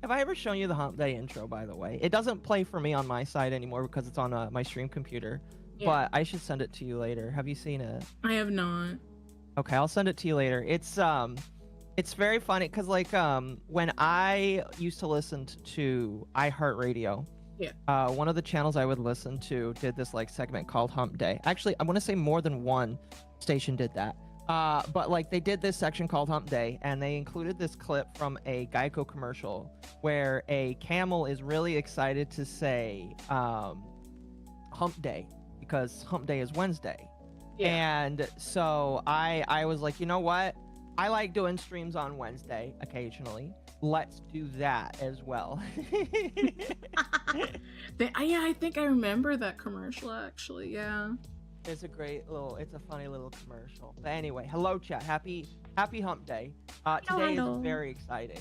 Have I ever shown you the Hump Day intro, by the way? It doesn't play for me on my side anymore because it's on my stream computer. Yeah. But I should send it to you later. Have you seen it? I have not. Okay, I'll send it to you later. It's very funny because like when I used to listen to iHeartRadio, Yeah. one of the channels I would listen to did this like segment called Hump Day. Actually, I want to say more than one station did that. But like they did this section called Hump Day, and they included this clip from a Geico commercial where a camel is really excited to say Hump Day because Hump Day is Wednesday. Yeah. And so I was like, you know what? I like doing streams on Wednesday occasionally. Let's do that as well. Yeah, I think I remember that commercial actually. Yeah. It's a funny little commercial. But anyway, hello chat. Happy Hump Day. Today hello. is very exciting.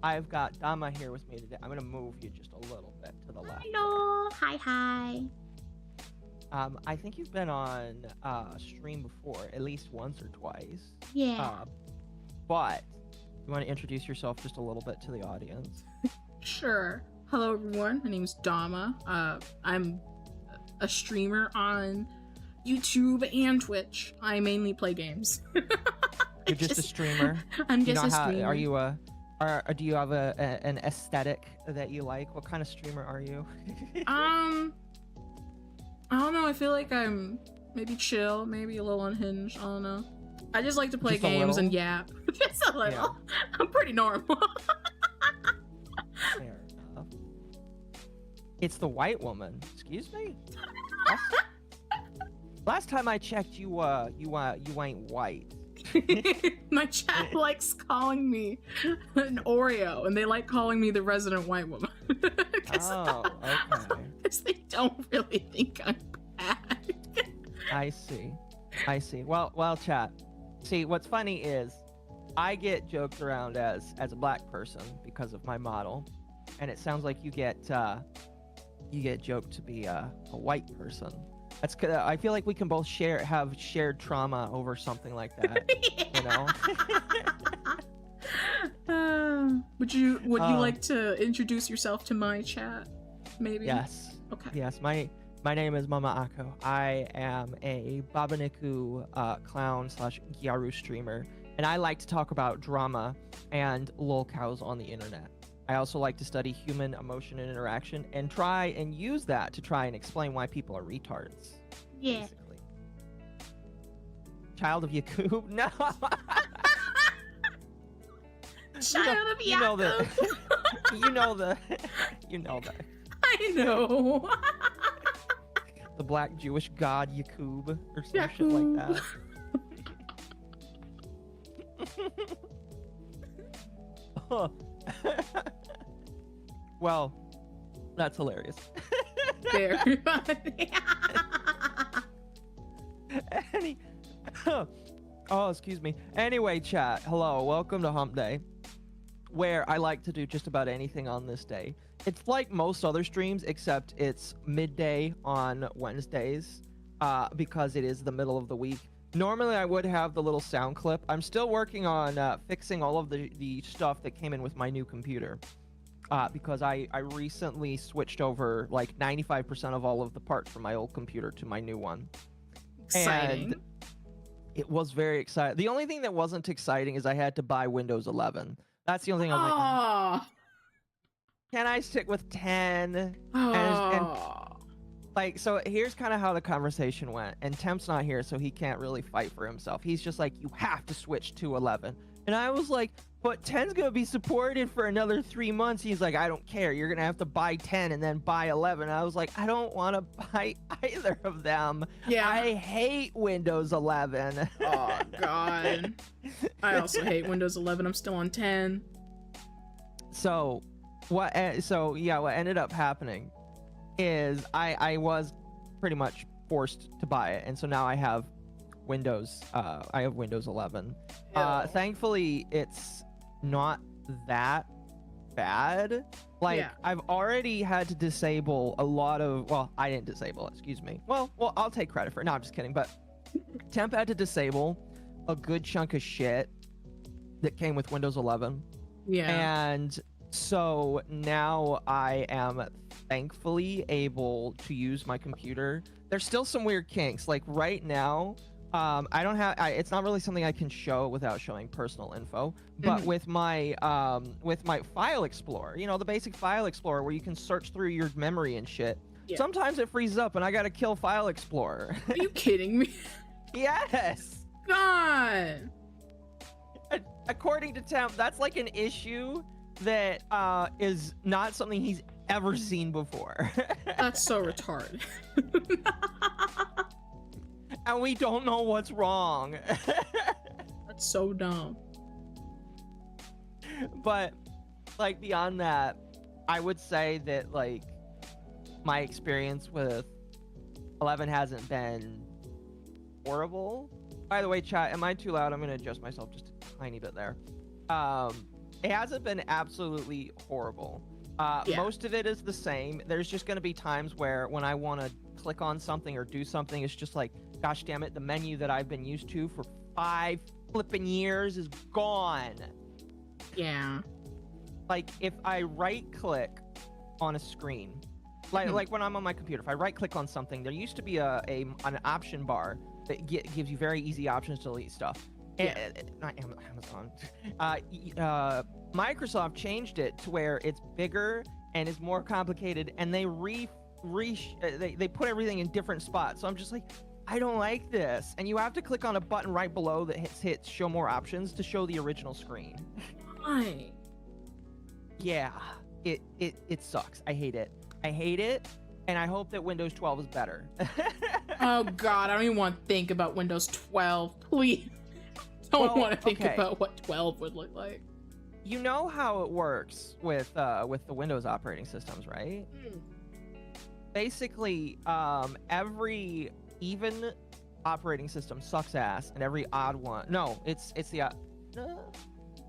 I've got Dama here with me today. I'm gonna move you just a little bit to the left. Hello. Hi. I think you've been on stream before, at least once or twice. Yeah. But you want to introduce yourself just a little bit to the audience? Sure. Hello everyone. My name's Dama. I'm a streamer on YouTube and Twitch. I mainly play games. You're just a streamer. I'm just a streamer. Are you do you have an aesthetic that you like? What kind of streamer are you? I don't know. I feel like I'm maybe chill, maybe a little unhinged. I don't know. I just like to play games and yap. Just a little. Yeah. I'm pretty normal. Fair enough. It's the white woman. Excuse me. Last time I checked, you ain't white. My chat likes calling me an Oreo, and they like calling me the resident white woman. Oh, okay. Because they don't really think I'm bad. I see. Well, chat. See, what's funny is I get joked around as a black person because of my model, and it sounds like you get joked to be a white person. That's good. I feel like we can both have shared trauma over something like that. You know. Would you like to introduce yourself to my chat? Maybe. Yes. Okay. Yes. My name is Mama Occo. I am a Babaniku clown / Gyaru streamer, and I like to talk about drama and lolcows on the internet. I also like to study human emotion and interaction and try and use that to try and explain why people are retards. Yeah. Basically. Child of Yakub? No. Child of Yakub. You know the. I know. The black Jewish god Yakub or some shit like that. Well, that's hilarious. There. Oh, excuse me. Anyway, chat. Hello, welcome to Hump Day, where I like to do just about anything on this day. It's like most other streams, except it's midday on Wednesdays, because it is the middle of the week. Normally, I would have the little sound clip. I'm still working on fixing all of the stuff that came in with my new computer, because I recently switched over like 95% of all of the parts from my old computer to my new one. Exciting. And it was very exciting. The only thing that wasn't exciting is I had to buy Windows 11. That's the only thing I was like, can I stick with 10? And like, so here's kind of how the conversation went. And Temp's not here, so he can't really fight for himself. He's just like, you have to switch to 11. And I was like, but 10's going to be supported for another 3 months. He's like, I don't care. You're going to have to buy 10 and then buy 11. And I was like, I don't want to buy either of them. Yeah. I hate Windows 11. Oh, God. I also hate Windows 11. I'm still on 10. So what ended up happening is I was pretty much forced to buy it. And so now I have Windows 11. Thankfully it's not that bad. Like, yeah. I've already had to disable a lot of, well, I didn't disable it, excuse me. Well, I'll take credit for it. No, I'm just kidding. But Temp had to disable a good chunk of shit that came with Windows 11. Yeah. And So now I am thankfully able to use my computer. There's still some weird kinks. Like right now, I don't have. It's not really something I can show without showing personal info. But with my file explorer, you know, the basic file explorer where you can search through your memory and shit. Yeah. Sometimes it freezes up and I gotta kill file explorer. Are you kidding me? Yes. God. According to Temp, that's like an issue that is not something he's ever seen before. That's so retarded. And we don't know what's wrong. That's so dumb. But like beyond that, I would say that like my experience with 11 hasn't been horrible. By the way, chat, am I too loud? I'm gonna adjust myself just a tiny bit there. It hasn't been absolutely horrible. Most of it is the same. There's just gonna be times where when I want to click on something or do something, it's just like, gosh damn it, the menu that I've been used to for 5 flipping years is gone. Yeah. Like if I right click on a screen, like when I'm on my computer, if I right click on something, there used to be an option bar that gives you very easy options to delete stuff. Yeah. Not Amazon. Microsoft changed it to where it's bigger and is more complicated, and they they put everything in different spots. So I'm just like, I don't like this. And you have to click on a button right below that hits show more options to show the original screen. Why? Yeah, it sucks. I hate it. I hate it, and I hope that Windows 12 is better. Oh God, I don't even want to think about Windows 12. Please, don't want to think about what 12 would look like. You know how it works with the Windows operating systems, right? Basically, every even operating system sucks ass, and every odd one. No, it's the.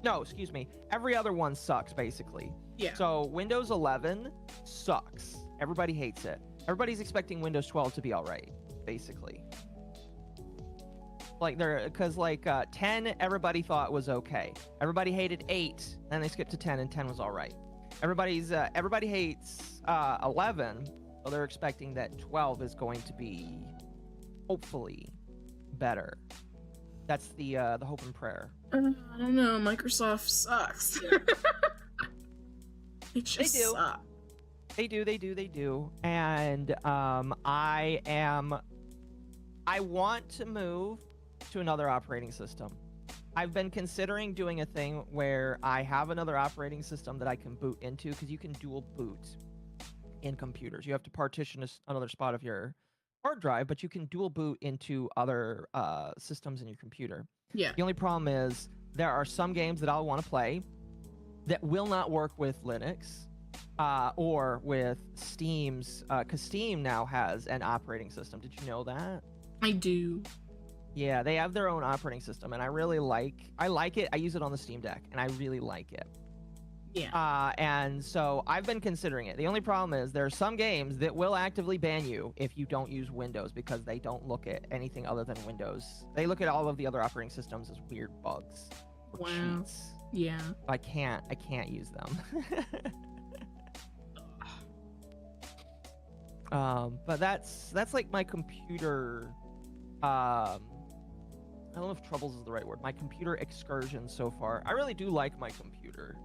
No, excuse me. Every other one sucks, basically. Yeah. So Windows 11 sucks. Everybody hates it. Everybody's expecting Windows 12 to be all right, basically. Like because 10, everybody thought was okay. Everybody hated 8, then they skipped to 10, and 10 was all right. Everybody hates 11, so they're expecting that 12 is going to be hopefully better. That's the hope and prayer. I don't know. Microsoft sucks. They just suck. They do. And I want to move to another operating system. I've been considering doing a thing where I have another operating system that I can boot into, because you can dual boot in computers. You have to partition another spot of your hard drive, but you can dual boot into other systems in your computer. Yeah. The only problem is there are some games that I'll want to play that will not work with Linux or with Steam's, because Steam now has an operating system. Did you know that? I do. Yeah, they have their own operating system, and I like it. I use it on the Steam Deck, and I really like it. Yeah. And so I've been considering it. The only problem is there are some games that will actively ban you if you don't use Windows, because they don't look at anything other than Windows. They look at all of the other operating systems as weird bugs or cheats. Yeah. I can't use them. But that's like my computer. I don't know if troubles is the right word. My computer excursion so far. I really do like my computer.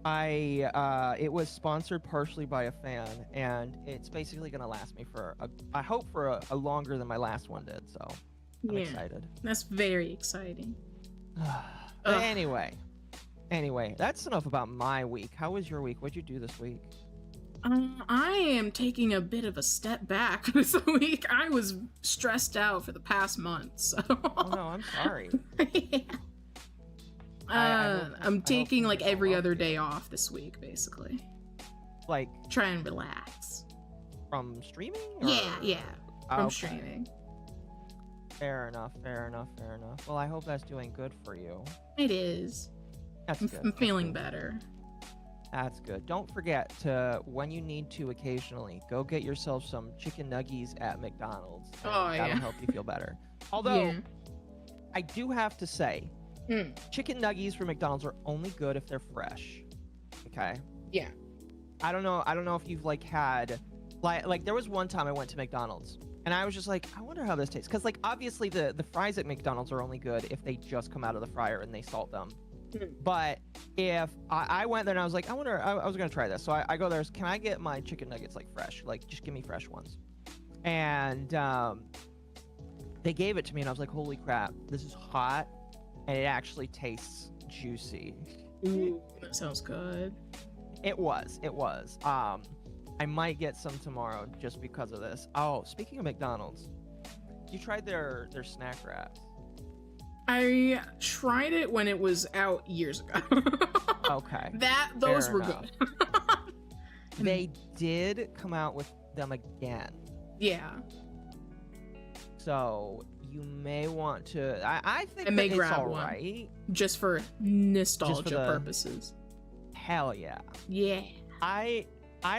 It was sponsored partially by a fan, and it's basically gonna last me for I hope for a longer than my last one did. So I'm excited. That's very exciting. Anyway, that's enough about my week. How was your week? What'd you do this week? I am taking a bit of a step back this week. I was stressed out for the past month, so. Oh no, I'm sorry. Yeah. I'm taking like every other day off this week, basically. Like try and relax. From streaming? Or... Yeah, from streaming. Fair enough. Well, I hope that's doing good for you. It is. That's good. I'm feeling better. That's good. Don't forget to, when you need to occasionally, go get yourself some chicken nuggies at McDonald's. That'll help you feel better. Although, I do have to say, chicken nuggies from McDonald's are only good if they're fresh. Okay. Yeah. I don't know if you've like had like there was one time I went to McDonald's and I was just like, I wonder how this tastes, because like obviously the fries at McDonald's are only good if they just come out of the fryer and they salt them. But if I went there and I was like, I wonder, I was gonna try this, so I go there, can I get my chicken nuggets like fresh, like just give me fresh ones? And they gave it to me and I was like, holy crap, this is hot and it actually tastes juicy. Ooh, that sounds good. It was. I might get some tomorrow just because of this. Oh, speaking of McDonald's, you tried their snack wraps? I tried it when it was out years ago. Okay. Those Fair were enough. good. They did come out with them again. Yeah. So you may want to. I think I may that grab it's all one. right. Just for nostalgia Just for the- purposes. Hell yeah. Yeah. I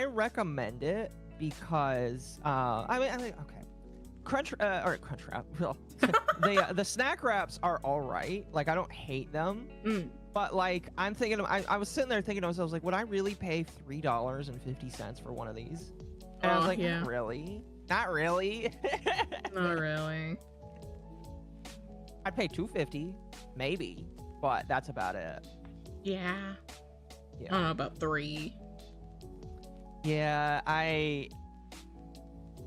recommend it because I mean okay. Crunch wrap. Well, the snack wraps are all right. Like I don't hate them. But like I'm thinking, I was sitting there thinking to myself, I was like, would I really pay $3.50 for one of these? And I was like, yeah. not really. Not really. Not really. I'd pay $2.50, maybe, but that's about it. Yeah. Yeah. I don't know about 3. Yeah, and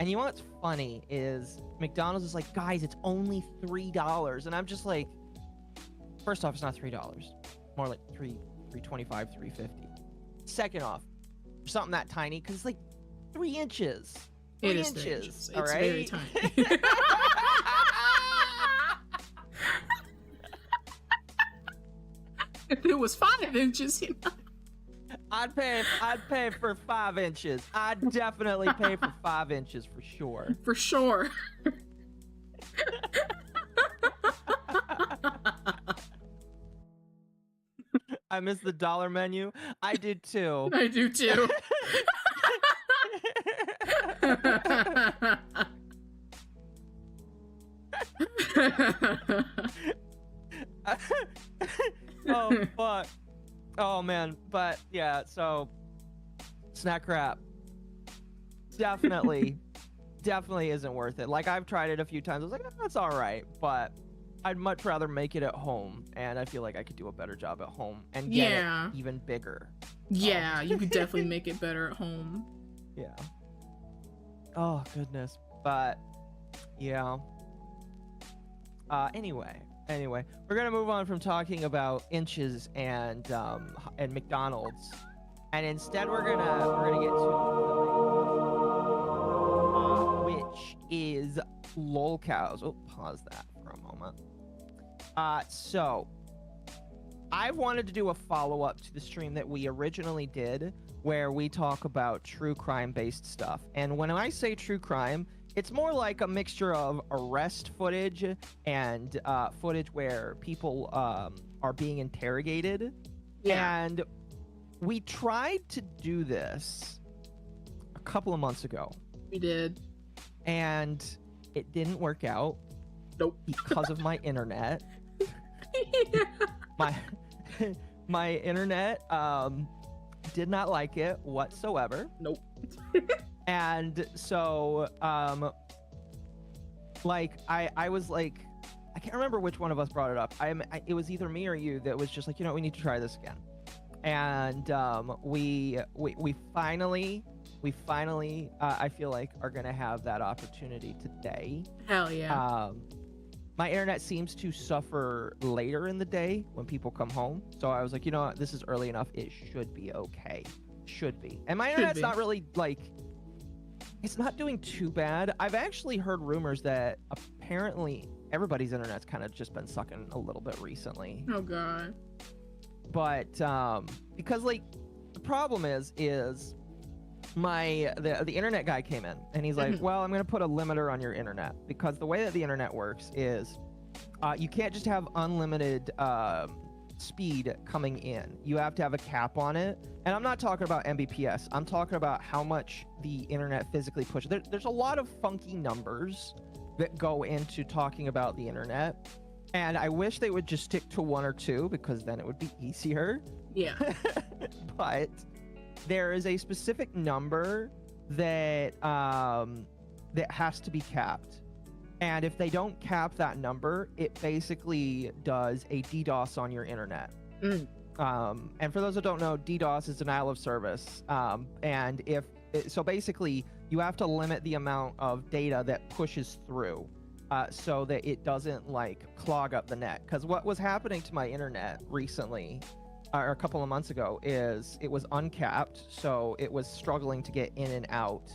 you know what's funny is McDonald's is like, guys, it's only $3, and I'm just like, first off, it's not $3, more like $3.25, $3.50. Second off, for something that tiny, because it's like 3 inches. 3 It is inches. 3 inches. All It's right? very tiny. If it was 5 inches, you know. I'd pay for 5 inches. I'd definitely pay for 5 inches for sure. For sure. I miss the dollar menu. I did too. I do too. Oh fuck. Oh man. But yeah, so snack wrap definitely isn't worth it. Like I've tried it a few times. I was like, that's all right, but I'd much rather make it at home, and I feel like I could do a better job at home and get Yeah. it even bigger. Yeah, you could definitely make it better at home. Yeah. Oh goodness. But yeah. Anyway, we're gonna move on from talking about inches and McDonald's, and instead we're gonna get to which is lolcows. Oh, pause that for a moment. So I wanted to do a follow-up to the stream that we originally did, where we talk about true crime based stuff. And when I say true crime, it's more like a mixture of arrest footage and footage where people are being interrogated. Yeah. And we tried to do this a couple of months ago, We did. and it didn't work out. Nope. Because of my internet. My internet did not like it whatsoever. Nope. And so like I was like, I can't remember which one of us brought it up. It was either me or you that was just like, you know, we need to try this again. And we finally I feel like are gonna have that opportunity today. Hell yeah. My internet seems to suffer later in the day when people come home. So I was like, you know what? This is early enough. It should be okay. Should be. And my internet's not really like, it's not doing too bad. I've actually heard rumors that apparently everybody's internet's kind of just been sucking a little bit recently. Oh god. But because like the problem is the internet guy came in and he's like, well, I'm going to put a limiter on your internet, because the way that the internet works is you can't just have unlimited speed coming in. You have to have a cap on it. And I'm not talking about Mbps. I'm talking about how much the internet physically pushes. There's a lot of funky numbers that go into talking about the internet. And I wish they would just stick to 1 or 2 because then it would be easier. Yeah. But there is a specific number that that has to be capped. And if they don't cap that number, it basically does a DDoS on your internet. And for those who don't know, DDoS is denial of service. And so basically, you have to limit the amount of data that pushes through so that it doesn't like clog up the net. Because what was happening to my internet recently, or a couple of months ago, is it was uncapped, so it was struggling to get in and out.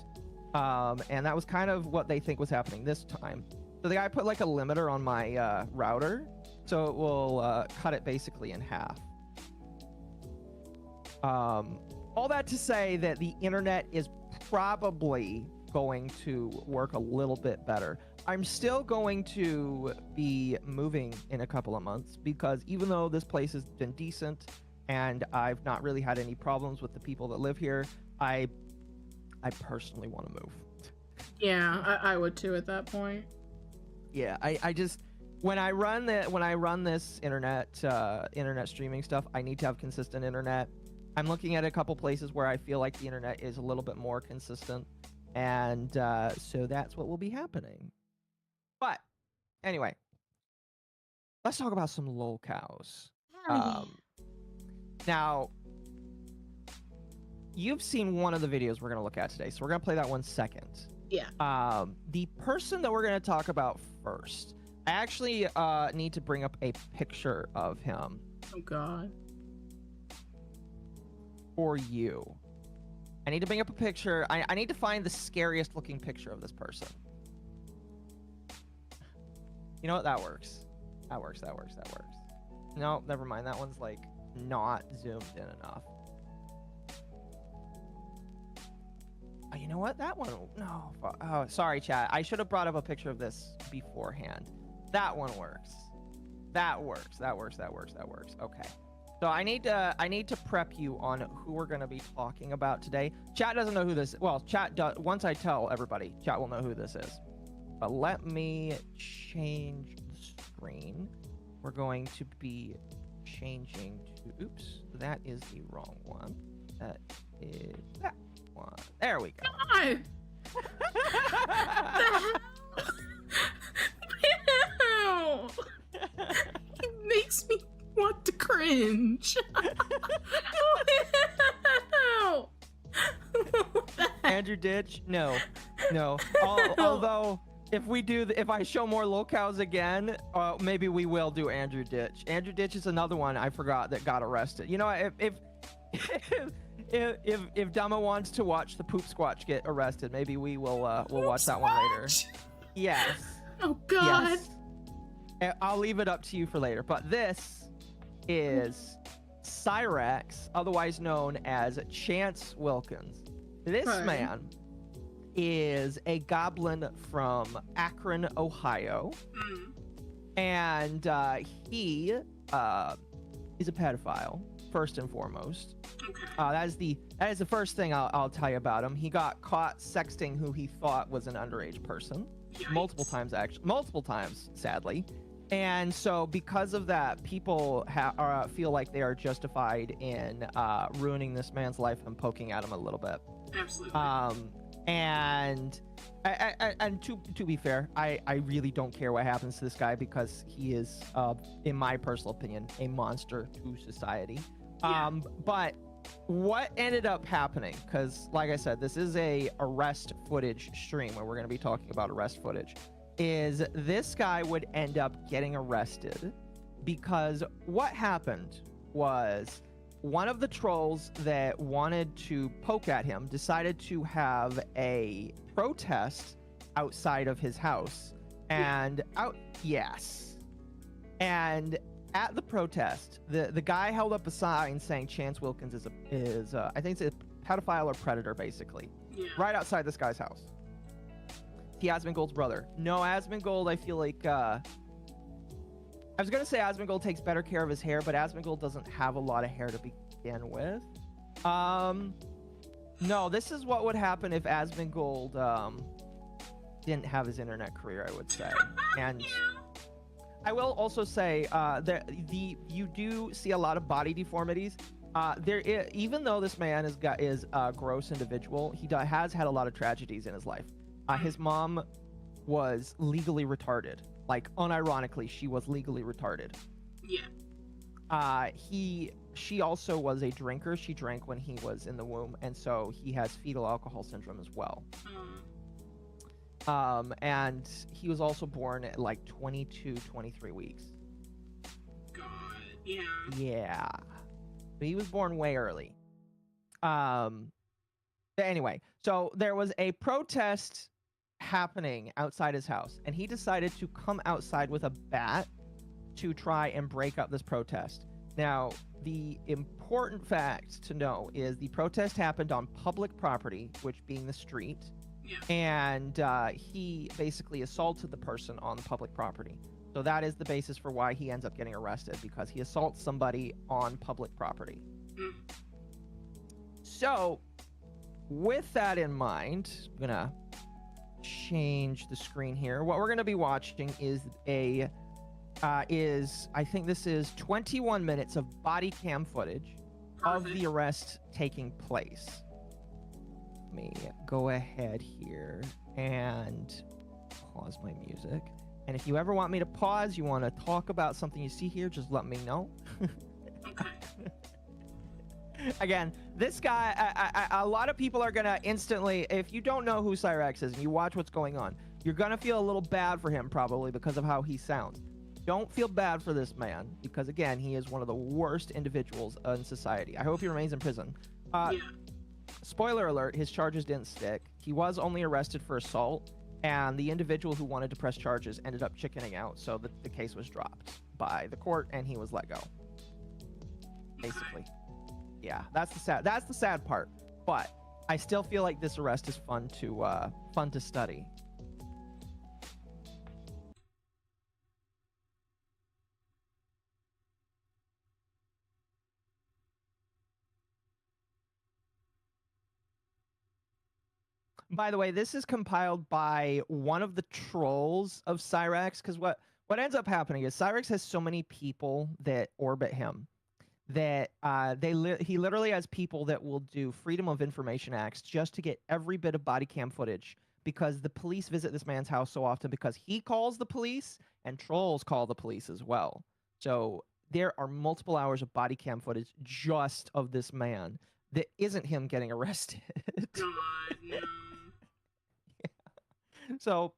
And that was kind of what they think was happening this time. So the guy put like a limiter on my router, so it will cut it basically in half. All that to say that the internet is probably going to work a little bit better. I'm still going to be moving in a couple of months because even though this place has been decent and I've not really had any problems with the people that live here, I personally want to move. Yeah, I would too at that point. Yeah, I just when I run this internet streaming stuff, I need to have consistent internet. I'm looking at a couple places where I feel like the internet is a little bit more consistent, and so that's what will be happening. But anyway, let's talk about some lolcows. Now, you've seen one of the videos we're going to look at today, so we're going to play that one second. Yeah. The person that we're going to talk about first, I actually need to bring up a picture of him. Oh, God. For you. I need to bring up a picture. I need to find the scariest looking picture of this person. You know what? That works. That works. No, never mind. That one's like not zoomed in enough. Oh, you know what? That one. No. Oh, sorry, chat. I should have brought up a picture of this beforehand. That one works. That works. Okay. So I need to prep you on who we're going to be talking about today. Chat doesn't know who this is. Well, chat does. Once I tell everybody, chat will know who this is. But let me change the screen. We're going to be changing to, oops, that is the wrong one. That is that one. There we go. God! Ew! It makes me want to cringe. Andrew Ditch? No. Although, if I show more lolcows again, maybe we will do Andrew Ditch. Andrew Ditch is another one I forgot that got arrested. You know, if Dama wants to watch the poop squatch get arrested, maybe we'll watch that one later. Yes. Oh God. Yes. I'll leave it up to you for later. But this is Cyrax, otherwise known as Chance Wilkins. This man is a goblin from Akron, Ohio. And he is a pedophile, first and foremost. That is the first thing I'll tell you about him. He got caught sexting who he thought was an underage person. Yikes. multiple times, sadly. And so because of that, people feel like they are justified in ruining this man's life and poking at him a little bit. Absolutely. And to be fair, I really don't care what happens to this guy because he is, in my personal opinion, a monster to society. Yeah. But what ended up happening, because like I said, this is a arrest footage stream where we're going to be talking about arrest footage, is this guy would end up getting arrested because what happened was one of the trolls that wanted to poke at him decided to have a protest outside of his house. And and at the protest, the guy held up a sign saying Chance Wilkins is I think it's a pedophile or predator, basically, right outside this guy's house. He Asmongold's brother. No, Asmongold, I feel like I was gonna say Asmongold takes better care of his hair, but Asmongold doesn't have a lot of hair to begin with. No, this is what would happen if Asmongold didn't have his internet career, I would say. And I will also say you do see a lot of body deformities. Even though this man is a gross individual, he has had a lot of tragedies in his life. His mom was legally retarded. Like, unironically, she was legally retarded. Yeah. She also was a drinker. She drank when he was in the womb, and so he has fetal alcohol syndrome as well. And he was also born at like 22, 23 weeks. God, yeah. Yeah. But he was born way early. But anyway, so there was a protest happening outside his house, and he decided to come outside with a bat to try and break up this protest. Now, the important fact to know is the protest happened on public property, which being the street. Yeah. And he basically assaulted the person on the public property. So that is the basis for why he ends up getting arrested, because he assaults somebody on public property. Mm. So, with that in mind, I'm gonna change the screen here. What we're gonna be watching is I think this is 21 minutes of body cam footage of the arrest taking place. Let me go ahead here and pause my music. And if you ever want me to pause, you want to talk about something you see here, just let me know. Again, this guy, a lot of people are going to instantly, if you don't know who Cyrax is and you watch what's going on, you're going to feel a little bad for him probably because of how he sounds. Don't feel bad for this man because, again, he is one of the worst individuals in society. I hope he remains in prison. Yeah. Spoiler alert, his charges didn't stick. He was only arrested for assault, and the individual who wanted to press charges ended up chickening out, so the case was dropped by the court, and he was let go. Basically. Yeah, that's the sad part. But I still feel like this arrest is fun to study. By the way, this is compiled by one of the trolls of Cyrax, because what ends up happening is Cyrax has so many people that orbit him that he literally has people that will do Freedom of Information Acts just to get every bit of body cam footage, because the police visit this man's house so often because he calls the police and trolls call the police as well. So there are multiple hours of body cam footage just of this man that isn't him getting arrested. God, no. So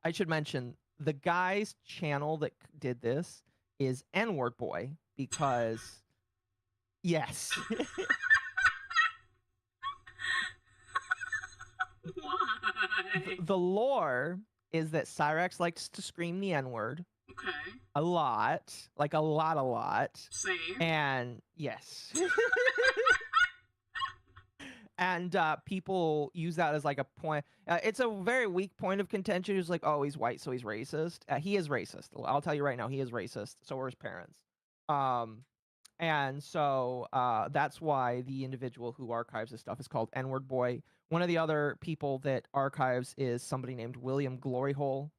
I should mention the guy's channel that did this is N-word boy, because yes. Why? The lore is that Cyrax likes to scream the N-word. Okay. A lot. Like a lot. Same. And yes. And people use that as like a point. It's a very weak point of contention. It's like, oh, he's white, so he's racist. He is racist. I'll tell you right now, he is racist. So are his parents. And so that's why the individual who archives this stuff is called N-word boy. One of the other people that archives is somebody named William Gloryhole.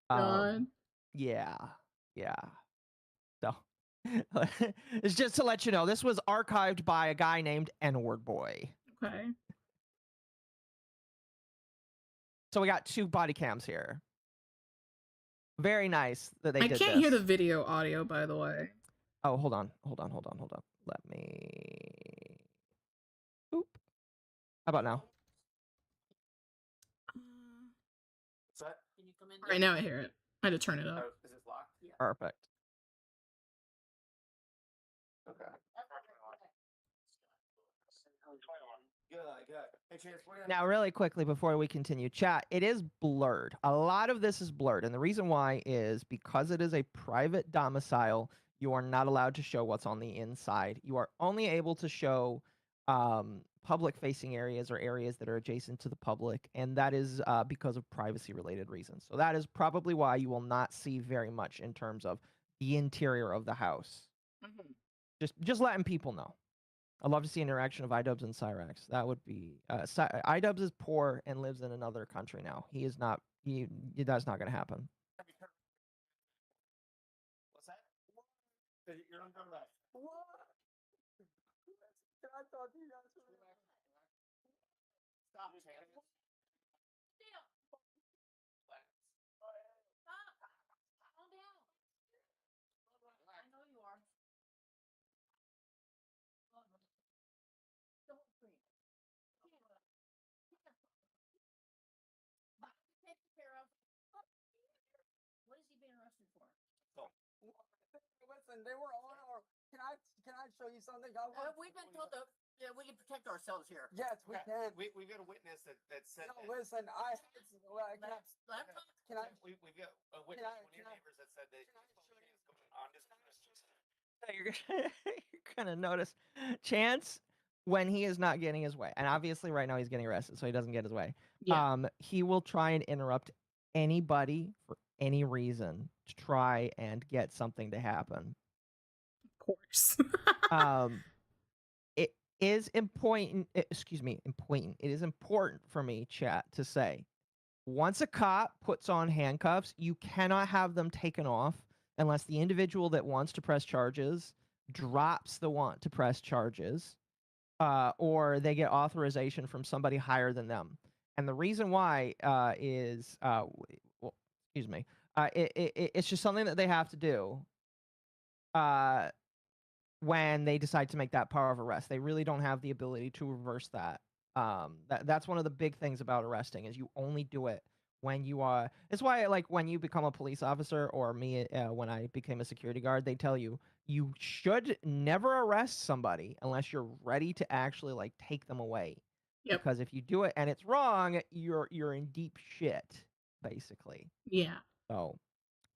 God. Yeah. So it's just to let you know, this was archived by a guy named N-word boy. Okay. So we got 2 body cams here. Very nice that they did this. I can't hear the video audio, by the way. Oh, hold on. Let me... Boop. How about now? Right now I hear it. I had to turn it up. Is this locked? Yeah. Perfect. Okay. Good. Hey, Chance, Now, really quickly before we continue, chat, it is blurred. A lot of this is blurred, and the reason why is because it is a private domicile, you are not allowed to show what's on the inside. You are only able to show public-facing areas or areas that are adjacent to the public, and that is because of privacy-related reasons. So that is probably why you will not see very much in terms of the interior of the house. Mm-hmm. Just letting people know. I'd love to see interaction of iDubbbz and Cyrax. That would be iDubbbz is poor and lives in another country now. He is not. That's not going to happen. You're on the left. What? I thought you guys were. Stop, Chance. Calm down. I know you are. Don't scream. Taken care of. What is he being arrested for? Listen, they were on our. Can I show you something? We've been told that we can protect ourselves here. Yes, we can. We've got a witness that said No, that. listen, We've got a witness, one of your neighbors that said that. You're gonna notice Chance when he is not getting his way, and obviously right now he's getting arrested, so he doesn't get his way. Yeah. He will try and interrupt anybody for any reason to try and get something to happen. Of course. It is important. Important. It is important for me, chat, to say, once a cop puts on handcuffs, you cannot have them taken off unless the individual that wants to press charges drops the want to press charges, or they get authorization from somebody higher than them. And the reason why is, it's just something that they have to do when they decide to make that power of arrest. They really don't have the ability to reverse that. That's one of the big things about arresting is you only do it when you are. It's why, like, when you become a police officer, or me when I became a security guard, they tell you should never arrest somebody unless you're ready to actually like take them away. Yep. Because if you do it and it's wrong, you're in deep shit, basically. Yeah. So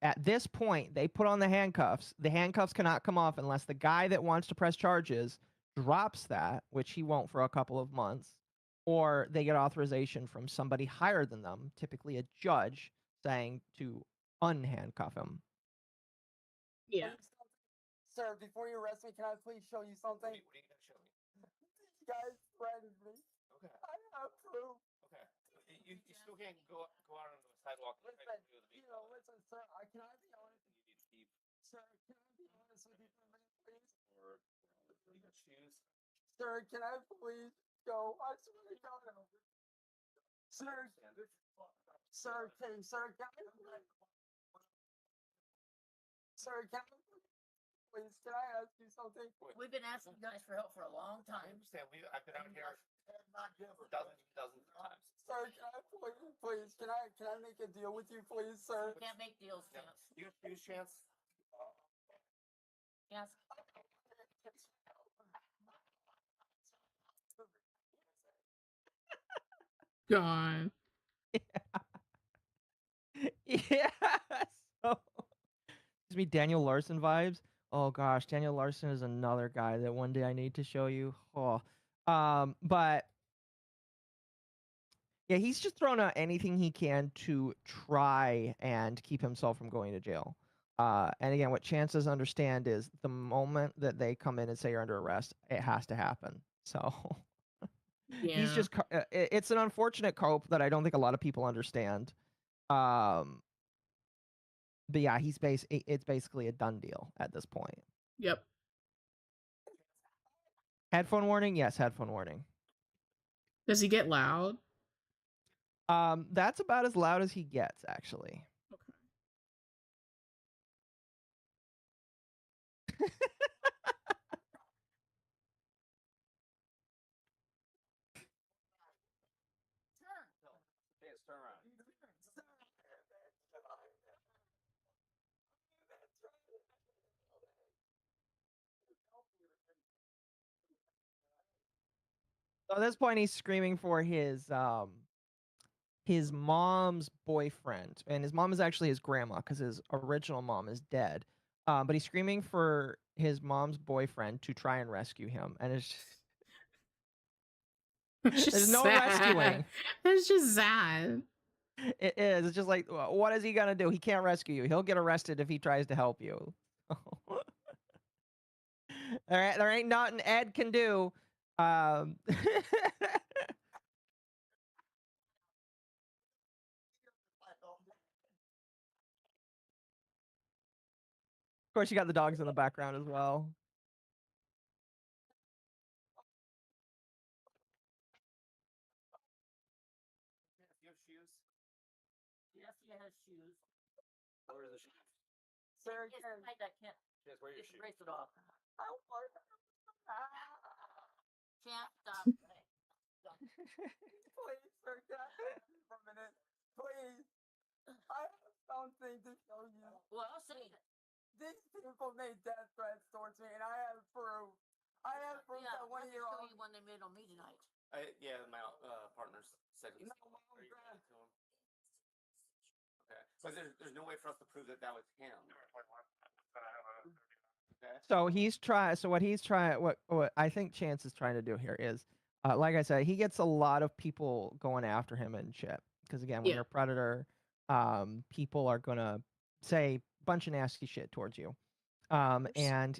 at this point, they put on the handcuffs. The handcuffs cannot come off unless the guy that wants to press charges drops that, which he won't for a couple of months, or they get authorization from somebody higher than them, typically a judge, saying to unhandcuff him. Yeah. Sir, before you arrest me, can I please show you something? What are you gonna show me? You guys threatened me. Okay. I have proof. Okay. You still can't go out on the sidewalk. And try to do the Listen, sir, can I be honest? You need to keep. Sir, can I be honest with you for a minute, please? Or you got shoes. Sir, can I please go? I swear to God. Sir, sir, can I? Sir, can I please? Can I ask you something? We've been asking you guys for help for a long I time. understand. I've been out here dozens of times. Sir, can I please? Can I make a deal with you, please, sir? You can't make deals, No. Chance. You got shoes, Chance? Yes. God. Yeah. So, gives me Daniel Larson vibes. Oh gosh, Daniel Larson is another guy that one day I need to show you. Oh, but yeah, he's just thrown out anything he can to try and keep himself from going to jail. And again, what Chance doesn't understand is the moment that they come in and say you're under arrest, it has to happen. So he's Yeah. just, it's an unfortunate cope that I don't think a lot of people understand. But yeah, it's basically a done deal at this point. Yep. Headphone warning? Yes, headphone warning. Does he get loud? That's about as loud as he gets, actually. Okay. Yes, turn around. So at this point, he's screaming for his mom's boyfriend, and his mom is actually his grandma because his original mom is dead. But he's screaming for his mom's boyfriend to try and rescue him, and it's just, It's just there's no sad. rescuing. It's just sad. It is. It's just like, what is he gonna do? He can't rescue you. He'll get arrested if he tries to help you. There ain't nothing Ed can do. Of course, you got the dogs in the background as well. Do you have shoes? Yes, he has shoes. Where are the shoes? Sir, Yes, can I can't Yes, where are your get the shoes? bracelet off. I want Can't stop. Please, sir, can I have you for a minute? Please. I have something to show you. Well, I'll say it. These people made death threats towards me, and I have proof. I have proof Yeah, that one let of me your show own. you one they made on me tonight. Yeah, my partners said he's. No, my Are own you grand. gonna to him? Okay, but there's no way for us to prove that that was him. Okay. So he's trying. So what he's trying, what I think Chance is trying to do here is, like I said, he gets a lot of people going after him and shit. Because again, when Yeah. you're a predator, people are gonna say a bunch of nasty shit towards you. And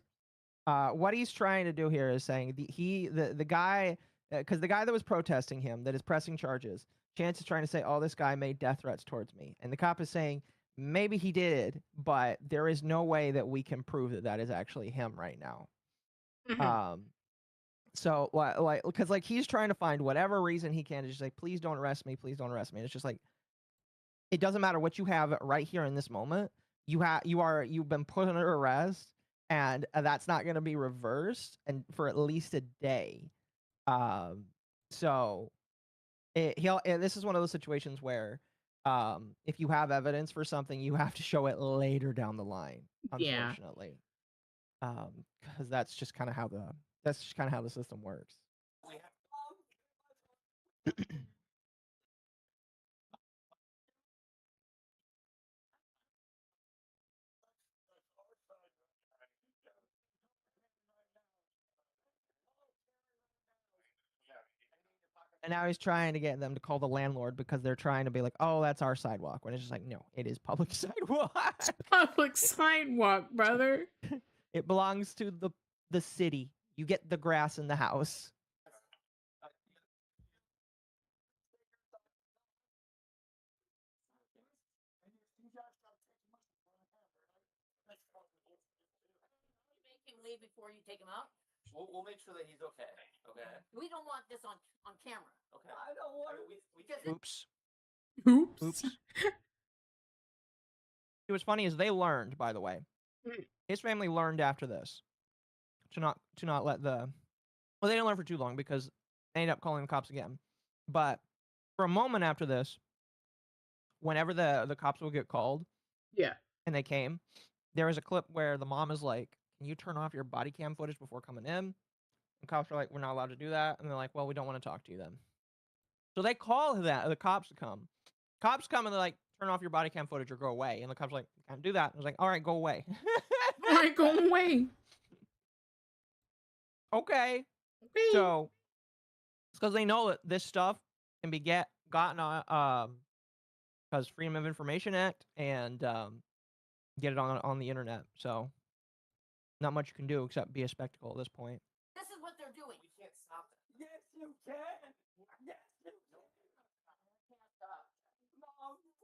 what he's trying to do here is saying the guy, because the guy that was protesting him, that is pressing charges, Chance is trying to say, oh, this guy made death threats towards me, and the cop is saying, maybe he did, but there is no way that we can prove that that is actually him right now. Mhm. So like, because like he's trying to find whatever reason he can to just say, please don't arrest me, please don't arrest me. And it's just like, it doesn't matter what you have right here in this moment. You've been put under arrest, and that's not going to be reversed and for at least a day. So this is one of those situations where if you have evidence for something, you have to show it later down the line, Yeah. unfortunately. Because that's just kind of how the system works. We have. And now he's trying to get them to call the landlord because they're trying to be like, oh, that's our sidewalk. When it's just like, no, it is public sidewalk. Public sidewalk, brother. It belongs to the city. You get the grass in the house. Make him leave before you take him out. We'll make sure that he's okay. Okay. We don't want this on camera. Okay. I don't want to. We Because Oops. Oops. Oops. It was funny is they learned, by the way. His family learned after this to not let the. Well, they didn't learn for too long because they ended up calling the cops again. But for a moment after this, whenever the cops would get called Yeah. and they came, there was a clip where the mom is like, "Can you turn off your body cam footage before coming in?" The cops are like, "We're not allowed to do that," and they're like, "Well, we don't want to talk to you then." So they call the cops to come. Cops come and they're like, "Turn off your body cam footage or go away." And the cops are like, "Can't do that." I was like, "All right, go away." All right, go away. Okay. Okay. So it's because they know that this stuff can be gotten on because Freedom of Information Act and get it on the internet. So not much you can do except be a spectacle at this point. this is what they're doing. We can't stop that. Yes, you can. Yes, you can. Can't stop. Mom, please,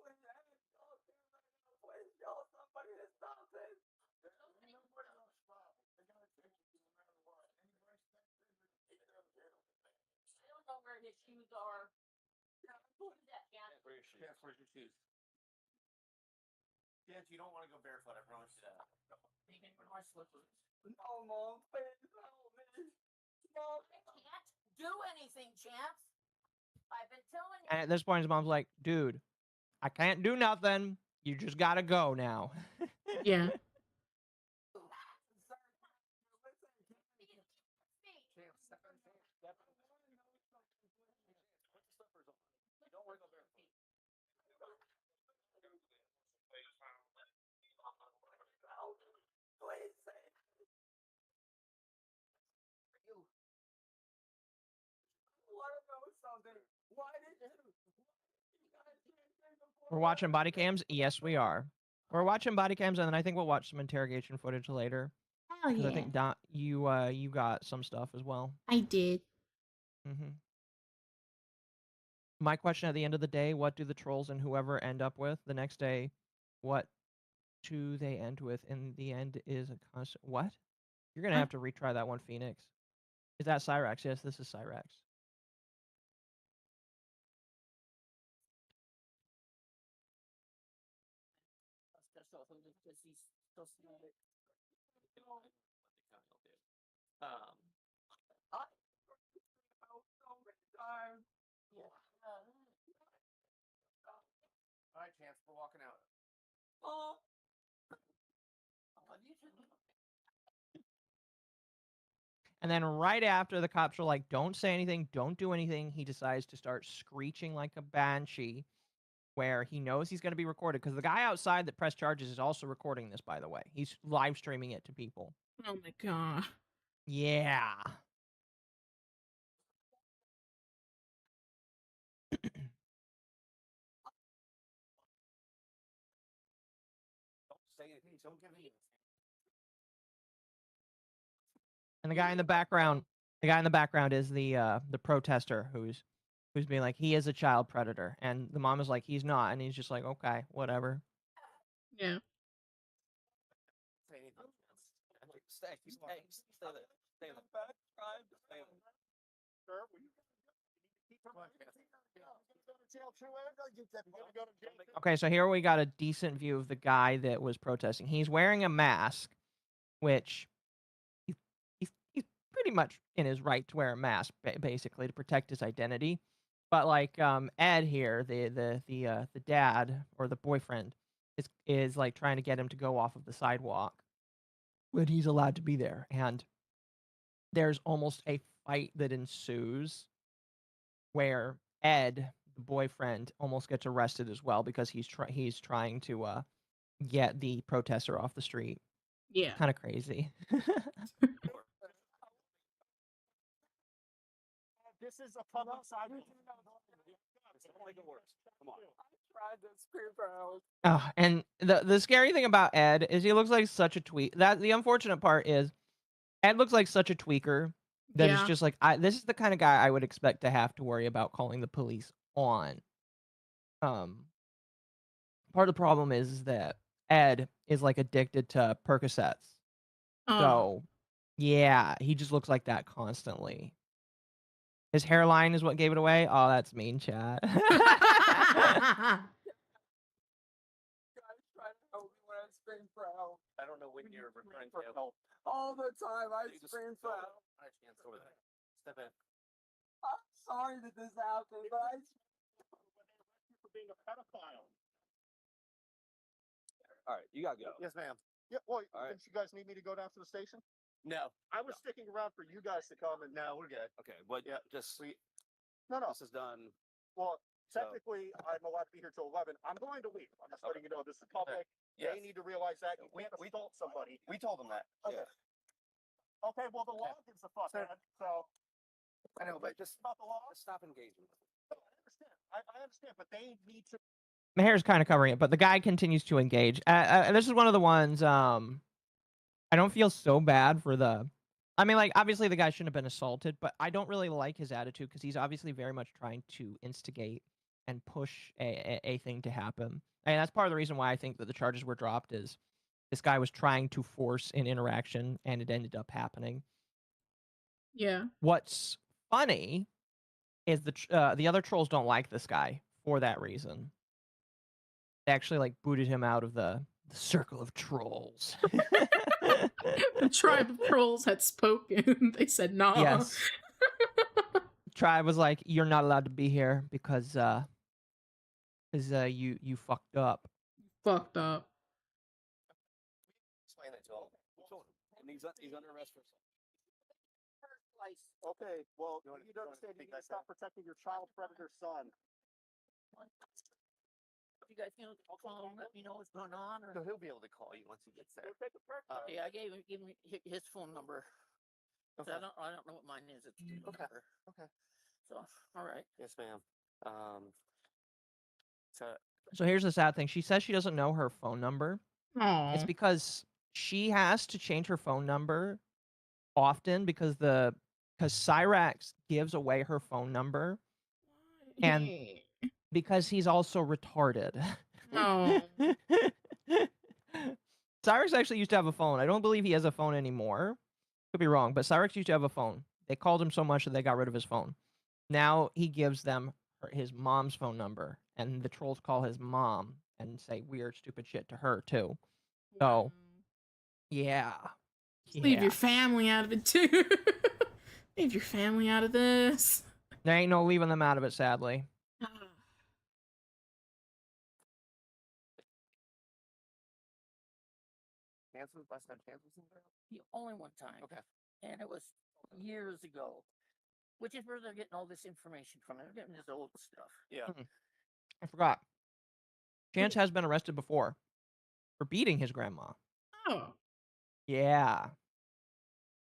please tell somebody to stop this. Nobody will stop. They're gonna take you no matter what. I don't know where his shoes are. Who's that, Jan? Where's your shoes? Yes, where's your shoes? Yes, you don't want to go barefoot. I promise you that. They can put my slippers. No, Mom, please help me. Mom, I can't do anything, Chance. I've been telling you. And at this point, his mom's like, "Dude, I can't do nothing. You just gotta go now." Yeah. please say You. I want to know something. Why did you guys can't say before? We're watching body cams. Yes, we are. We're watching body cams, and then I think we'll watch some interrogation footage later. Hell Because yeah. I think you got some stuff as well. I did. Mm-hmm. My question at the end of the day: what do the trolls and whoever end up with the next day? What do they end with? In the end is a constant. What? You're gonna Huh? have to retry that one, Phoenix. Is that Cyrax? Yes, this is Cyrax. All right, Chance, we're walking out. And then right after the cops are like, "Don't say anything, don't do anything," he decides to start screeching like a banshee, where he knows he's going to be recorded because the guy outside that pressed charges is also recording this. By the way, he's live streaming it to people. Oh my god. Yeah. Don't say anything. Don't give me. And the guy in the background is the protester who's being like, he is a child predator, and the mom is like, he's not, and he's just like, okay, whatever. Yeah. Say anything. Stay there. Stay there. Stay there. Stay there. Sir, will you keep her? Okay, so here we got a decent view of the guy that was protesting. He's wearing a mask, which he's pretty much in his right to wear a mask, basically to protect his identity. But like Ed here, the dad or the boyfriend is like trying to get him to go off of the sidewalk when he's allowed to be there, and there's almost a fight that ensues where Ed, the boyfriend, almost gets arrested as well because he's trying to get the protester off the street. Yeah. Kind of crazy. This is a public sidewalk. It's only the worst. Come on. Tried to scream for help. Oh, and the scary thing about Ed is he looks like such a tweak. That the unfortunate part is Ed looks like such a tweaker that it's Yeah. just like this is the kind of guy I would expect to have to worry about calling the police on. Part of the problem is that Ed is like addicted to Percocets. Oh. So, yeah, he just looks like that constantly. His hairline is what gave it away. Oh, that's mean, chat. Guys trying to help me when I scream for help. I don't know when you're referring to help. All the time I You just scream go. for help. All right, Chance, over there. Step in. I'm sorry that this happened, but I For being a pedophile. All right, you gotta go. Yes, ma'am. Yeah, well, All right. didn't you guys need me to go down to the station? No. I was sticking around for you guys to come, and now we're good. Okay, but Yeah, just No, no. this is done. Well, So- technically, I'm allowed to be here till 11. I'm going to leave. I'm just letting you know this is public. Yes. They need to realize that you can't assault somebody. We told them that. Okay. Yeah. Okay, well, the law gives a fuck, Sir. man. So, I know, but just about the law? stop engaging. No, I understand. I understand, but they need to. My hair's kind of covering it, but the guy continues to engage. This is one of the ones I don't feel so bad for the. I mean, like, obviously the guy shouldn't have been assaulted, but I don't really like his attitude because he's obviously very much trying to instigate and push a thing to happen. And that's part of the reason why I think that the charges were dropped is this guy was trying to force an interaction and it ended up happening. Yeah. What's funny is the other trolls don't like this guy for that reason. They actually like booted him out of the circle of trolls. The tribe of trolls had spoken. They said no. Yes. Tribe was like, you're not allowed to be here because you fucked up. Fucked up. Explain it to him. And he's under arrest for something. Okay, well, You wanna- you you wanna understand you take need to that stop protecting your child predator son. You guys can call him, let me know what's going on, or So he'll be able to call you once he gets there. yeah, I gave him his phone number. 'Cause Okay. I don't know what mine is. It's Okay. number. Okay. So all right. Yes, ma'am. So So here's the sad thing. She says she doesn't know her phone number. Aw. It's because she has to change her phone number often because Cyrax gives away her phone number and because he's also retarded. Oh. Cyrus actually used to have a phone. I don't believe he has a phone anymore. Could be wrong, but Cyrus used to have a phone. They called him so much that they got rid of his phone. Now he gives them his mom's phone number, and the trolls call his mom and say weird, stupid shit to her too. So, yeah. Just leave Yeah. your family out of it too. Leave your family out of this. There ain't no leaving them out of it, sadly. Chances? Last time Chance was in there? The only one time. Okay. And it was years ago. Which is where they're getting all this information from. They're getting this old stuff. Yeah. I forgot. Chance has been arrested before for beating his grandma. Oh. Yeah.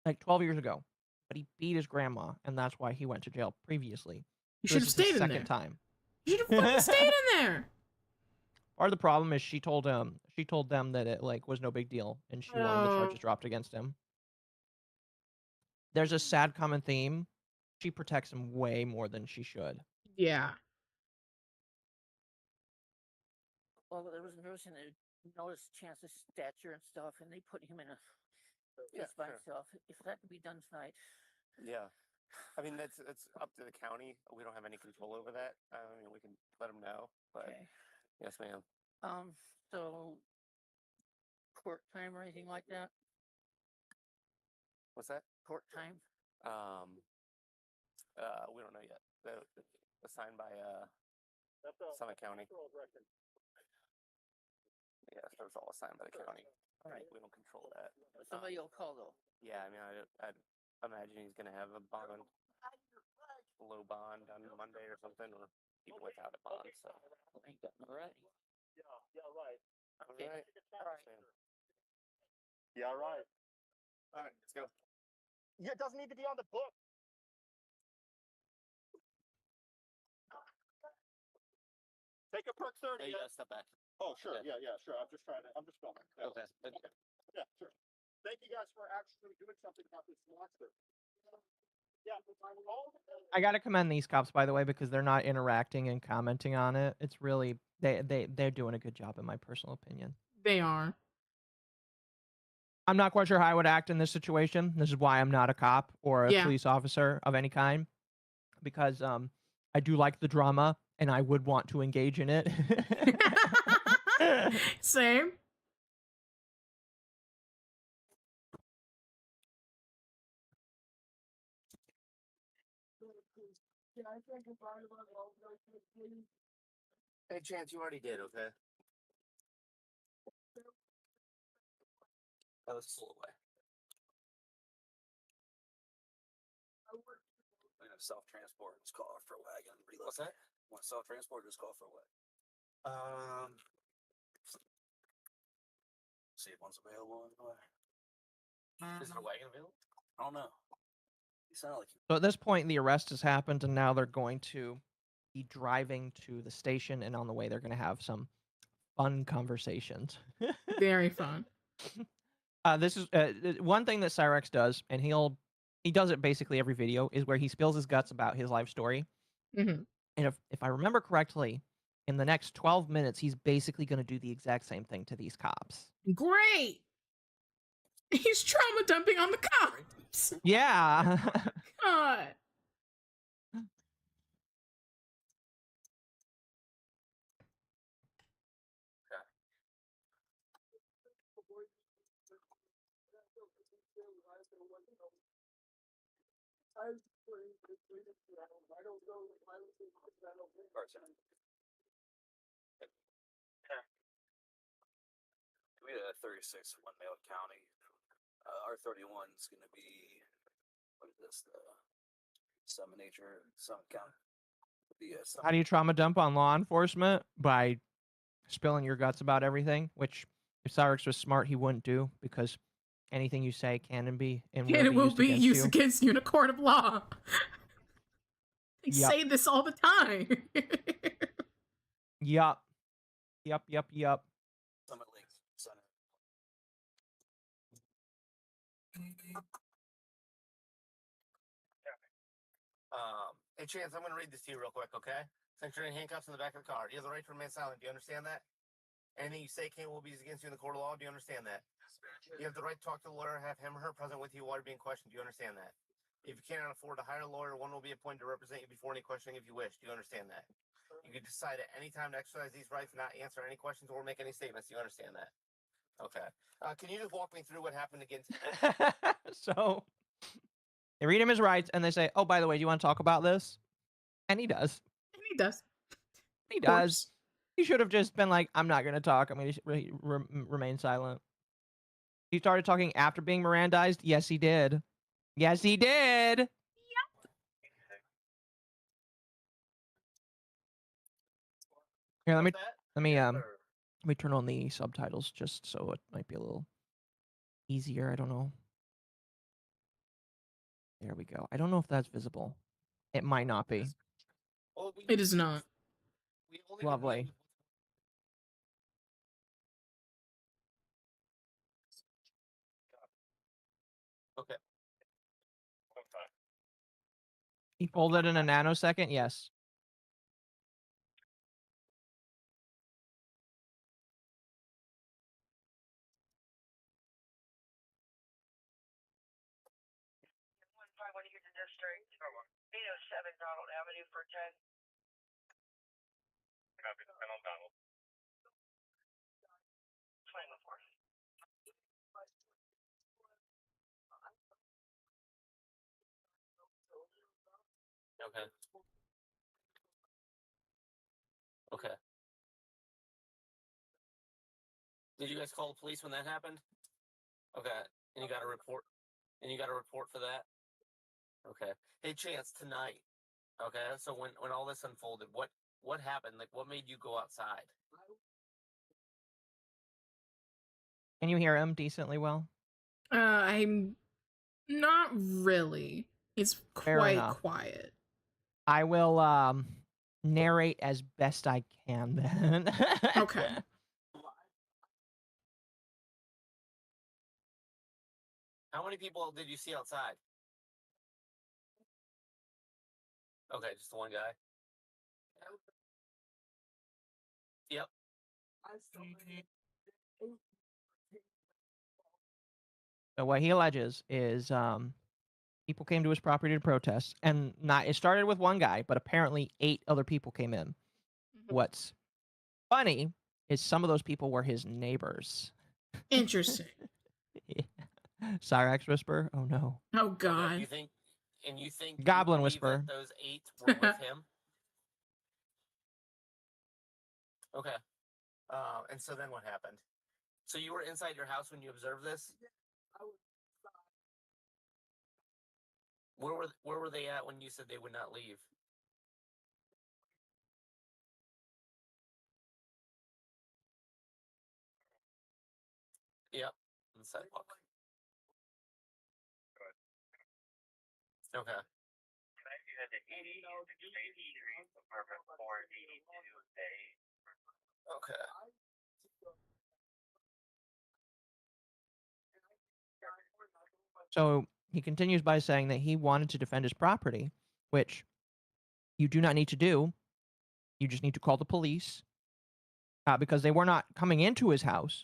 Like 12 years ago. But he beat his grandma, and that's why he went to jail previously. You So should this have is his stayed in second there. time. You should have fucking stayed in there. Part of the problem is she told them that it like was no big deal, and she wanted the charges dropped against him. There's a sad common theme. She protects him way more than she should. Yeah. Well, there was a person that noticed Chance's stature and stuff, and they put him in a Yeah, place by sure. himself. If that could be done tonight. Yeah. I mean, it's up to the county. We don't have any control over that. I mean, we can let them know, but Okay. yes, ma'am. So court time or anything like that? What's that? Court time? We don't know yet. Assigned by Summit County. Yeah, that was all assigned by the county. All right. We don't control that. Somebody will call though. Yeah, I mean, I'd imagine he's gonna have a bond, low bond on Monday or something, or even without a bond. So Ain't got no right. Right. Okay. All right. All right. Yeah, right. All right, let's go. Yeah, it doesn't need to be on the book. Take a perk 30. Hey, you gotta step back. Oh, sure. Okay. Yeah, sure. I'm just filming. Okay. Yeah, sure. Thank you guys for actually doing something about this monster. Yeah, I gotta commend these cops, by the way, because they're not interacting and commenting on it. It's really they're doing a good job, in my personal opinion. They are. I'm not quite sure how I would act in this situation. This is why I'm not a cop or a Yeah. police officer of any kind, because I do like the drama and I would want to engage in it. Same. Hey, Chance, you already did, okay? That was full away. Self-transport, just call for a wagon. What's that? Want self-transport, just call for a wagon. See if one's available anyway. Is there a wagon available? I don't know. You sound like So at this point, the arrest has happened, and now they're going to be driving to the station, and on the way, they're going to have some fun conversations. Very fun. This is one thing that Cyrex does, and he does it basically every video, is where he spills his guts about his life story. Mhm. And if I remember correctly, in the next 12 minutes, he's basically going to do the exact same thing to these cops. Great. He's trauma dumping on the cops. Yeah. God. we had a 36 one Mail County. Our 31 is going to be, what is this? The Summit Nature, Summit County. How do you trauma dump on law enforcement? By spilling your guts about everything, which if Cyrex was smart, he wouldn't do, because anything you say can and be and And it will be against used you. against you in a court of law. They Yep. say this all the time. Yup. Summit Lake Center. Hey, Chance, I'm going to read this to you real quick, okay? Since you're in handcuffs in the back of the car, you have the right to remain silent. Do you understand that? Anything you say will be used against you in the court of law. Do you understand that? You have the right to talk to the lawyer, have him or her present with you while you're being questioned. Do you understand that? If you cannot afford to hire a lawyer, one will be appointed to represent you before any questioning if you wish. Do you understand that? You can decide at any time to exercise these rights, not answer any questions or make any statements. Do you understand that? Okay. Can you just walk me through what happened again? So they read him his rights and they say, oh, by the way, do you want to talk about this? And he does. And he does. He Of does. course. He should have just been like, I'm not going to talk. I'm going to remain silent. He started talking after being Mirandized. Yes, he did. Yes, he did. Yep. Here, let me turn on the subtitles just so it might be a little easier. I don't know. There we go. I don't know if that's visible. It might not be. It is not. Lovely. Okay. He pulled it in a nanosecond. Yes. District, 807 Donald Avenue for 10. Copy, 10 on Donald. 24. Okay. Okay. Did you guys call the police when that happened? Okay. And you got a report? And you got a report for that? Okay. Hey, Chance, tonight. Okay. So when all this unfolded, what happened? Like, what made you go outside? Can you hear him decently well? I'm not really. It's Fair quite enough. quiet. I will narrate as best I can then. Okay. How many people did you see outside? Okay, just the one guy. Yep. So what he alleges is people came to his property to protest, and it started with one guy, but apparently 8 other people came in. Mm-hmm. What's funny is some of those people were his neighbors. Interesting. Yeah. Cyrax Whisper? Oh no. Oh god. You think Goblin you believe Whisper. that those 8 were with him? Okay. And so then what happened? So you were inside your house when you observed this? Where were they at when you said they would not leave? Yep, on the sidewalk. Okay. You had the 80, Street, apartment 482A. Okay. So he continues by saying that he wanted to defend his property, which you do not need to do. You just need to call the police because they were not coming into his house.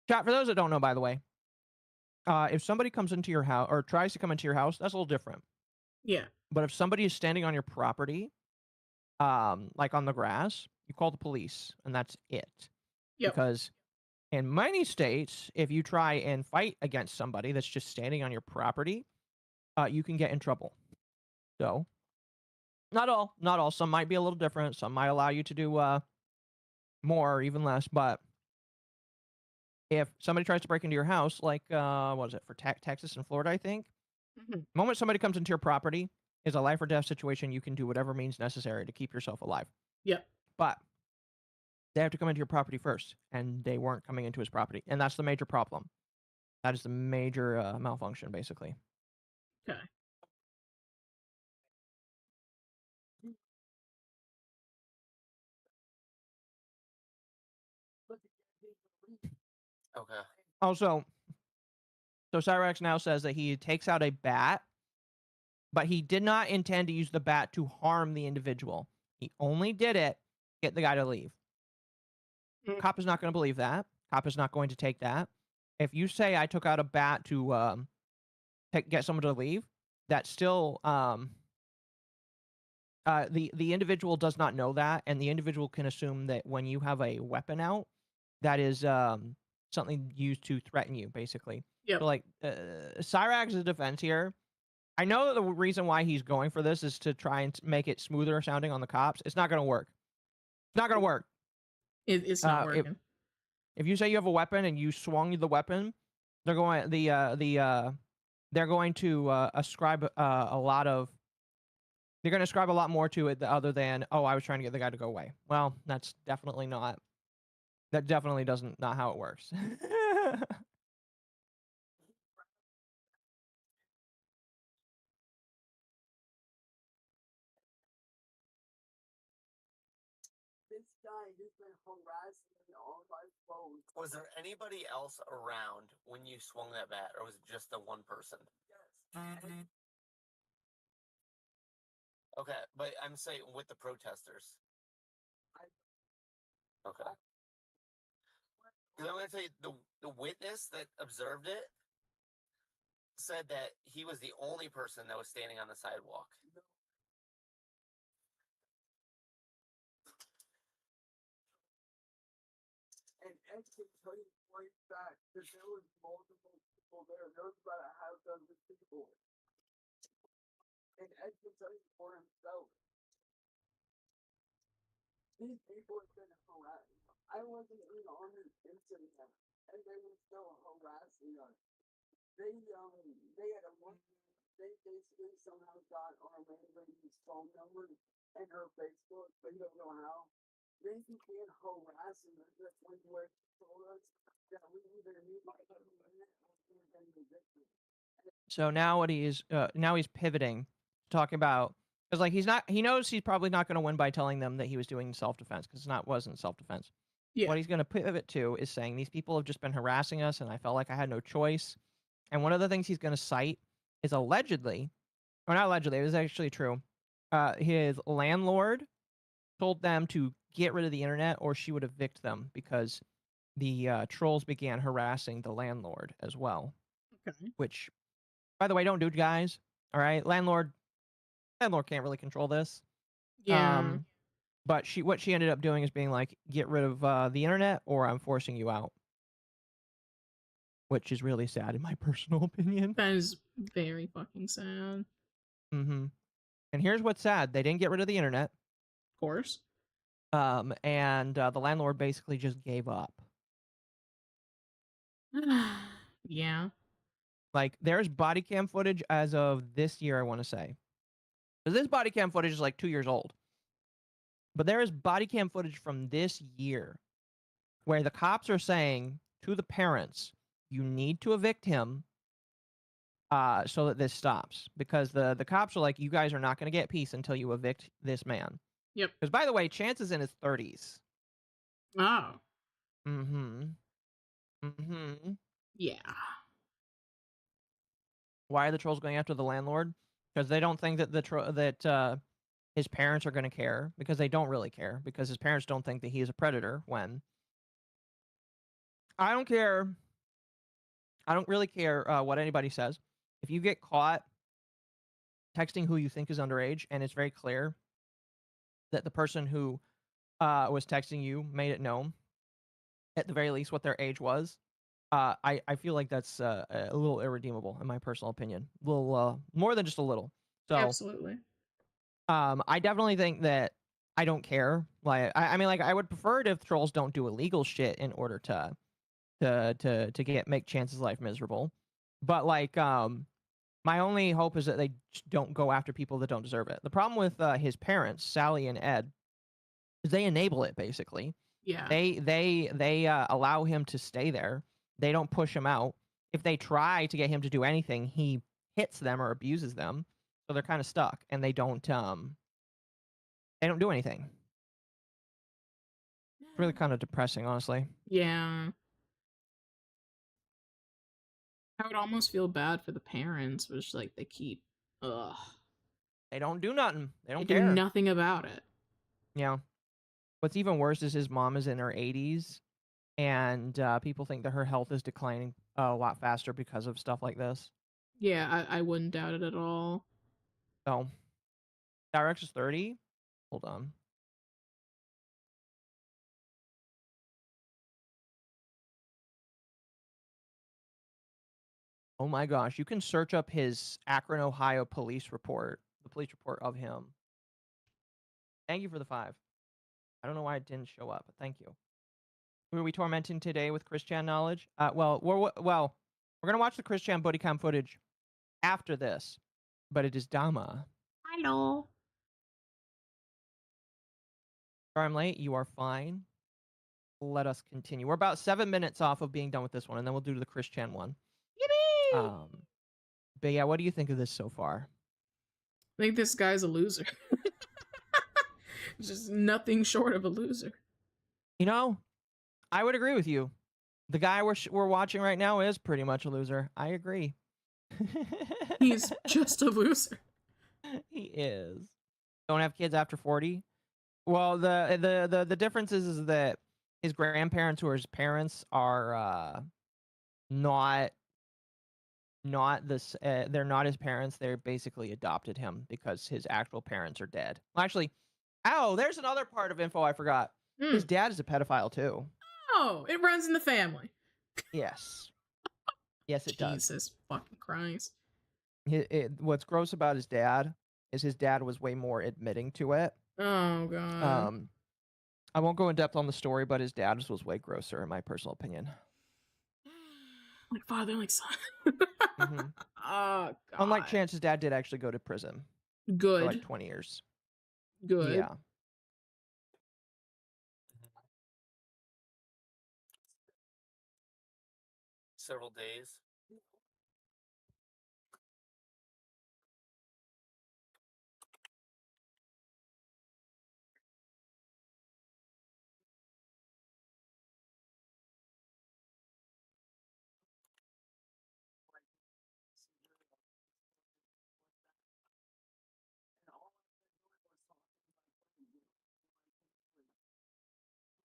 Chat, for those that don't know, by the way, if somebody comes into your house or tries to come into your house, that's a little different. Yeah. But if somebody is standing on your property, like on the grass, you call the police, and that's it. Yep. Because in many states, if you try and fight against somebody that's just standing on your property, you can get in trouble. So, not all. Some might be a little different. Some might allow you to do more or even less. But if somebody tries to break into your house, like what is it for Texas and Florida, I think. Mm-hmm. The moment somebody comes into your property is a life or death situation. You can do whatever means necessary to keep yourself alive. Yep. But they have to come into your property first, and they weren't coming into his property, and that's the major problem. That is the major malfunction, basically. Okay. Okay. Also, so Cyrax now says that he takes out a bat, but he did not intend to use the bat to harm the individual. He only did it to get the guy to leave. Cop is not going to believe that. Cop is not going to take that. If you say I took out a bat to get someone to leave, that's still the individual does not know that, and the individual can assume that when you have a weapon out, that is something used to threaten you, basically. Yep. So like Cyrax's defense here, I know that the reason why he's going for this is to try and make it smoother sounding on the cops. It's not going to work. It's not going to work. It's not working. If you say you have a weapon and you swung the weapon, they're going they're going to ascribe a lot of. They're going to ascribe a lot more to it other than, oh, I was trying to get the guy to go away. Well, that's definitely not. That definitely doesn't not how it works. This guy has been harassing me on my phone. Was there anybody else around when you swung that bat, or was it just the one person? Yes. Okay, but I'm saying with the protesters. Okay. Because I'm going to tell you, the witness that observed it said that he was the only person that was standing on the sidewalk. And Ed can tell you right back that there was multiple people there. There was about a half dozen people. And Ed can tell you for himself. These people have been harassed. I wasn't even on this incident, and they were still harassing us. They had a one. They basically somehow got our landlady's phone number and her Facebook, but you don't know how. They began harassing us. That's when where she told us that we either need to get a minute or we're going to victim. So now what he's pivoting, talking about, because like he knows he's probably not going to win by telling them that he was doing self-defense, because wasn't self-defense. Yeah. What he's going to pivot to is saying these people have just been harassing us, and I felt like I had no choice. And one of the things he's going to cite is allegedly, or not allegedly, it was actually true. His landlord told them to get rid of the internet, or she would evict them, because the trolls began harassing the landlord as well. Okay. Which, by the way, don't do, guys. All right, landlord can't really control this. Yeah. But what she ended up doing is being like, get rid of the internet, or I'm forcing you out. Which is really sad in my personal opinion. That is very fucking sad. Mm-hmm. And here's what's sad: they didn't get rid of the internet. Of course. And the landlord basically just gave up. Yeah. Like, there's body cam footage as of this year, I want to say. Because this body cam footage is like 2 years old. But there is body cam footage from this year where the cops are saying to the parents, you need to evict him so that this stops. Because the cops are like, you guys are not going to get peace until you evict this man. Yep. Because, by the way, Chance is in his 30s. Oh. Mm-hmm. Mm-hmm. Yeah. Why are the trolls going after the landlord? Because they don't think that his parents are going to care, because they don't really care, because his parents don't think that he is a predator. When I don't care, I don't really care what anybody says. If you get caught texting who you think is underage, and it's very clear that the person who was texting you made it known, at the very least, what their age was, I feel like that's a little irredeemable, in my personal opinion. A little more than just a little. So absolutely. I definitely think that I don't care. Like, I mean, like, I would prefer it if trolls don't do illegal shit in order to make Chance's life miserable. But like, my only hope is that they don't go after people that don't deserve it. The problem with his parents, Sally and Ed, is they enable it, basically. Yeah. They allow him to stay there. They don't push him out. If they try to get him to do anything, he hits them or abuses them. So they're kind of stuck, and they don't do anything. It's really kind of depressing, honestly. Yeah. I would almost feel bad for the parents, which like they keep They don't do nothing. They don't do care. nothing about it. Yeah. What's even worse is his mom is in her 80s, and people think that her health is declining a lot faster because of stuff like this. Yeah, I wouldn't doubt it at all. So, Patriarch is 30. Hold on. Oh my gosh, you can search up his Akron, Ohio police report, the police report of him. Thank you for the 5. I don't know why it didn't show up, but thank you. Who are we tormenting today with Christian knowledge? Well, we're gonna watch the Christian body cam footage after this, but it is Dama. Hello. Sorry I'm late. You are fine. Let us continue. We're about 7 minutes off of being done with this one, and then we'll do the Christian one. Yippee! But yeah, what do you think of this so far? I think this guy's a loser. Just nothing short of a loser. You know, I would agree with you. The guy we're watching right now is pretty much a loser. I agree. He's just a loser. He is. Don't have kids after 40. Well, the difference is that his grandparents or his parents are not this. They're not his parents. They're basically adopted him because his actual parents are dead. Well, actually, there's another part of info I forgot. His dad is a pedophile too. Oh, it runs in the family. Yes. Yes, it does. Jesus fucking Christ. What's gross about his dad is his dad was way more admitting to it. Oh god. I won't go in depth on the story, but his dad was way grosser in my personal opinion. Like father, like son. Mm-hmm. Oh god. Unlike Chance, his dad did actually go to prison. Good. For like 20 years. Good. Yeah. Several days.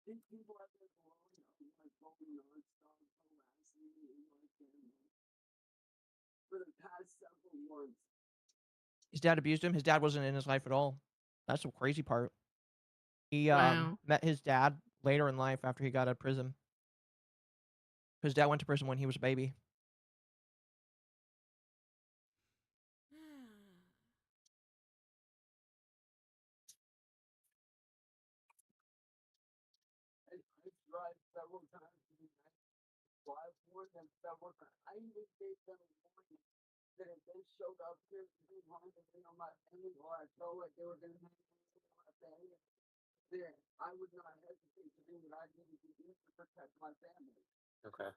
These people have been blowing up my phone nonstop, harassing me and my family for the past several months. His dad abused him. His dad wasn't in his life at all. That's the crazy part. He met his dad later in life after he got out of prison. His dad went to prison when he was a baby. I tried several times to be nice. So I've warned them several times. I even gave them a warning that if they showed up here to be harmed on my family, or I felt like they were going to hang on my family, then I would not hesitate to do what I needed to do to protect my family. Okay.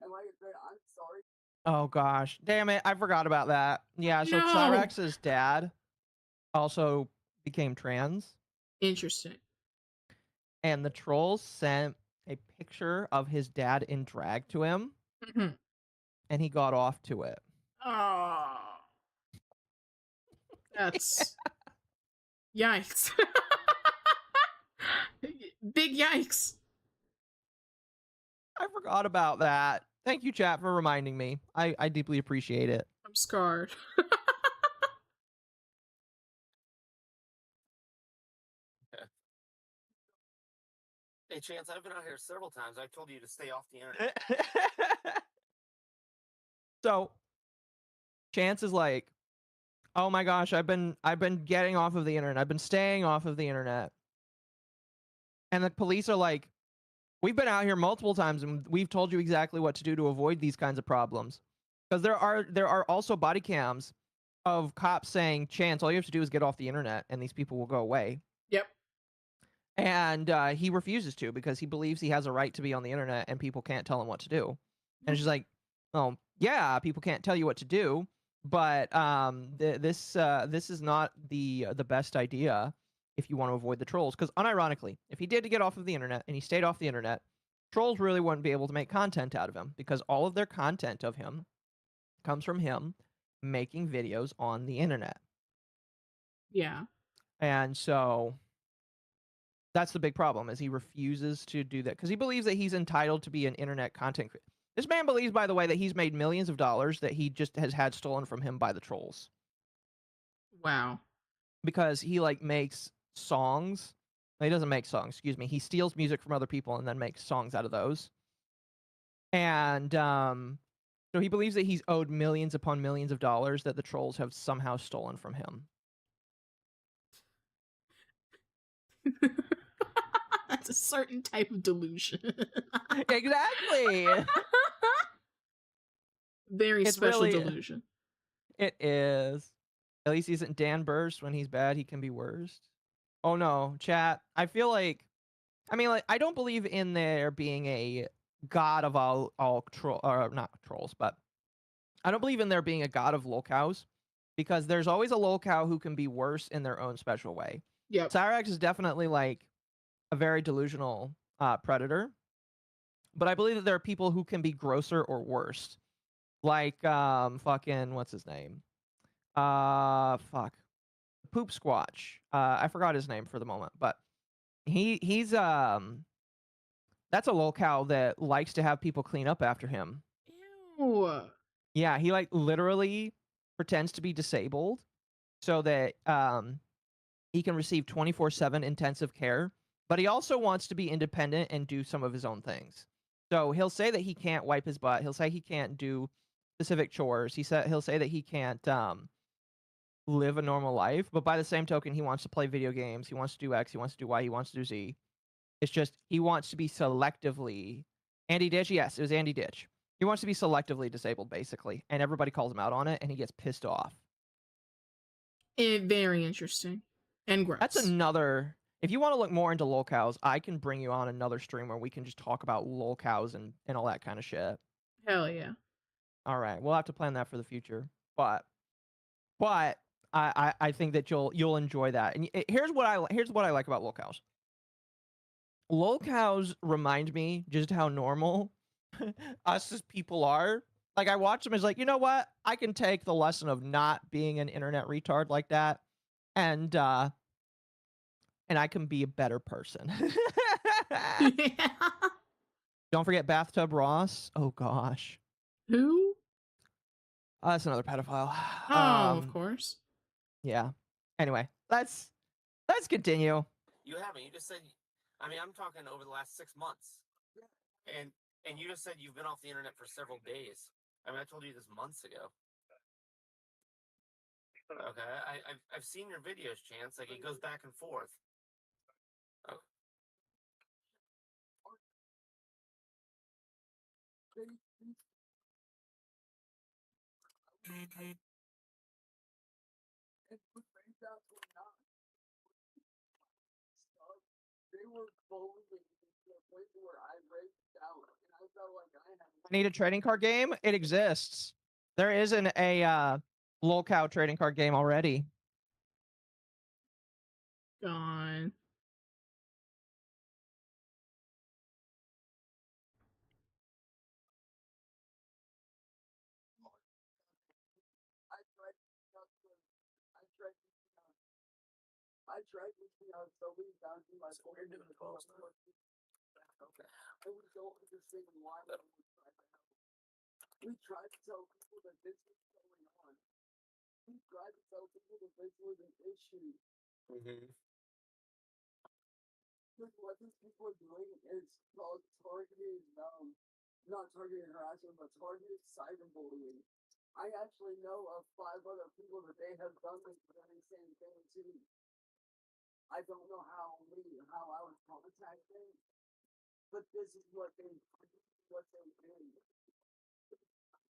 And like I said, I'm sorry. Oh gosh, damn it! I forgot about that. Yeah, so No. Cyrex's dad also became trans, Interesting. and the trolls sent a picture of his dad in drag to him, and he got off to it. Oh. That's yikes. Big yikes. I forgot about that. Thank you, chat, for reminding me. I deeply appreciate it. I'm scarred. Hey, Chance, I've been out here several times. I've told you to stay off the internet. So, Chance is like, oh my gosh, I've been getting off of the internet. I've been staying off of the internet. And the police are like, we've been out here multiple times and we've told you exactly what to do to avoid these kinds of problems. Because there are also body cams of cops saying, Chance, all you have to do is get off the internet and these people will go away. Yep. And he refuses to because he believes he has a right to be on the internet and people can't tell him what to do. And she's like, oh, yeah, people can't tell you what to do, but this is not the best idea if you want to avoid the trolls. Because unironically, if he did get off of the internet and he stayed off the internet, trolls really wouldn't be able to make content out of him because all of their content of him comes from him making videos on the internet. Yeah. And so That's the big problem, is he refuses to do that because he believes that he's entitled to be an internet content creator. This man believes, by the way, that he's made millions of dollars that he just has had stolen from him by the trolls. Wow. Because he like makes songs. He doesn't make songs, excuse me. He steals music from other people and then makes songs out of those. And so he believes that he's owed millions upon millions of dollars that the trolls have somehow stolen from him. That's a certain type of delusion. Exactly. Very It's special really- delusion. It is. At least he isn't Dan Burst. When he's bad, he can be worst. Oh no, chat. I feel like, I mean, like, I don't believe in there being a god of all or not trolls, but I don't believe in there being a god of lolcows, because there's always a lolcow who can be worse in their own special way. Yep. Cyrax is definitely like a very delusional predator, but I believe that there are people who can be grosser or worse. Like fucking what's his name? Fuck. Poop Squatch. I forgot his name for the moment, but he's that's a lolcow that likes to have people clean up after him. Ew. Yeah, he like literally pretends to be disabled so that he can receive 24/7 intensive care, but he also wants to be independent and do some of his own things. So he'll say that he can't wipe his butt. He'll say he can't do specific chores. He'll say that he can't live a normal life, but by the same token, he wants to play video games. He wants to do X. He wants to do Y. He wants to do Z. It's just he wants to be selectively Andy Ditch. Yes, it was Andy Ditch. He wants to be selectively disabled, basically, and everybody calls him out on it, and he gets pissed off. Very interesting and gross. That's another. If you want to look more into lolcows, I can bring you on another stream where we can just talk about lolcows and all that kind of shit. Hell yeah. All right, we'll have to plan that for the future, but I think that you'll enjoy that. And here's what I like about lolcows. Lolcows remind me just how normal us as people are. Like, I watch them as like, you know what? I can take the lesson of not being an internet retard like that, and I can be a better person. Yeah. Don't forget Bathtub Ross. Oh gosh. Who? That's another pedophile. Oh, of course. Yeah. Anyway, let's continue. You haven't. You just said. I mean, I'm talking over the last 6 months, and you just said you've been off the internet for several days. I mean, I told you this months ago. Okay, I've seen your videos, Chance. Like, it goes back and forth. Okay. They were bullying me to the point where I raged out, and I felt like I had. Need a trading card game? It exists. There isn't a lolcow trading card game already. Gone. I tried reaching out so many times in my So you're doing the calls now? Okay. I was so understand why we tried to help. We tried to tell people that this was going on. We tried to tell people that this was an issue. Mm-hmm. Because what these people are doing is called targeted, not targeted harassment, but targeted cyberbullying. I actually know of 5 other people that they have done this very same thing to. I don't know how I would contact them, but this is what they do.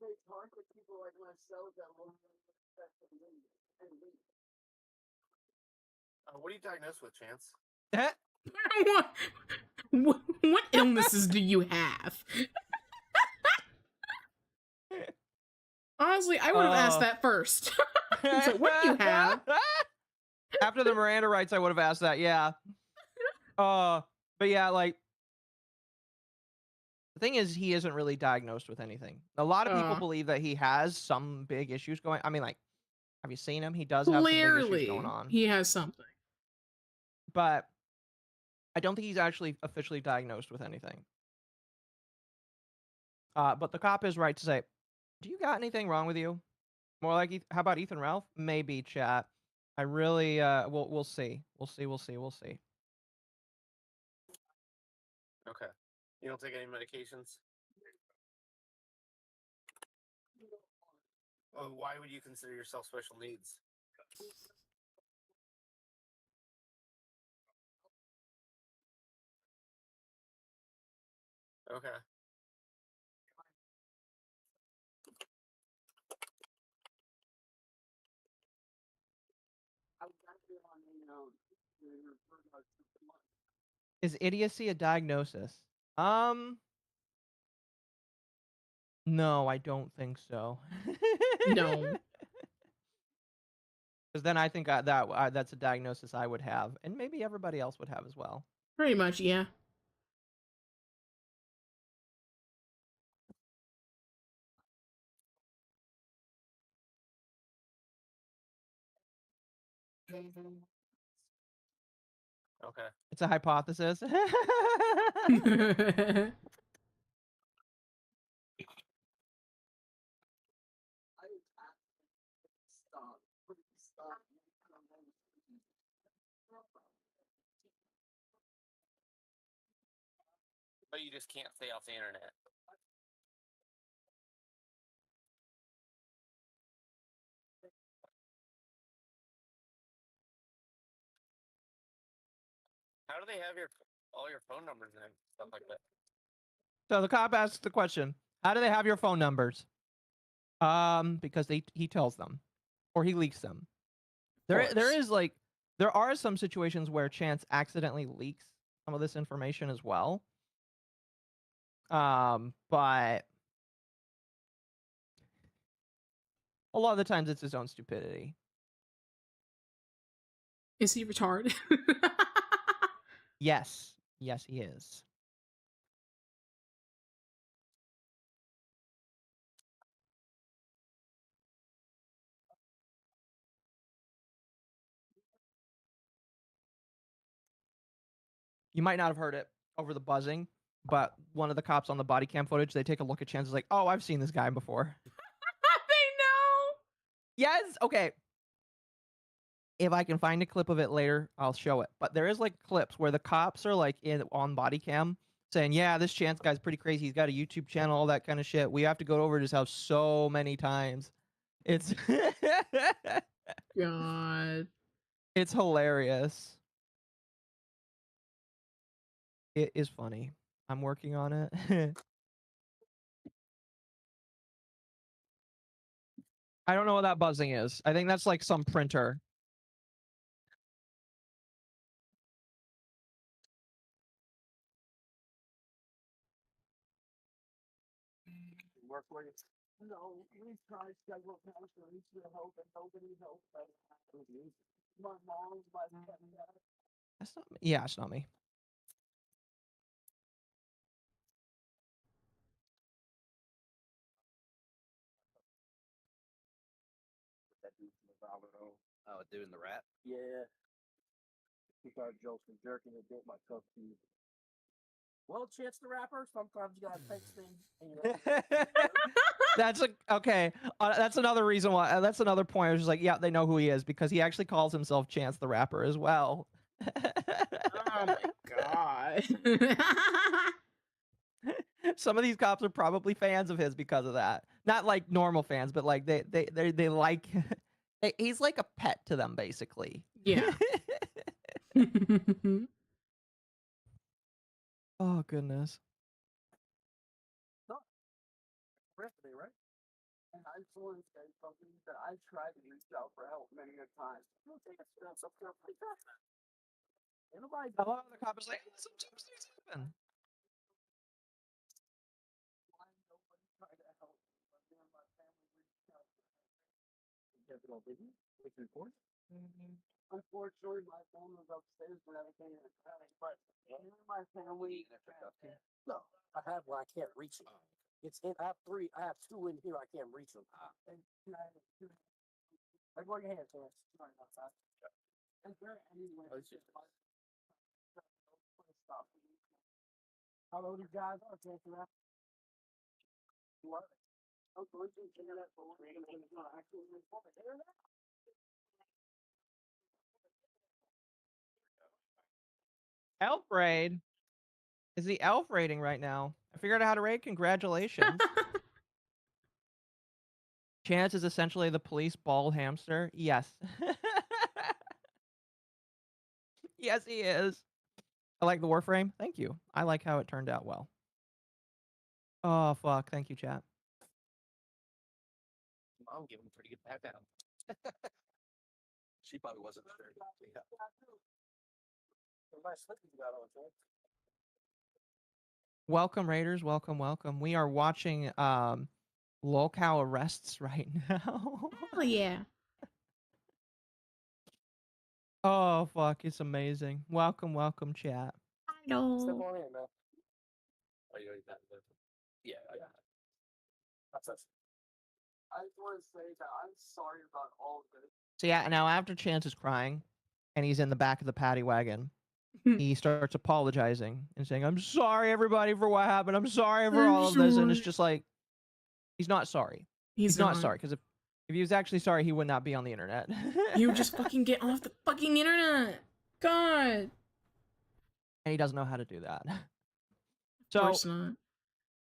They target people like myself that will respect them and leave. What are you diagnosed with, Chance? What illnesses do you have? Honestly, I would have asked that first. So what do you have? After the Miranda rights, I would have asked that. Yeah. But yeah, like, the thing is, he isn't really diagnosed with anything. A lot of people believe that he has some big issues going. I mean, like, have you seen him? He does have some big issues going on. He has something. But I don't think he's actually officially diagnosed with anything. But the cop is right to say, do you got anything wrong with you? More like, how about Ethan Ralph? Maybe, chat. I really, we'll see. We'll see. Okay. You don't take any medications? Oh, why would you consider yourself special needs? Okay. I was actually on Is idiocy a diagnosis? No, I don't think so. No. Because then I think that's a diagnosis I would have, and maybe everybody else would have as well. Pretty much, yeah. Okay. It's a hypothesis. stop. But you just can't stay off the internet. How do they have all your phone numbers and stuff like that? So the cop asks the question, how do they have your phone numbers? Because he tells them, or he leaks them. There are some situations where Chance accidentally leaks some of this information as well. But a lot of the times it's his own stupidity. Is he retarded? Yes, he is. You might not have heard it over the buzzing, but one of the cops on the body cam footage, they take a look at Chance, like, oh, I've seen this guy before. They know. Yes. Okay. If I can find a clip of it later, I'll show it. But there is like clips where the cops are like on body cam saying, yeah, this Chance guy's pretty crazy. He's got a YouTube channel, all that kind of shit. We have to go over to his house so many times. It's God. It's hilarious. It is funny. I'm working on it. I don't know what that buzzing is. I think that's like some printer. Work for you. No, we tried several times to reach their hope, and nobody helped us. My mom, my stepdad. That's not me. Yeah, it's not me. That dude from the Valero. Oh, doing the rap? Yeah. He started joking, jerking, and bit my cup too. Well, Chance the Rapper, sometimes you gotta text him. That's okay. That's another reason why. That's another point. I was just like, yeah, they know who he is because he actually calls himself Chance the Rapper as well. Oh my God. Some of these cops are probably fans of his because of that. Not like normal fans, but like they like. He's like a pet to them, basically. Yeah. Oh goodness. Birthday, right? And I just want to say something that I tried to reach out for help many a times. Don't take a step up there like that. Anybody? A lot of the cops is like, sometimes things happen. Why nobody tried to help? But then my family reached out. Get it all busy? With your report? Unfortunately, my phone was upstairs and everything. But my family. No, I have one. I can't reach it. It's in. I have three. I have two in here. I can't reach them. Like, where your hands, Chance? Sorry about that. Is there any way? Hello, these guys are taking that. What? I'm going to internet for internet. Elf raid is the elf raiding right now. I figured out how to raid. Congratulations. Chance is essentially the police bald hamster. Yes. Yes, he is. I like the Warframe. Thank you. I like how it turned out well. Oh, fuck. Thank you, chat. Mom gave him a pretty good pat down. She probably wasn't sure. Yeah. My slippers got on, right? Welcome, Raiders. Welcome, welcome. We are watching lolcow arrests right now. Oh yeah. Oh, fuck. It's amazing. Welcome, welcome, chat. Step Hello. on in, man. Oh, you already done it. Yeah, yeah. That's us. I just want to say that I'm sorry about all of this. So yeah, now after Chance is crying and he's in the back of the paddy wagon, he starts apologizing and saying, I'm sorry, everybody, for what happened. I'm sorry for all of this. And it's just like, he's not sorry. He's not sorry. Because if he was actually sorry, he would not be on the internet. He would just fucking get off the fucking internet. God. And he doesn't know how to do that. Of So course not.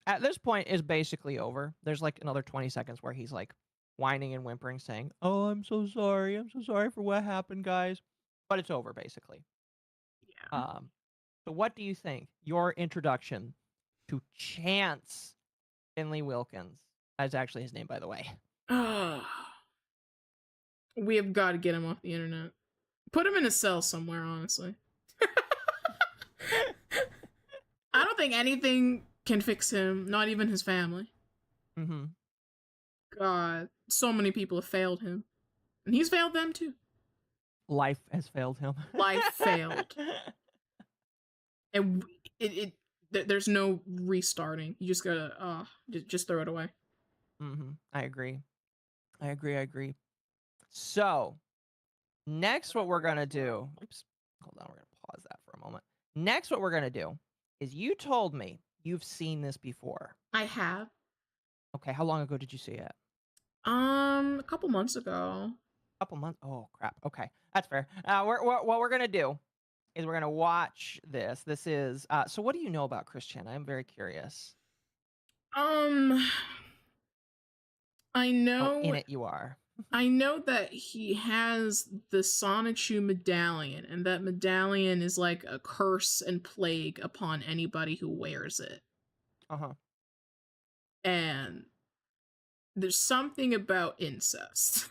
at this point is basically over. There's like another 20 seconds where he's like whining and whimpering saying, oh, I'm so sorry. I'm so sorry for what happened, guys. But it's over, basically. Yeah. So what do you think? Your introduction to Chance Finley Wilkins. That's actually his name, by the way. We have got to get him off the internet. Put him in a cell somewhere, honestly. I don't think anything can fix him, not even his family. Mm-hmm. God, so many people have failed him. And he's failed them too. Life has failed him. Life failed. And there's no restarting. You just gotta, just throw it away. Mm-hmm. I agree. So, next what we're gonna do, oops, hold on, we're gonna pause that for a moment. Next what we're gonna do is you told me you've seen this before. I have. Okay, how long ago did you see it? A couple months ago. Couple months? Oh, crap. Okay, that's fair. What we're gonna do is we're gonna watch this. This is, so what do you know about Chris Chan? I'm very curious. I know. Oh, in it you are. I know that he has the Sonichu medallion, and that medallion is like a curse and plague upon anybody who wears it. Uh-huh. And there's something about incest.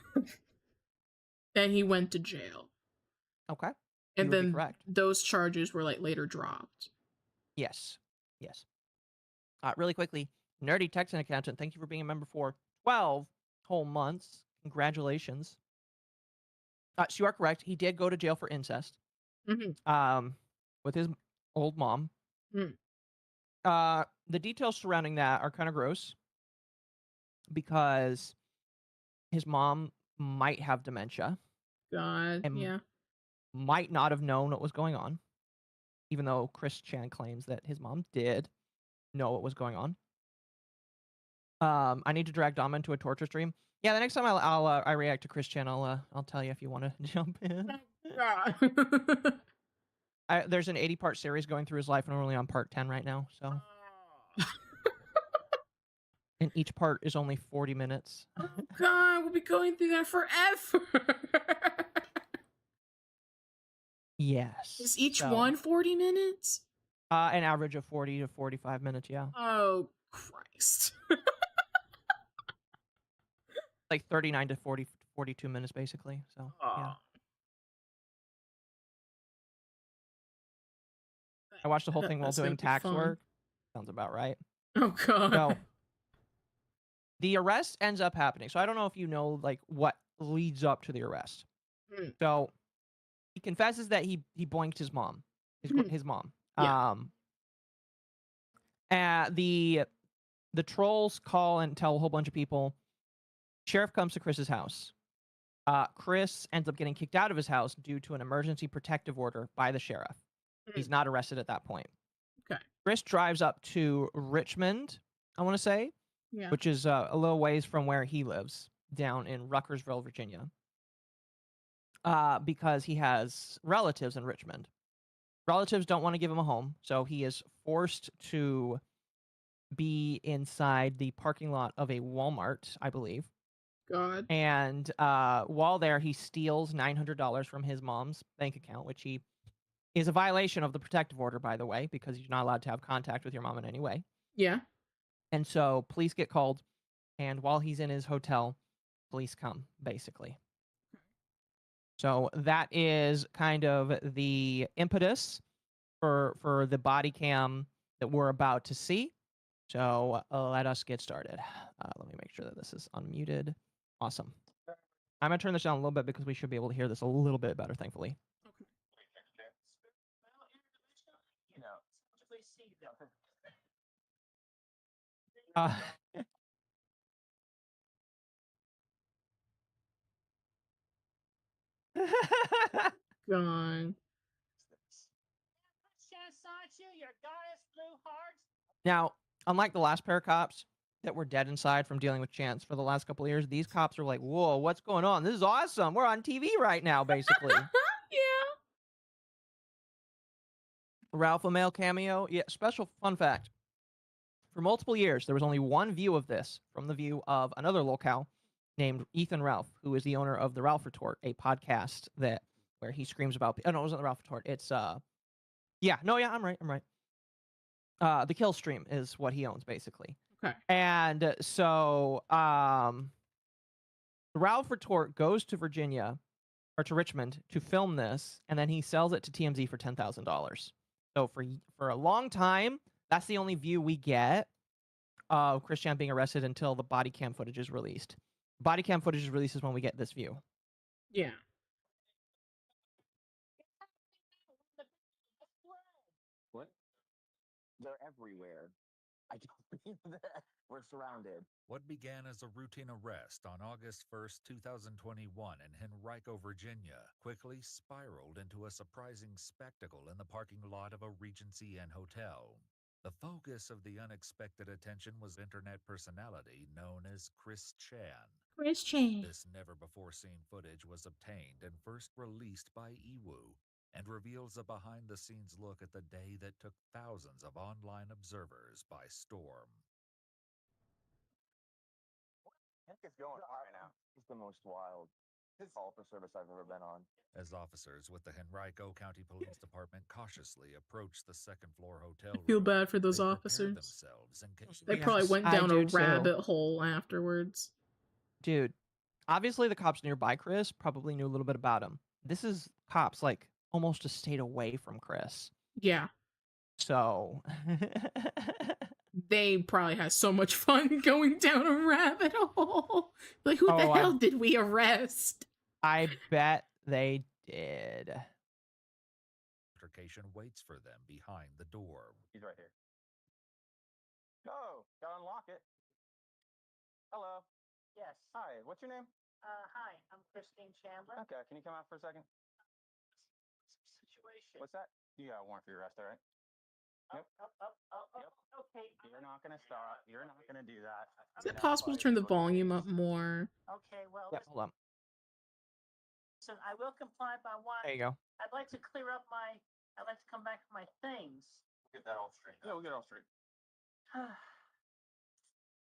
And he went to jail. Okay. And then those charges were like later dropped. Yes. Really quickly, Nerdy Texan Accountant, thank you for being a member for 12 whole months. Congratulations. So you are correct. He did go to jail for incest. Mm-hmm. With his old mom. Mm. The details surrounding that are kind of gross because his mom might have dementia. God, and yeah. might not have known what was going on, even though Chris Chan claims that his mom did know what was going on. I need to drag Dama into a torture stream. Yeah, the next time I react to Chris Chan, I'll tell you if you want to jump in. There's an 80-part series going through his life, and we're only on part 10 right now, so. And each part is only 40 minutes. Oh God, we'll be going through that forever. Yes. Is each one 40 minutes? An average of 40 to 45 minutes, yeah. Oh, Christ. Like 39 to 42 minutes, basically, so, yeah. I watched the whole thing while doing tax work. Sounds about right. Oh, God. So, the arrest ends up happening. So I don't know if you know, like, what leads up to the arrest. So he confesses that he boinked his mom. His mom. Yeah. The trolls call and tell a whole bunch of people. Sheriff comes to Chris's house. Chris ends up getting kicked out of his house due to an emergency protective order by the sheriff. He's not arrested at that point. Okay. Chris drives up to Richmond, I want to say, Yeah. which is a little ways from where he lives, down in Ruckersville, Virginia, because he has relatives in Richmond. Relatives don't want to give him a home, so he is forced to be inside the parking lot of a Walmart, I believe. God. And while there, he steals $900 from his mom's bank account, which he is a violation of the protective order, by the way, because you're not allowed to have contact with your mom in any way. Yeah. And so police get called, and while he's in his hotel, police come, basically. So that is kind of the impetus for the body cam that we're about to see. So let us get started. Let me make sure that this is unmuted. Awesome. I'm going to turn this down a little bit because we should be able to hear this a little bit better, thankfully. Uh, God. Now, unlike the last pair of cops that were dead inside from dealing with chance for the last couple of years, these cops are like, whoa, what's going on? This is awesome. We're on TV right now, basically. Yeah. Ralph O'Mail cameo. Yeah, special fun fact. For multiple years, there was only one view of this from the view of another locale named Ethan Ralph, who is the owner of the Ralph Retort, a podcast where he screams about. Oh no, it wasn't the Ralph Retort. It's I'm right. The Kill Stream is what he owns, basically. Okay. And so Ralph Retort goes to Virginia or to Richmond to film this, and then he sells it to TMZ for $10,000. So for a long time, that's the only view we get of Christian being arrested until the body cam footage is released. Body cam footage is released is when we get this view. Yeah. What? They're everywhere. I don't believe that. We're surrounded. What began as a routine arrest on August 1st, 2021 in Henrico, Virginia, quickly spiraled into a surprising spectacle in the parking lot of a Regency Inn hotel. The focus of the unexpected attention was internet personality known as Chris Chan. Chris Chan. This never-before-seen footage was obtained and first released by Ewu, and reveals a behind-the-scenes look at the day that took thousands of online observers by storm. I think it's going on right now. It's the most wild call for service I've ever been on. As officers with the Henrico County Police Department cautiously approached the second-floor hotel room, I feel bad for those they prepared officers. themselves in case They Yes, probably went I down a do too. rabbit hole afterwards. Dude, obviously the cops nearby Chris probably knew a little bit about him. This is cops like almost a state away from Chris. Yeah. So They probably had so much fun going down a rabbit hole. Like, who the hell did we arrest? I bet they did. altercation waits for them behind the door. He's right here. Go. Gotta unlock it. Hello. Yes. Hi. What's your name? Hi, I'm Christine Chandler. Okay. Can you come out for a second? Situation. What's that? You got a warrant for your arrest, all right? Yep. Yep. Okay. You're not gonna stop. You're not gonna do that. Is it possible to turn the volume up more? Okay, well, Yeah, hold on. listen, I will comply by one. There you go. I'd like to clear up I'd like to come back to my things. Get that all straight. Yeah, we'll get it all straight.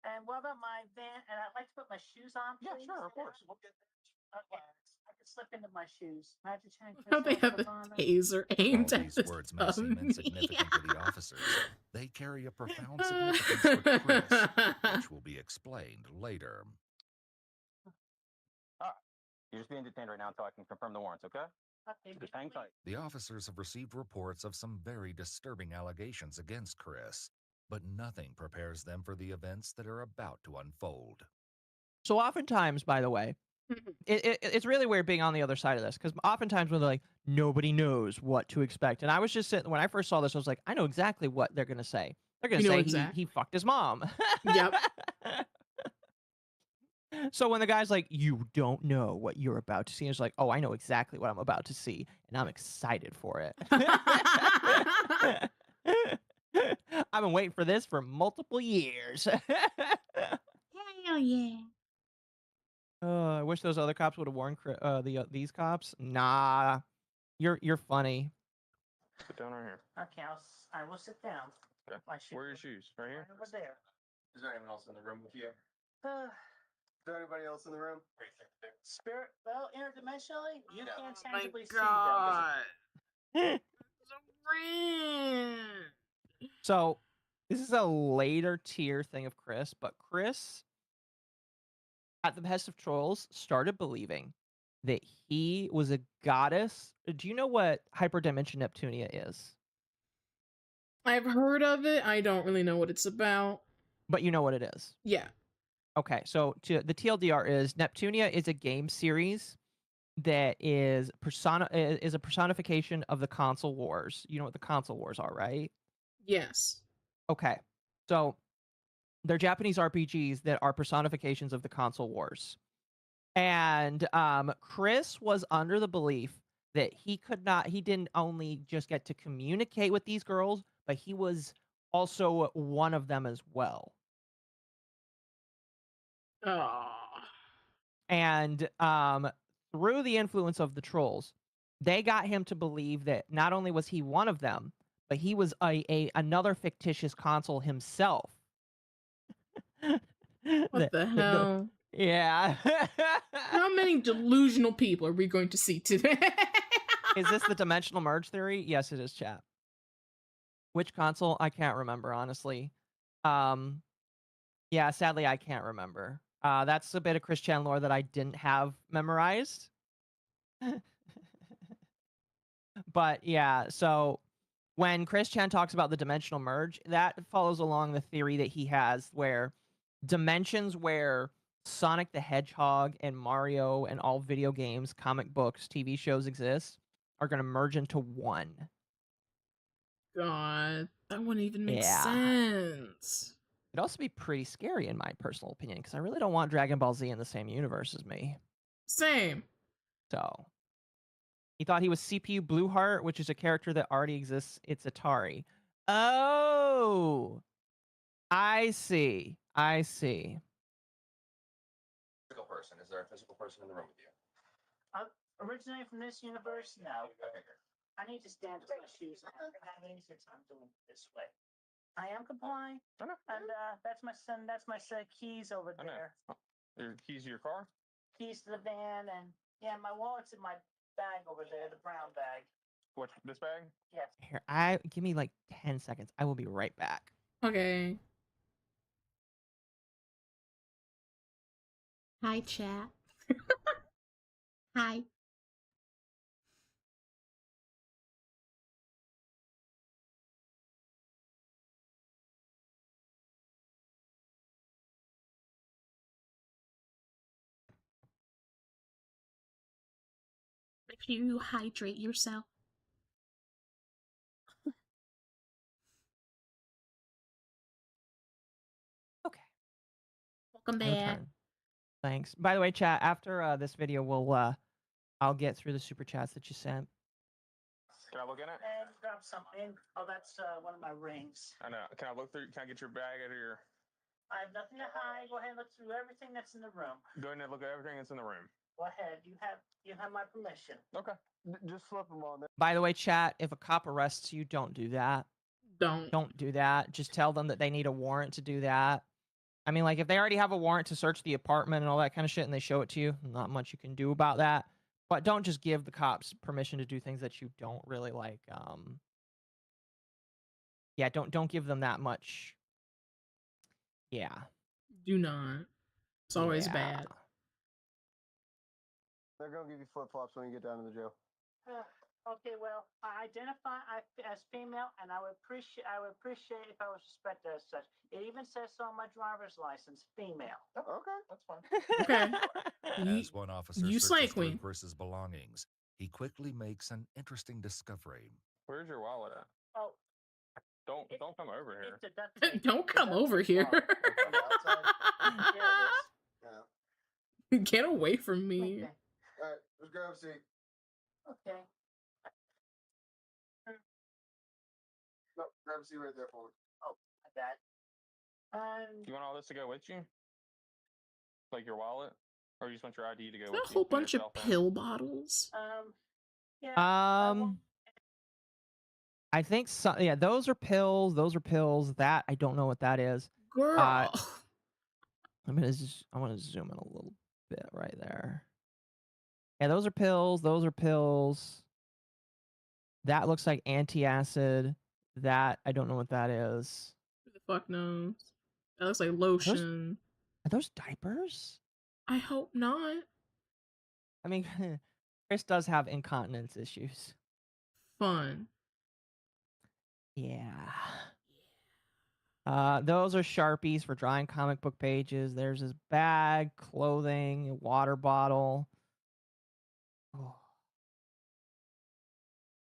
And what about my van? And I'd like to put my shoes on, Yeah, please. sure, of course. We'll get that. Okay. I can slip into my shoes. Imagine trying to How they have a taser aimed While at these this words may seem dummy. insignificant to the officers, they carry a profound significance for Chris, which will be explained later. You're just being detained right now until I can confirm the warrants, okay? Okay, Just hang tight. The officers have received reports of some very disturbing allegations against Chris, but nothing prepares them for the events that are about to unfold. So oftentimes, by the way, it's really weird being on the other side of this, because oftentimes when they're like, nobody knows what to expect. And I was just sitting, when I first saw this, I was like, I know exactly what they're going to say. They're going to say he fucked his mom. Yep. So when the guy's like, you don't know what you're about to see, it's like, oh, I know exactly what I'm about to see, and I'm excited for it. I've been waiting for this for multiple years. Hell yeah. I wish those other cops would have warned these cops. Nah, you're funny. Sit down right here. Okay, I will sit down. Okay. Where are your shoes? Right here? Right over there. Is there anyone else in the room with you? Uh, Is there anybody else in the room? Spirit, well, interdimensionally, you can't Oh my tangibly see god. them. So this is a later tier thing of Chris, but Chris, at the behest of trolls, started believing that he was a goddess. Do you know what hyperdimension Neptunia is? I've heard of it. I don't really know what it's about. But you know what it is. Yeah. Okay, so the TLDR is Neptunia is a game series that is a personification of the console wars. You know what the console wars are, right? Yes. Okay. So they're Japanese RPGs that are personifications of the console wars. And Chris was under the belief that he didn't only just get to communicate with these girls, but he was also one of them as well. Oh. And through the influence of the trolls, they got him to believe that not only was he one of them, but he was another fictitious console himself. What the hell? Yeah. How many delusional people are we going to see today? Is this the dimensional merge theory? Yes, it is, chat. Which console? I can't remember, honestly. Yeah, sadly, I can't remember. That's a bit of Chris Chan lore that I didn't have memorized. But yeah, so when Chris Chan talks about the dimensional merge, that follows along the theory that he has where dimensions where Sonic the Hedgehog and Mario and all video games, comic books, TV shows exist are going to merge into one. God, that wouldn't even make Yeah. sense. It'd also be pretty scary in my personal opinion because I really don't want Dragon Ball Z in the same universe as me. Same. So he thought he was CPU Blueheart, which is a character that already exists. It's Atari. Oh, I see. I see. Physical person. Is there a physical person in the room with you? Originating from this universe, no. I need to stand up my shoes. I'm gonna have an easier time doing it this way. I am complying, and that's my son. That's my set of keys over there. Your keys to your car? Keys to the van, and yeah, my wallet's in my bag over there, the brown bag. What, this bag? Yes. Here, give me like 10 seconds. I will be right back. Okay. Hi, chat. Hi. Make sure you hydrate yourself. Okay. Welcome I'll back. return. Thanks. By the way, chat, after this video, I'll get through the super chats that you sent. Can I look in it? And grab something. Oh, that's one of my rings. I know. Can I look through? Can I get your bag out of your? I have nothing to hide. Go ahead and look through everything that's in the room. Go ahead and look at everything that's in the room. Go ahead. You have my permission. Okay. Just slip them on there. By the way, chat, if a cop arrests you, don't do that. Don't do that. Just tell them that they need a warrant to do that. I mean, like, if they already have a warrant to search the apartment and all that kind of shit and they show it to you, not much you can do about that. But don't just give the cops permission to do things that you don't really like. Yeah, don't give them that much. Yeah. Do not. It's always bad. They're gonna give you flip flops when you get down to the jail. Okay, well, I identify as female, and I would appreciate if I was respected as such. It even says so on my driver's license, female. Okay, that's fine. Okay. As one officer You slay searches through queen. Chris's belongings, he quickly makes an interesting discovery. Where's your wallet at? Oh, Don't come over here. Don't come over here. Get away from me. Okay. All right, let's grab a seat. Okay. Grab a seat right there for me. Oh, my bad. Do you want all this to go with you? Like your wallet? Or you just want your ID to go Is with that a you? whole and your bunch of cell phone? pill bottles? Yeah. I think so. Yeah, those are pills. Those are pills. That I don't know what that is. Girl. I want to zoom in a little bit right there. Yeah, those are pills. Those are pills. That looks like antacid. That I don't know what that is. Who the fuck knows? That looks like lotion. Are those diapers? I hope not. I mean, Chris does have incontinence issues. Fun. Yeah. Those are Sharpies for drawing comic book pages. There's his bag, clothing, water bottle. Oh.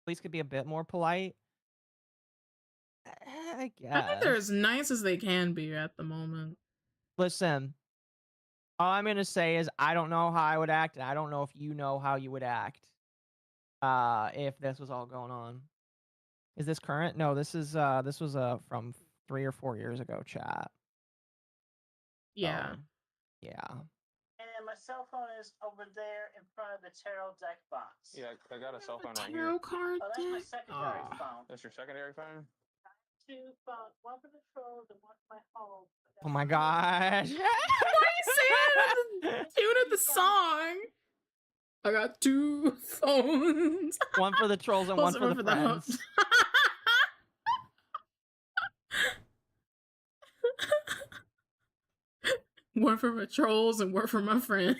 Police could be a bit more polite. I guess. I think they're as nice as they can be at the moment. Listen, all I'm gonna say is I don't know how I would act, and I don't know if you know how you would act. If this was all going on. Is this current? No, this is this was from 3 or 4 years ago, chat. Yeah. Yeah. And my cell phone is over there in front of the tarot deck box. Yeah, I got a cell phone right Tarot here. card Oh, that's my deck? secondary Aw. phone. That's your secondary phone? Two phones, one for the trolls and one for my home. Oh my gosh. Why are you saying it in the tune of the song? I got 2 phones. One for the trolls and one for the friends. hoes. One for my trolls and one for my friends.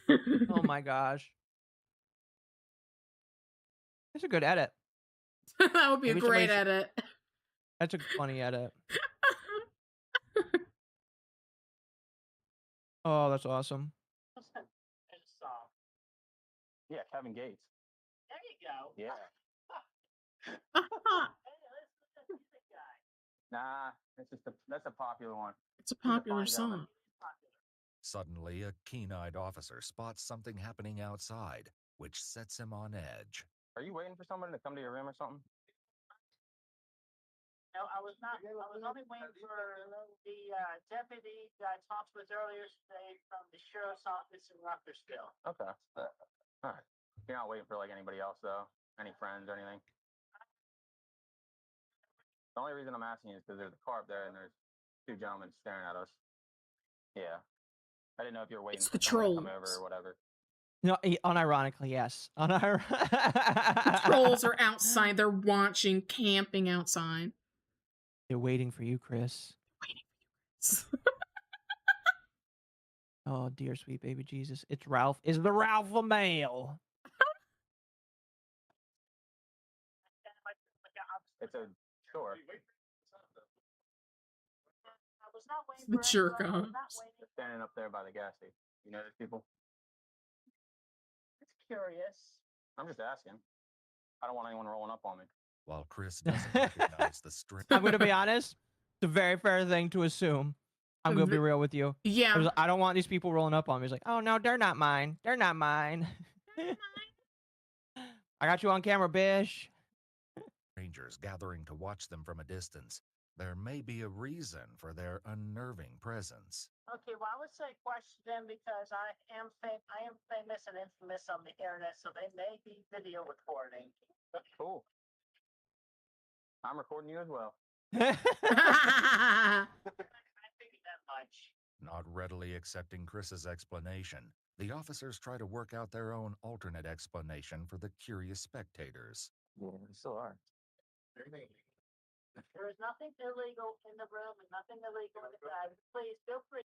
Oh my gosh. That's a good edit. That would be Maybe a great somebody edit. That's a funny edit. Oh, that's awesome. There's a song. Yeah, Kevin Gates. There you go. Yeah. Hey, listen to this music guy. Nah, that's a popular one. It's a popular song. Suddenly, a keen-eyed officer spots something happening outside, which sets him on edge. Are you waiting for someone to come to your room or something? No, I was not. I was only waiting for the deputy that I talked with earlier today from the sheriff's office in Ruckersville. Okay. All right. You're not waiting for like anybody else though? Any friends or anything? The only reason I'm asking is because there's a car up there and there's 2 gentlemen staring at us. Yeah. I didn't know if you were waiting It's for the someone to come over trolls. or whatever. No, unironically, yes. The trolls are outside. They're watching, camping outside. They're waiting for you, Chris. Oh, dear sweet baby Jesus. It's Ralph. Is the Ralph a male? It's a store. I was not waiting The for jerk anyone. I was offs. not waiting. Standing up there by the gas station. You know those people? It's curious. I'm just asking. I don't want anyone rolling up on me. While Chris doesn't recognize the string. I'm going to be honest. It's a very fair thing to assume. I'm going to be real with you. Yeah. I don't want these people rolling up on me. It's like, oh, no, they're not mine. They're not mine. I got you on camera, bish. Strangers gathering to watch them from a distance. There may be a reason for their unnerving presence. Okay, well, I would say question them because I am famous and infamous on the internet, so they may be video recording. That's cool. I'm recording you as well. I figured that much. Not readily accepting Chris's explanation, the officers try to work out their own alternate explanation for the curious spectators. Yeah, we still are. There is nothing illegal in the room and nothing illegal in the side. Please feel free.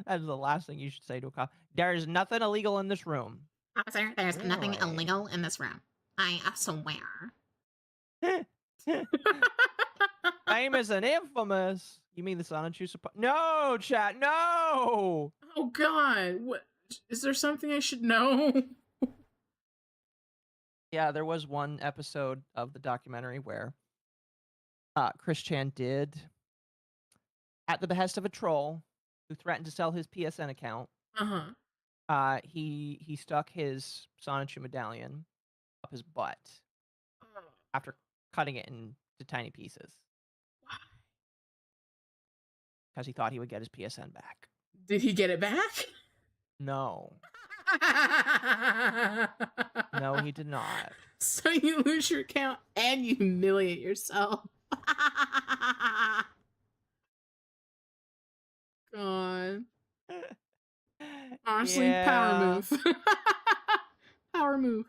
That is the last thing you should say to a cop. There is nothing illegal in this room. Officer, there's nothing Really? illegal in this room. I swear. Famous and infamous. You mean the Son and Choose? No, chat. No. Oh God! What is there something I should know? Yeah, there was one episode of the documentary where Chris Chan did, at the behest of a troll who threatened to sell his PSN account, Uh huh. he stuck his Sonichu medallion his butt after cutting it into tiny pieces. Because he thought he would get his PSN back. Did he get it back? No. No, he did not. So you lose your account and you humiliate yourself. God. Honestly, power move. Power move.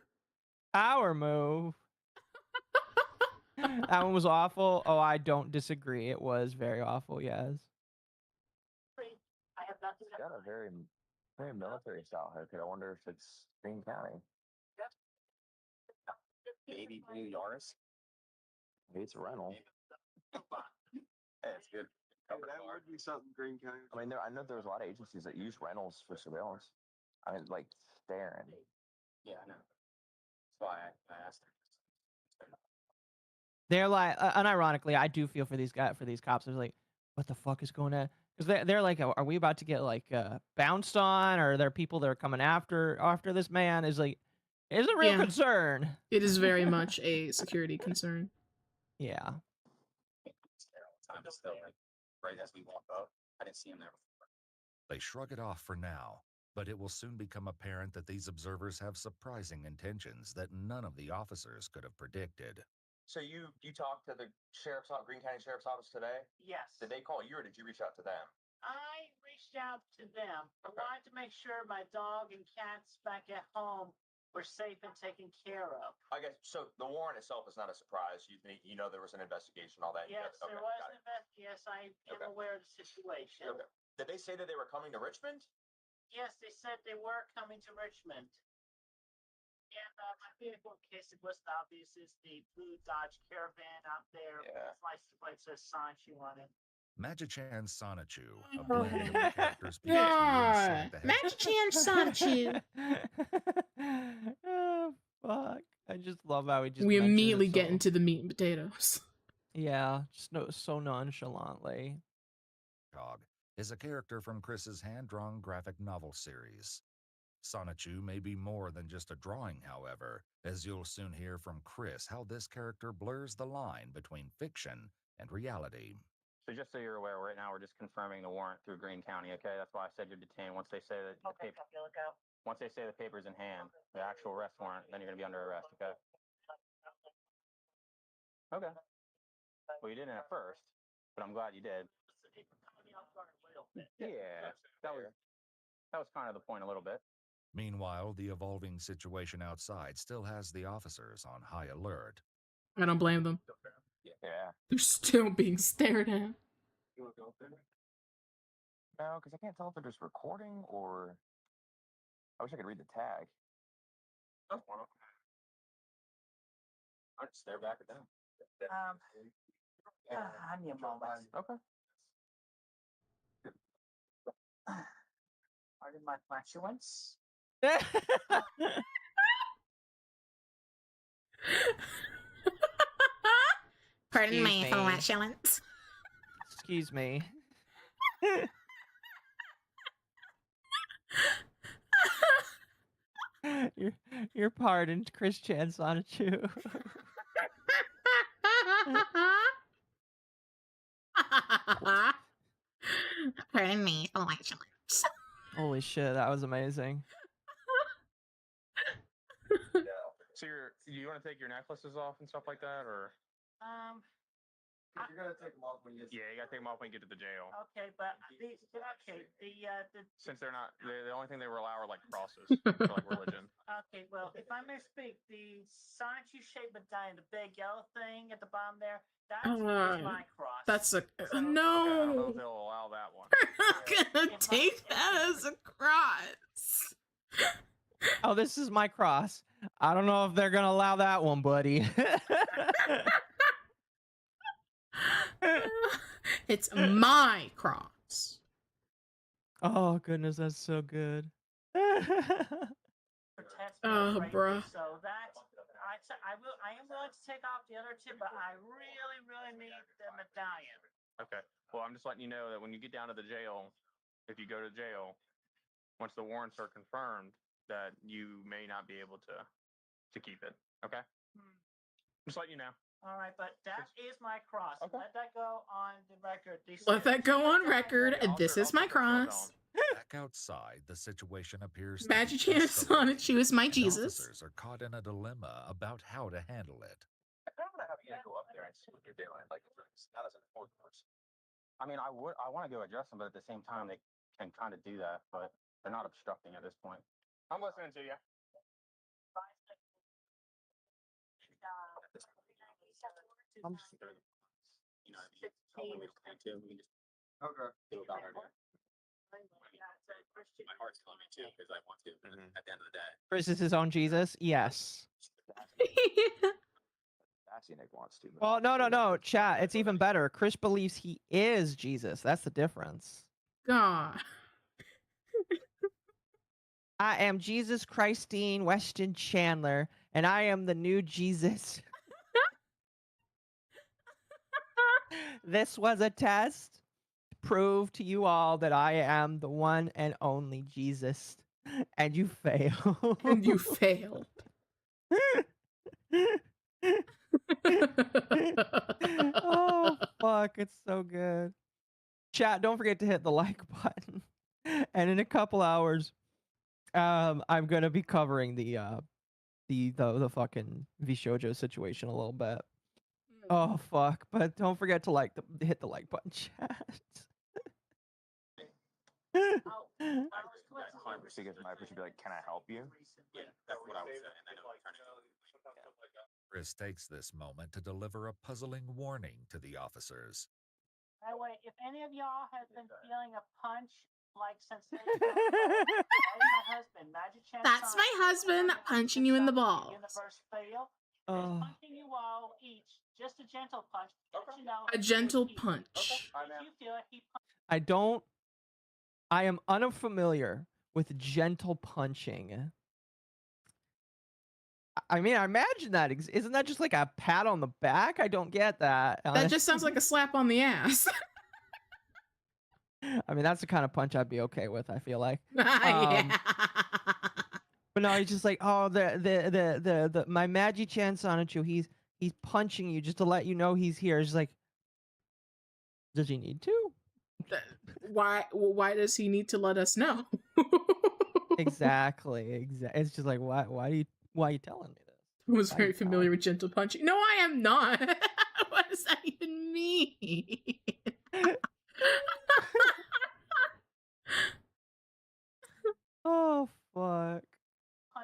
Power move. That one was awful. Oh, I don't disagree. It was very awful, yes. I have nothing. It's got a very military style haircut. I wonder if it's Greene County. Baby blue Yaris. Maybe it's a rental. Hey, it's good. That would be something Greene County. I mean, I know there's a lot of agencies that use rentals for surveillance. I mean, like staring. Yeah, I know. That's why I asked her. They're like, unironically, I do feel for these guys, for these cops. They're like, what the fuck is going on? Because they're like, are we about to get like bounced on, or are there people that are coming after this man? Is like, is a real concern. It is very much a security concern. Yeah. Time is still like right as we walk up. I didn't see him there before. They shrug it off for now, but it will soon become apparent that these observers have surprising intentions that none of the officers could have predicted. So you talked to the Greene County Sheriff's Office today? Yes. Did they call you, or did you reach out to them? I reached out to them. I wanted to make sure my dog and cats back at home were safe and taken care of. I guess so. The warrant itself is not a surprise. You know there was an investigation, all that. Yes, Okay, there was got an it. investigation. Yes, I am aware of the situation. Okay. Did they say that they were coming to Richmond? Yes, they said they were coming to Richmond. And my vehicle, in case it wasn't obvious, is the blue Dodge Caravan out there. Yeah. Its license plate says Sanchi on it. Magichan Sonichu, a blend of the characters Pikachu God. and Sonic the Magichan Sonichu. Oh, fuck. I just love how he just We mentions immediately it get so- into the meat and potatoes. Yeah, just so nonchalantly. Hedgehog is a character from Chris's hand-drawn graphic novel series. Sonichu may be more than just a drawing, however, as you'll soon hear from Chris how this character blurs the line between fiction and reality. So just so you're aware, right now we're just confirming the warrant through Greene County. Okay, that's why I said you're detained. Once they say that once they say the paper's in hand, the actual arrest warrant, then you're gonna be under arrest. Okay. Okay. Well, you didn't at first, but I'm glad you did. Yeah, that was kind of the point a little bit. Meanwhile, the evolving situation outside still has the officers on high alert. I don't blame them. Yeah. They're still being stared at. You want to go up there? No, because I can't tell if they're just recording or. I wish I could read the tag. I just stare back at them. I need a moment. Okay. Pardon my flatulence. Pardon Excuse my me. flatulence. Excuse me. You're pardoned, Chris Chan Sonichu. Pardon me, flatulence. Holy shit, that was amazing. So you want to take your necklaces off and stuff like that, or? You're gonna take them off when you get. Yeah, you gotta take them off when you get to the jail. Okay, but the Since they're not, the only thing they will allow are like crosses for like religion. okay, well, if I may speak, the Sanchi shaped medallion, the big yellow thing at the bottom there, that's my cross. That's a Okay, I don't know no. if they'll allow that one. We're not gonna take that as a cross. Oh, this is my cross. I don't know if they're gonna allow that one, buddy. It's my cross. Oh goodness, that's so good. Oh, bruh. So that's I am willing to take off the other two, but I really need the medallion. Okay. Well, I'm just letting you know that when you get down to the jail, if you go to jail, once the warrants are confirmed, that you may not be able to keep it. Okay. Just letting you know. All right, but that is my cross. Okay. Let that go on the record. Let that go on record. This is my cross. Back outside, the situation appears to Magic be Chance on it. escalating, She was my and Jesus. officers are caught in a dilemma about how to handle it. I'm gonna have you go up there and see what you're doing. Like, it's not as important. I mean, I want to go address them, but at the same time, they can kind of do that, but they're not obstructing at this point. I'm listening to you. I'm just, you know, we don't need to. We can just do about our day. My heart's telling me too because I want to. At the end of the day, Chris is his own Jesus. Yes. Nick wants to. Well, no, chat. It's even better. Chris believes he is Jesus. That's the difference. God. I am Jesus Christine Weston Chandler, and I am the new Jesus. This was a test to prove to you all that I am the one and only Jesus, and you failed. And you failed. Oh, fuck. It's so good. Chat, don't forget to hit the like button. And in a couple hours, I'm going to be covering the fucking Vishojo situation a little bit. Oh, fuck. But don't forget to hit the like button, chat. Because my should be like, can I help you? Yeah, that's what I was saying. Chris takes this moment to deliver a puzzling warning to the officers. By the way, if any of y'all have been feeling a punch like sensation, that is my husband, Magic Chance. That's my husband punching you in the balls. Universe fail. Punching you all each, just a gentle punch. Okay. You know, A gentle punch. If you feel it, I am unfamiliar with gentle punching. I mean, I imagine that isn't that just like a pat on the back? I don't get that. That just sounds like a slap on the ass. I mean, that's the kind of punch I'd be okay with, I feel like. Yeah. But no, he's just like, oh, the my Magic Chance Sonichu, he's punching you just to let you know he's here. It's just like, does he need to? Why does he need to let us know? Exactly. It's just like, why are you telling me this? I was very familiar with gentle punching. No, I am not. What does that even mean? Oh, fuck.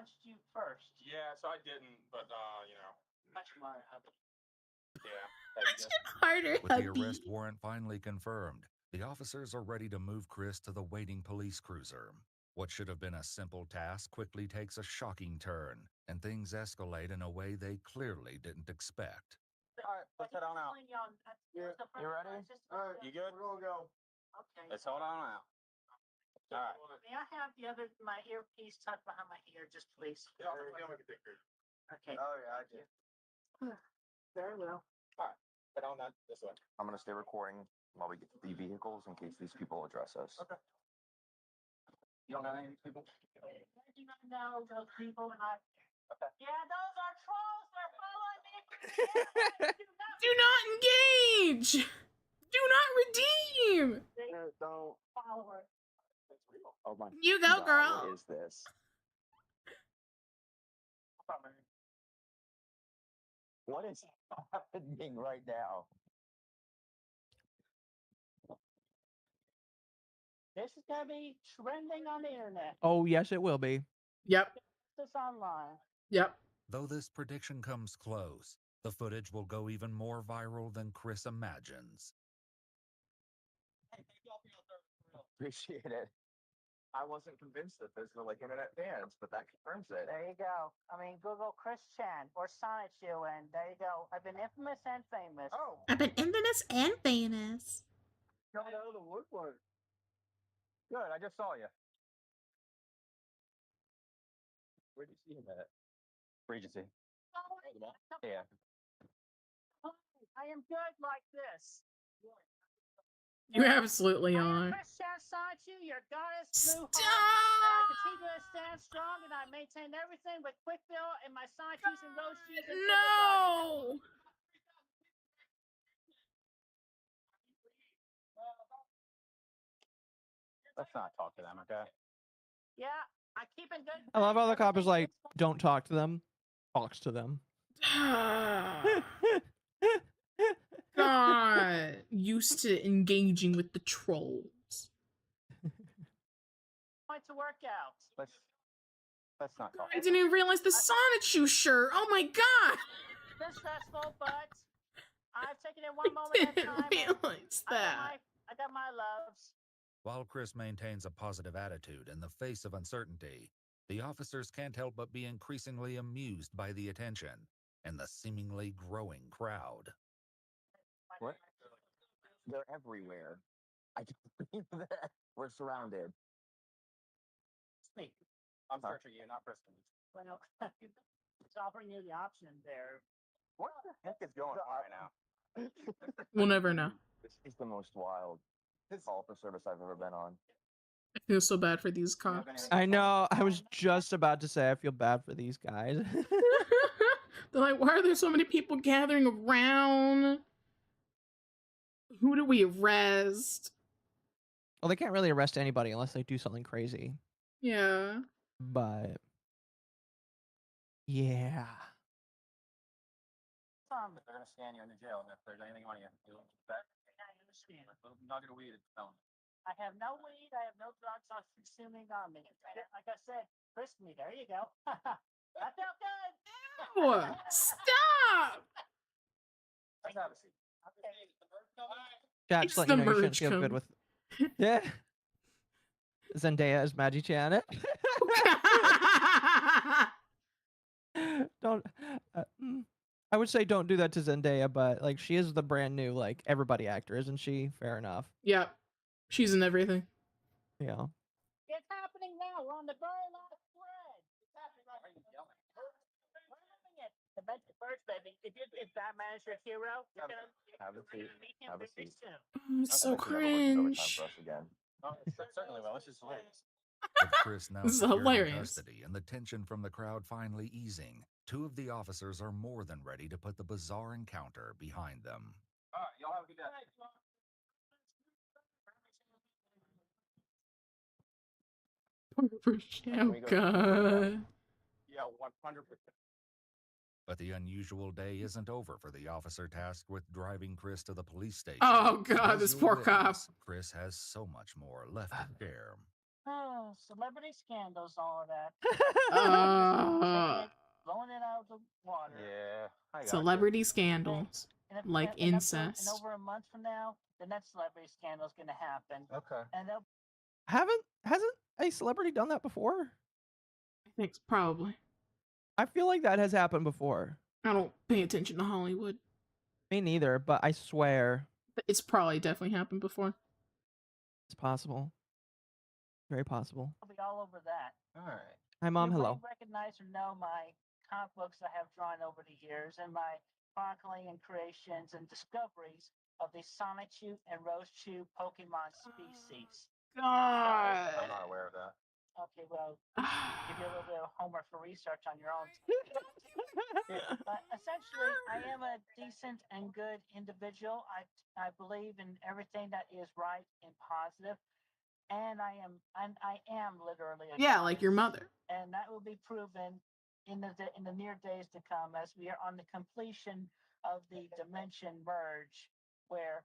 punched you first. Yeah, so I didn't, but you know. Punch my hubby. Yeah. Punch him harder, With the hubby. arrest warrant finally confirmed, the officers are ready to move Chris to the waiting police cruiser. What should have been a simple task quickly takes a shocking turn, and things escalate in a way they clearly didn't expect. All right, let's head on out. You ready? All right, you good? We're gonna go. Okay. Let's hold on out. All right. May I have my earpiece tucked behind my ear, just please? Yeah, we can take care. Okay. Oh yeah, I did. Very well. All right, head on that this way. I'm gonna stay recording while we get to the vehicles in case these people address us. Okay. You don't got any people? I do not know those people, and okay. Yeah, those are trolls. They're following me. Do not engage. Do not redeem. Don't. Follower. Oh my. You go, God, girl. What is this? What is happening right now? This is gonna be trending on the internet. Oh, yes, it will be. Yep. This online. Yep. Though this prediction comes close, the footage will go even more viral than Chris imagines. Appreciate it. I wasn't convinced that those were like internet fans, but that confirms it. There you go. I mean, Google Chris Chan or Sonichu, and there you go. I've been infamous and famous. Oh. I've been infamous and famous. Coming out of the woodwork. Good, I just saw you. Where'd you see him at? Regency. Yeah. I am good like this. You absolutely I am are. Chris Chan Sonichu, your goddess blue heart. Stop! And I continue to stand strong, and I maintain everything with quick fill and my sonic shoes and rose shoes. And No! Let's not talk to them, okay? Yeah, I keep in good. I love how the cop is Everything like, gets- don't talk to them. Talks to them. God, used to engaging with the trolls. Point to work out. Let's not talk. I didn't even realize the Sonic Shoe shirt. Oh my god! It's been stressful, but I've taken it one moment at a Didn't time. and realize that. I got my loves. While Chris maintains a positive attitude in the face of uncertainty, the officers can't help but be increasingly amused by the attention and the seemingly growing crowd. What? They're everywhere. I can't believe that. We're surrounded. Speak. I'm searching you, not Kristen. Well, it's offering you the option there. What the heck is going on right now? We'll never know. This is the most wild call for service I've ever been on. I feel so bad for these cops. I know. I was just about to say I feel bad for these guys. They're like, why are there so many people gathering around? Who do we arrest? Well, they can't really arrest anybody unless they do something crazy. Yeah. But yeah. They're gonna scan you in the jail, and if there's anything on you, you'll back. I understand. Not gonna weed. I have no weed. I have no drugs consuming on me. Like I said, frisk me. There you go. That felt good. Ew, stop! Let's have a seat. Yeah, It's just let the you know you shouldn't merge feel good code. with. Yeah. Zendaya as Magi Chan. Don't. I would say don't do that to Zendaya, but like she is the brand new like everybody actor, isn't she? Fair enough. Yep. She's in everything. Yeah. It's happening now. We're on the very last thread. It's happening right now. We're living it. The first, baby. If Batman is your hero, you're gonna meet him very soon. Oh, it's so cringe. Oh, certainly will. Let's just wait. With Chris now This is secured in hilarious. custody and the tension from the crowd finally easing, two of the officers are more than ready to put the bizarre encounter behind them. All right, y'all have a good day. Oh god. Yeah, 100%. But the unusual day isn't over for the officer tasked with driving Chris to the police station. Oh god, As this you'll poor cop. witness, Chris has so much more left to share. Oh, celebrity scandals, all of that. Blowing it out of the water. Yeah, I got Celebrity scandals. And Like and incest. over a month from now, the next celebrity scandal is going to happen. Okay. And they'll Hasn't a celebrity done that before? I think probably. I feel like that has happened before. I don't pay attention to Hollywood. Me neither, but I swear But it's probably definitely happened before. it's possible. Very possible. be all over that. All right. Hi, Mom. You Hello. may recognize or know my comic books I have drawn over the years and my chronicling and creations and discoveries of the Sonichu and Rosechu Pokemon species. God. I'm not aware of that. Okay, well, give you a little bit of homework for research on your own. But essentially, I am a decent and good individual. I believe in everything that is right and positive, and I am literally a Yeah, like your goddess. mother. And that will be proven in the near days to come as we are on the completion of the dimension merge, where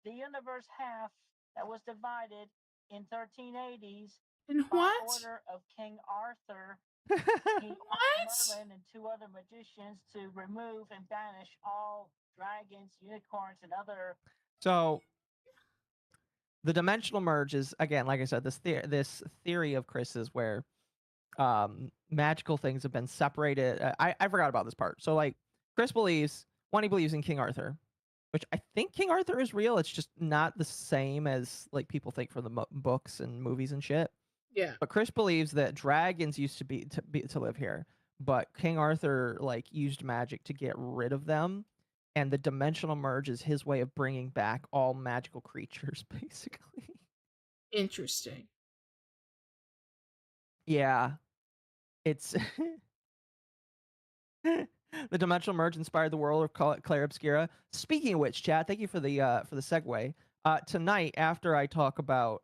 the universe half that was divided in 1380s And by what? order of King Arthur, he ordered What? Merlin and two other magicians to remove and banish all dragons, unicorns, and other. So the dimensional merge is, again, like I said, this theory of Chris's where magical things have been separated. I forgot about this part. So like Chris believes he believes in King Arthur, which I think King Arthur is real. It's just not the same as like people think from the books and movies and shit. Yeah. But Chris believes that dragons used to live here, but King Arthur like used magic to get rid of them, and the dimensional merge is his way of bringing back all magical creatures, basically. Interesting. Yeah, it's the dimensional merge inspired the world of Claire Obscura. Speaking of which, chat, thank you for the segue. Tonight, after I talk about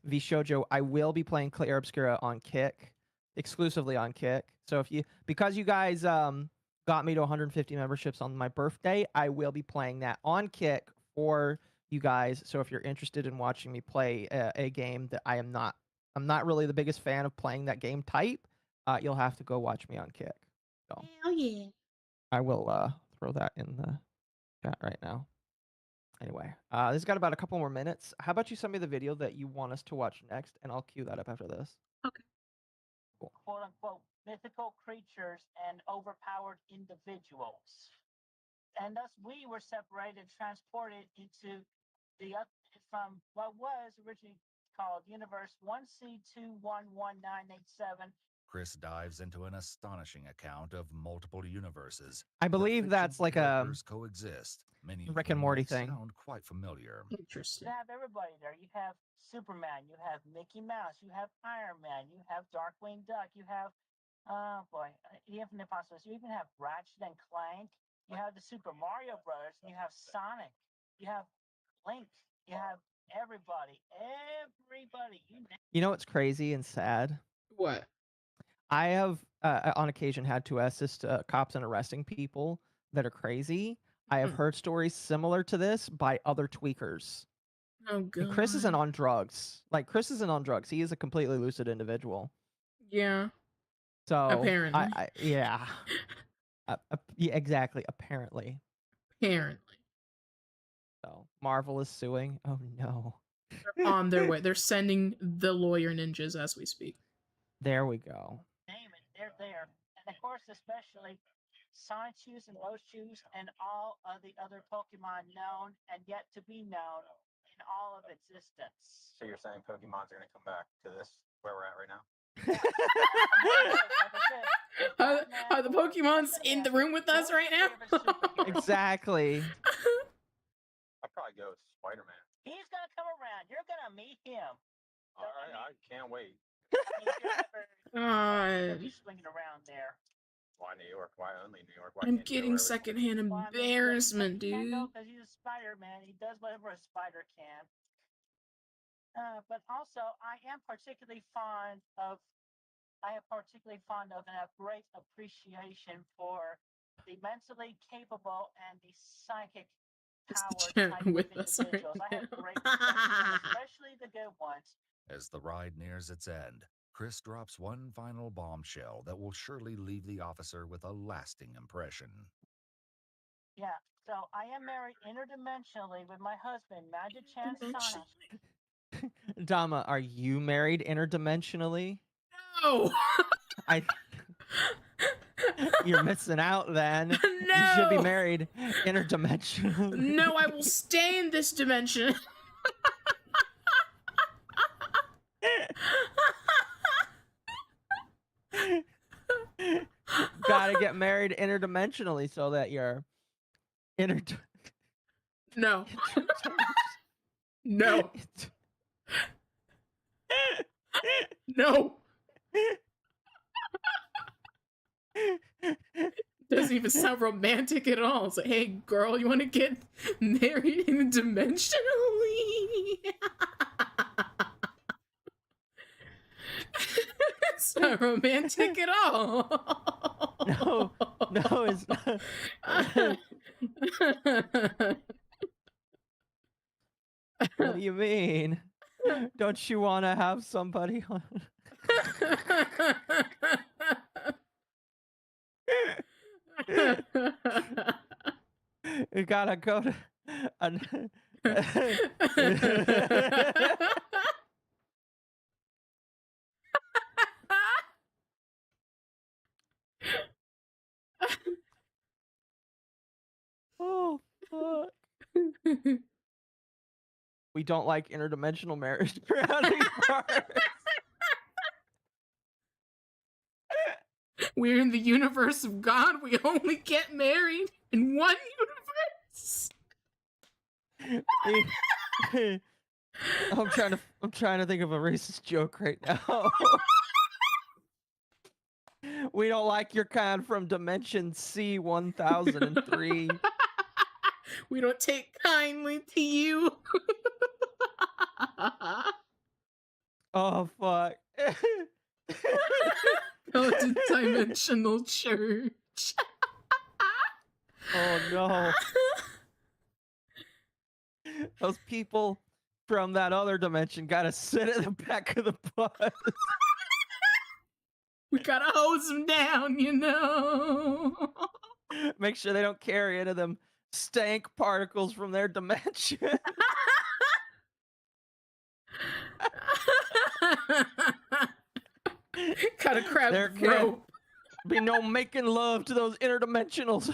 Vshoujo, I will be playing Claire Obscura on Kick, exclusively on Kick. So because you guys got me to 150 memberships on my birthday, I will be playing that on Kick for you guys. So if you're interested in watching me play a game that I'm not really the biggest fan of playing that game type, you'll have to go watch me on Kick. So Hell yeah. I will throw that in the chat right now. Anyway, this has got about a couple more minutes. How about you send me the video that you want us to watch next, and I'll cue that up after this. Okay. Cool. Quote unquote mythical creatures and overpowered individuals. And thus we were separated, transported into from what was originally called Universe 1C211987. Chris dives into an astonishing account of multiple universes. I believe that's like a coexist. Many Rick and Morty thing. Sound quite familiar. Interesting. You have everybody there. You have Superman. You have Mickey Mouse. You have Iron Man. You have Darkwing Duck. You have, the Infinite Possibilities. You even have Ratchet and Clank. You have the Super Mario Brothers. And you have Sonic. You have Link. You have everybody. You know what's crazy and sad? What? I have, on occasion, had to assist cops in arresting people that are crazy. I have heard stories similar to this by other tweakers. Oh, God. And Chris isn't on drugs. Like, Chris isn't on drugs. He is a completely lucid individual. Yeah. So, apparently. Yeah. Yeah, exactly. Apparently. So, Marvel is suing. Oh, no. They're on their way. They're sending the lawyer ninjas as we speak. There we go. Name it, they're there. And of course, especially Sonichus and Loshus and all of the other Pokemon known and yet to be known in all of existence. So you're saying Pokemon's are going to come back to this where we're at right now? Are the Pokemon's in the room with us right now? Exactly. I'd probably go with Spider-Man. He's going to come around. You're going to meet him. All right, I can't wait. He's swinging around there. Why New York? Why only New York? Why I'm can't you go getting wherever? secondhand embarrassment, dude. Because he's a Spider-Man. He does whatever a spider can. But also, I have particularly fond of and have great appreciation for the mentally capable and the psychic power type of with us right individuals. I have now. great respect for them, especially the good ones. As the ride nears its end, Chris drops one final bombshell that will surely leave the officer with a lasting impression. Yeah, so I am married interdimensionally with my husband, Magic Chan Sonic. Dama, are you married interdimensionally? No! You're missing out then. No! You should be married interdimensionally. No, I will stay in this dimension. Gotta get married interdimensionally so that you're No. No. No. Doesn't even sound romantic at all. It's like, hey, girl, you want to get married interdimensionally? It's not romantic at all. No, it's not. What do you mean? Don't you want to have somebody on? You gotta go to oh fuck. We don't like interdimensional marriage around these parts. We're in the universe of God. We only get married in one universe. I'm trying to think of a racist joke right now. We don't like your kind from Dimension C 1003. We don't take kindly to you. Oh fuck. Dimensional church. Oh no. Those people from that other dimension gotta sit at the back of the bus. We gotta hose them down, you know. Make sure they don't carry any of them stank particles from their dimension. Gotta grab There the can't rope. be no making love to those interdimensionals.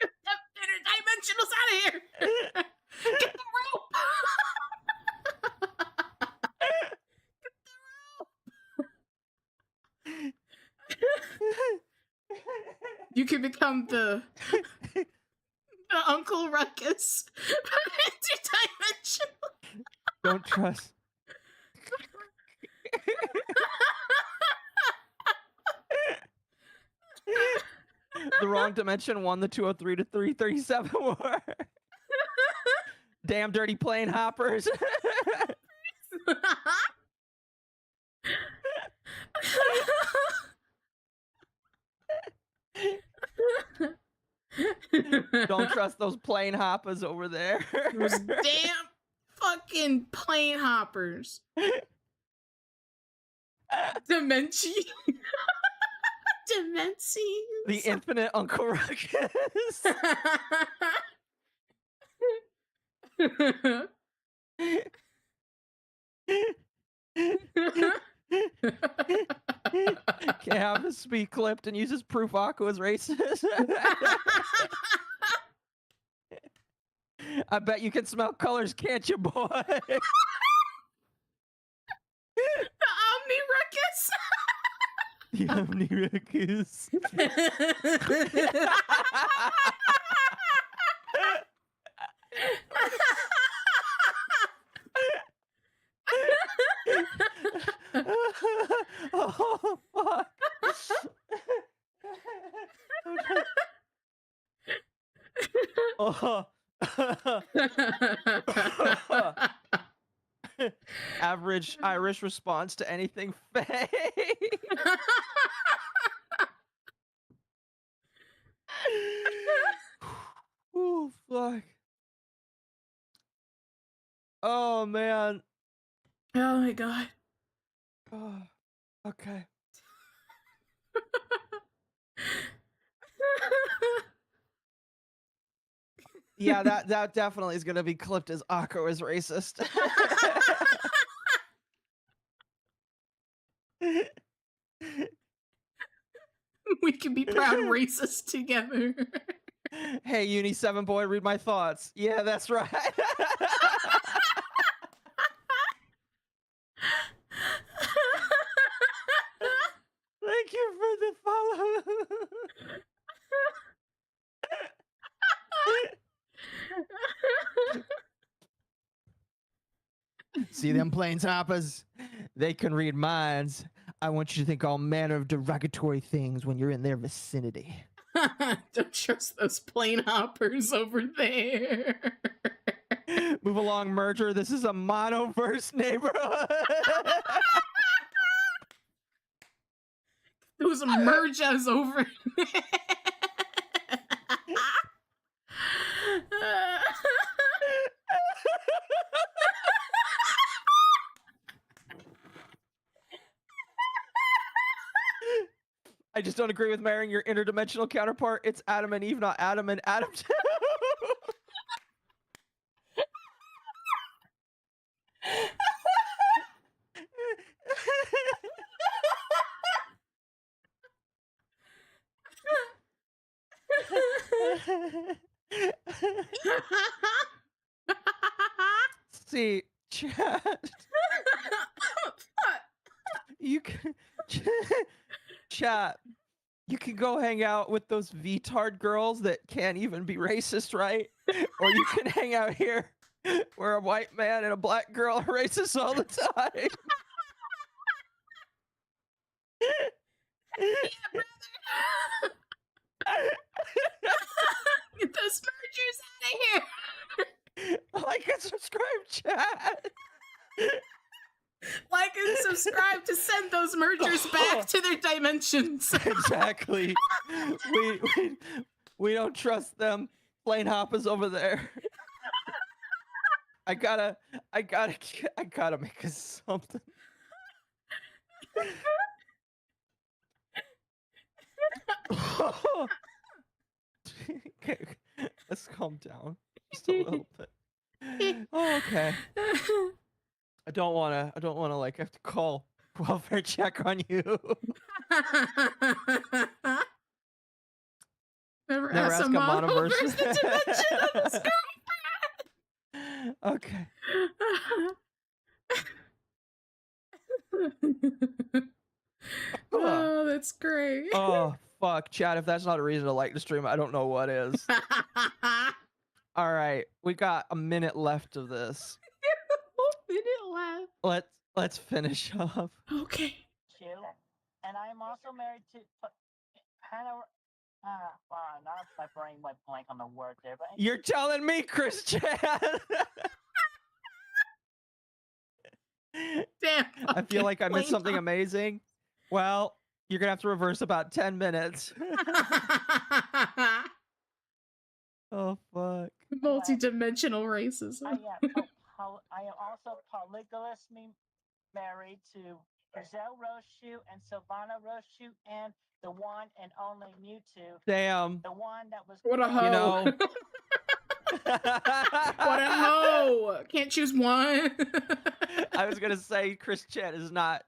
Get them interdimensionals out of here. Get the rope. You can become the Uncle Ruckus. Interdimensional. Don't trust. The wrong dimension won the 203 to 337 war. Damn dirty plane hoppers. Don't trust those plane hoppers over there. Those damn fucking plane hoppers. Demenci. Demenci. The infinite Uncle Ruckus. Can't have this be clipped and uses proof Occo is racist. I bet you can smell colors, can't you, boy? The Omni Ruckus. The Omni Ruckus. Oh, fuck. Oh. Average Irish response to anything fake. Oh, fuck. Oh, man. Oh my god. Oh, okay. Yeah, that definitely is gonna be clipped as Occo is racist. We can be proud racists together. Hey, Uni 7 boy, read my thoughts. Yeah, that's right. Thank you for the follow. See them planes hoppers? They can read minds. I want you to think all manner of derogatory things when you're in their vicinity. Don't trust those plane hoppers over there. Move along, merger. This is a monoverse neighborhood. Those merges over there. I just don't agree with marrying your interdimensional counterpart. It's Adam and Eve, not Adam and Adam too. See, chat. You can chat. You can go hang out with those VTard girls that can't even be racist, right? Or you can hang out here where a white man and a black girl are racist all the time. Yeah, brother. Get those mergers out of here. Like and subscribe, chat. Like and subscribe to send those mergers back to their dimensions. Exactly. We don't trust them. Plane Hopper's over there. I gotta make us something. Okay, let's calm down just a little bit. Oh, okay. I don't wanna like have to call welfare check on you. Never Never ask ask a a monoverse monoverse. the dimension of this Okay. Oh, that's great. Oh fuck, Chad, if that's not a reason to like the stream, I don't know what is. All right, we got a minute left of this. Let's finish up. Okay. And I'm also married to Hannah. Wow, now my brain went blank on the word there. But You're telling me, Chris Chad. Damn. I feel like I missed Plain something amazing. Well, you're gonna have to reverse about 10 minutes. Oh fuck. Multi-dimensional racism. I am also polygamously married to Giselle Rochu and Silvana Rochu and the one and only Mewtwo. Damn. The one that was. What a hoe. You know. What a hoe. Can't choose one. I was gonna say Chris Chan is not.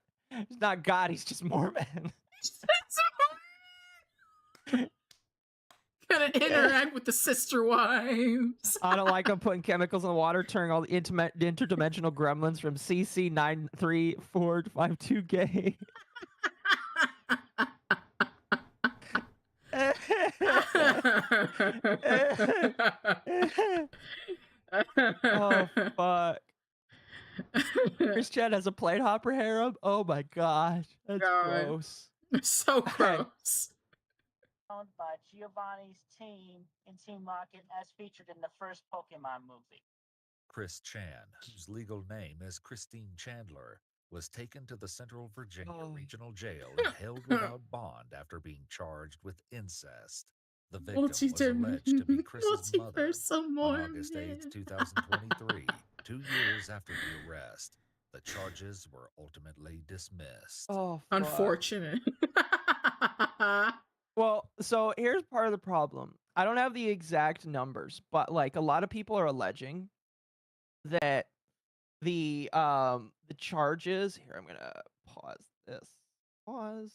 He's not God. He's just Mormon. Gotta interact with the sister wives. I don't like them putting chemicals in the water, turning all the interdimensional gremlins from CC 93452 gay. Oh fuck. Chris Chan has a plate hopper harem. Oh my gosh, that's gross. So gross. Owned by Giovanni's team in Team Rocket, as featured in the first Pokemon movie. Chris Chan, whose legal name is Christine Chandler, was taken to the Central Virginia Regional Jail and held without bond after being charged with incest. The victim was alleged to be Chris's mother on August 8, 2023, 2 years after the arrest. The charges were ultimately dismissed. Oh, fuck. Unfortunate. Well, so here's part of the problem. I don't have the exact numbers, but like a lot of people are alleging that the charges here, I'm gonna pause this. Pause.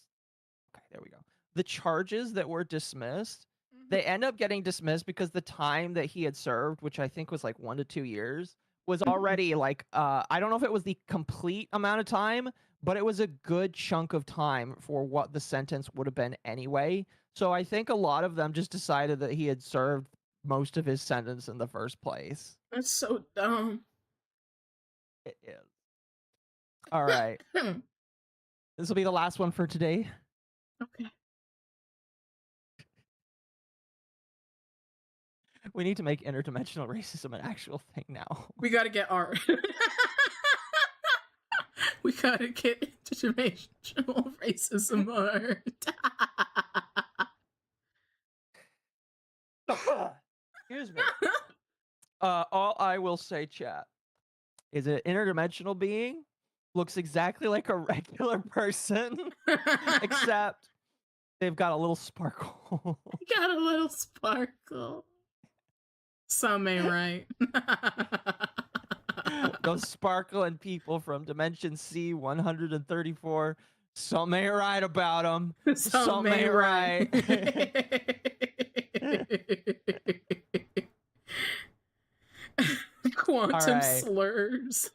Okay, there we go. The charges that were dismissed, they end up getting dismissed because the time that he had served, which I think was like 1 to 2 years, was already like I don't know if it was the complete amount of time, but it was a good chunk of time for what the sentence would have been anyway. So I think a lot of them just decided that he had served most of his sentence in the first place. That's so dumb. It is. All right. This will be the last one for today. Okay. We need to make interdimensional racism an actual thing now. We gotta get art. We gotta get interdimensional racism art. Excuse me. All I will say, chat, is an interdimensional being looks exactly like a regular person, except they've got a little sparkle. Got a little sparkle. Some ain't right. Those sparkling people from Dimension C 134. Some ain't right about them. Some ain't right. Quantum slurs.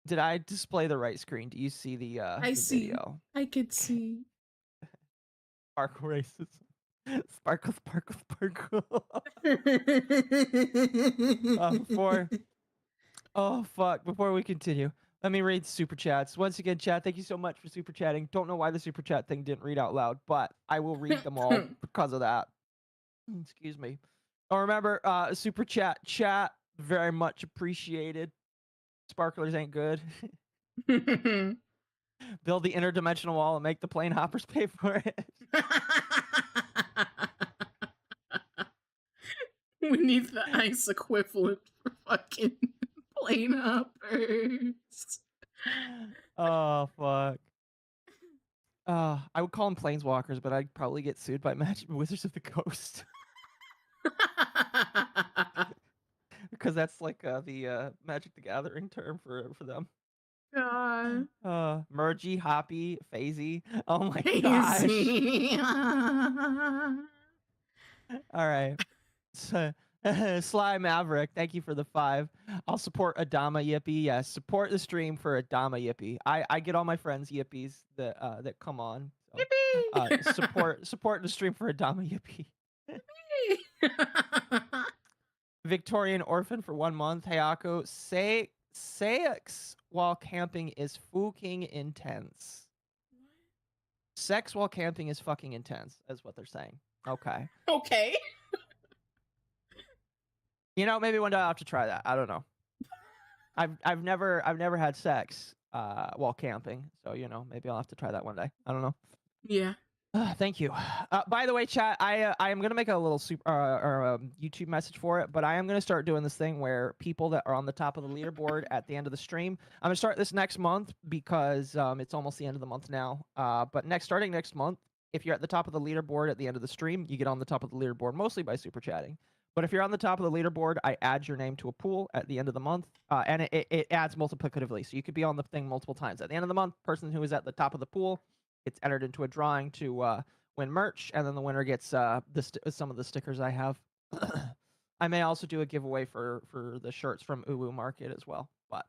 Did I display the right screen? Do you see the I see. video? I could see. Sparkle racism. Sparkle, sparkle, sparkle. Before we continue, let me read super chats. Once again, chat, thank you so much for super chatting. Don't know why the super chat thing didn't read out loud, but I will read them all because of that. Excuse me. Oh, remember, super chat, very much appreciated. Sparklers ain't good. Build the interdimensional wall and make the plane hoppers pay for it. We need the ice equivalent for fucking plane hoppers. Oh, fuck. I would call them planeswalkers, but I'd probably get sued by Wizards of the Coast. Because that's like the Magic the Gathering term for them. God. Mergy, Hoppy, Phasey. Oh my gosh. All right. So, Sly Maverick, thank you for the 5. I'll support a Dama Yippee. Yes, support the stream for a Dama Yippee. I get all my friends Yippies that come on. So, Yippee! Support the stream for a Dama Yippee. Victorian Orphan for 1 month. Hey Occo, sex while camping is fucking intense. Sex while camping is fucking intense, is what they're saying. Okay. Okay. You know, maybe one day I'll have to try that. I don't know. I've never had sex while camping, so you know, maybe I'll have to try that one day. I don't know. Yeah. Thank you. By the way, chat, I am gonna make a little YouTube message for it, but I am gonna start doing this thing where people that are on the top of the leaderboard at the end of the stream. I'm gonna start this next month because it's almost the end of the month now. But starting next month, if you're at the top of the leaderboard at the end of the stream, you get on the top of the leaderboard mostly by super chatting. But if you're on the top of the leaderboard, I add your name to a pool at the end of the month, and it adds multiplicatively. So you could be on the thing multiple times. At the end of the month, person who is at the top of the pool gets entered into a drawing to win merch, and then the winner gets some of the stickers I have. I may also do a giveaway for the shirts from Uwu Market as well. But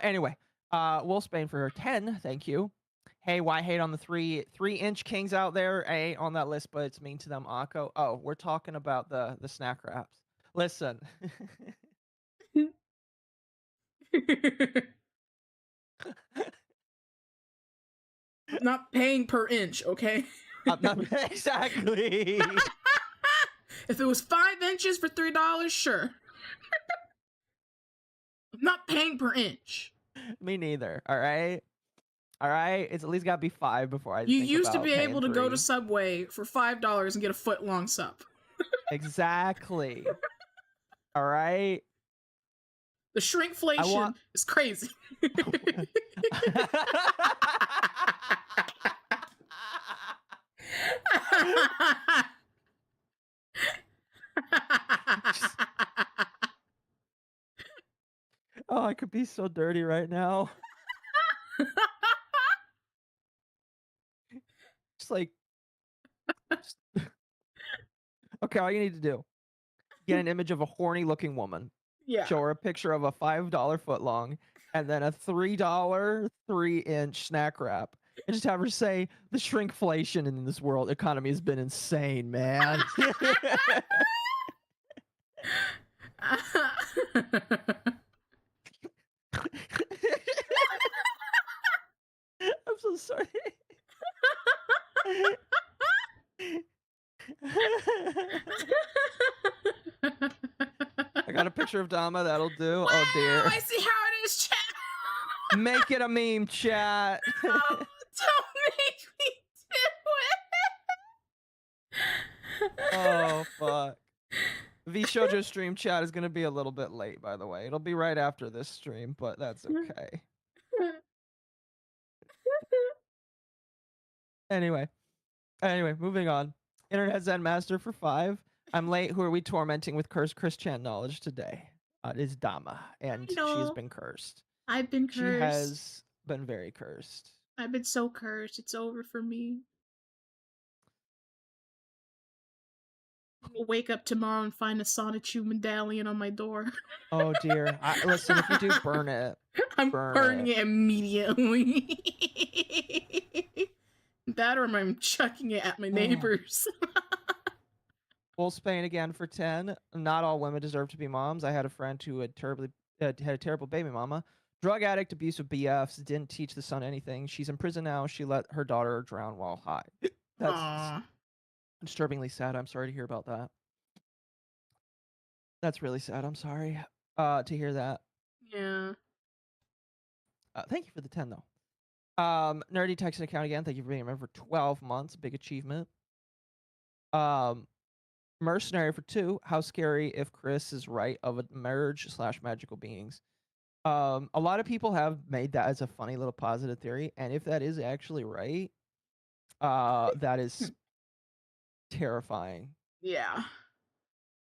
anyway, Wolfsbane for 10, thank you. Hey, why hate on the 3-inch kings out there? I ain't on that list, but it's mean to them, Occo. Oh, we're talking about the snack wraps. Listen. I'm not paying per inch, okay? Exactly. If it was 5 inches for $3, sure. I'm not paying per inch. Me neither. All right. It's at least got to be 5 before I. You used to be able to go to Subway for $5 and get a foot-long sub. Exactly. All right. The shrinkflation is crazy. Oh, I could be so dirty right now. Just like, okay, all you need to do, get an image of a horny looking woman. Yeah. Show her a picture of a $5 footlong and then a $3 3-inch snack wrap. And just have her say, the shrinkflation in this world economy has been insane, man. I'm so sorry. I got a picture of Dama, that'll do. Wow, oh dear. I see how it is, chat. Make it a meme, chat. Oh, don't make me do it. Oh fuck. V Shoujo stream chat is gonna be a little bit late, by the way. It'll be right after this stream, but that's okay. Anyway, moving on. Internet Zen Master for 5. I'm late. Who are we tormenting with cursed Christian knowledge today? It is Dama, and she's been cursed. I've been cursed. She has been very cursed. I've been so cursed. It's over for me. I'll wake up tomorrow and find a Sonichu medallion on my door. Oh dear. Listen, if you do, burn it. I'm burning it immediately. That, or I'm chucking it at my neighbors. Wolfsbane again for 10. Not all women deserve to be moms. I had a friend who had had a terrible baby mama. Drug addict, abusive BFs, didn't teach the son anything. She's in prison now. She let her daughter drown while high. That's Aww. disturbingly sad. I'm sorry to hear about that. That's really sad. I'm sorry to hear that. Yeah. Thank you for the 10 though. Nerdy Texan account again. Thank you for being a member for 12 months. Big achievement. Mercenary for 2. How scary if Chris is right of a marriage / magical beings. A lot of people have made that as a funny little positive theory, and if that is actually right, that is terrifying. Yeah.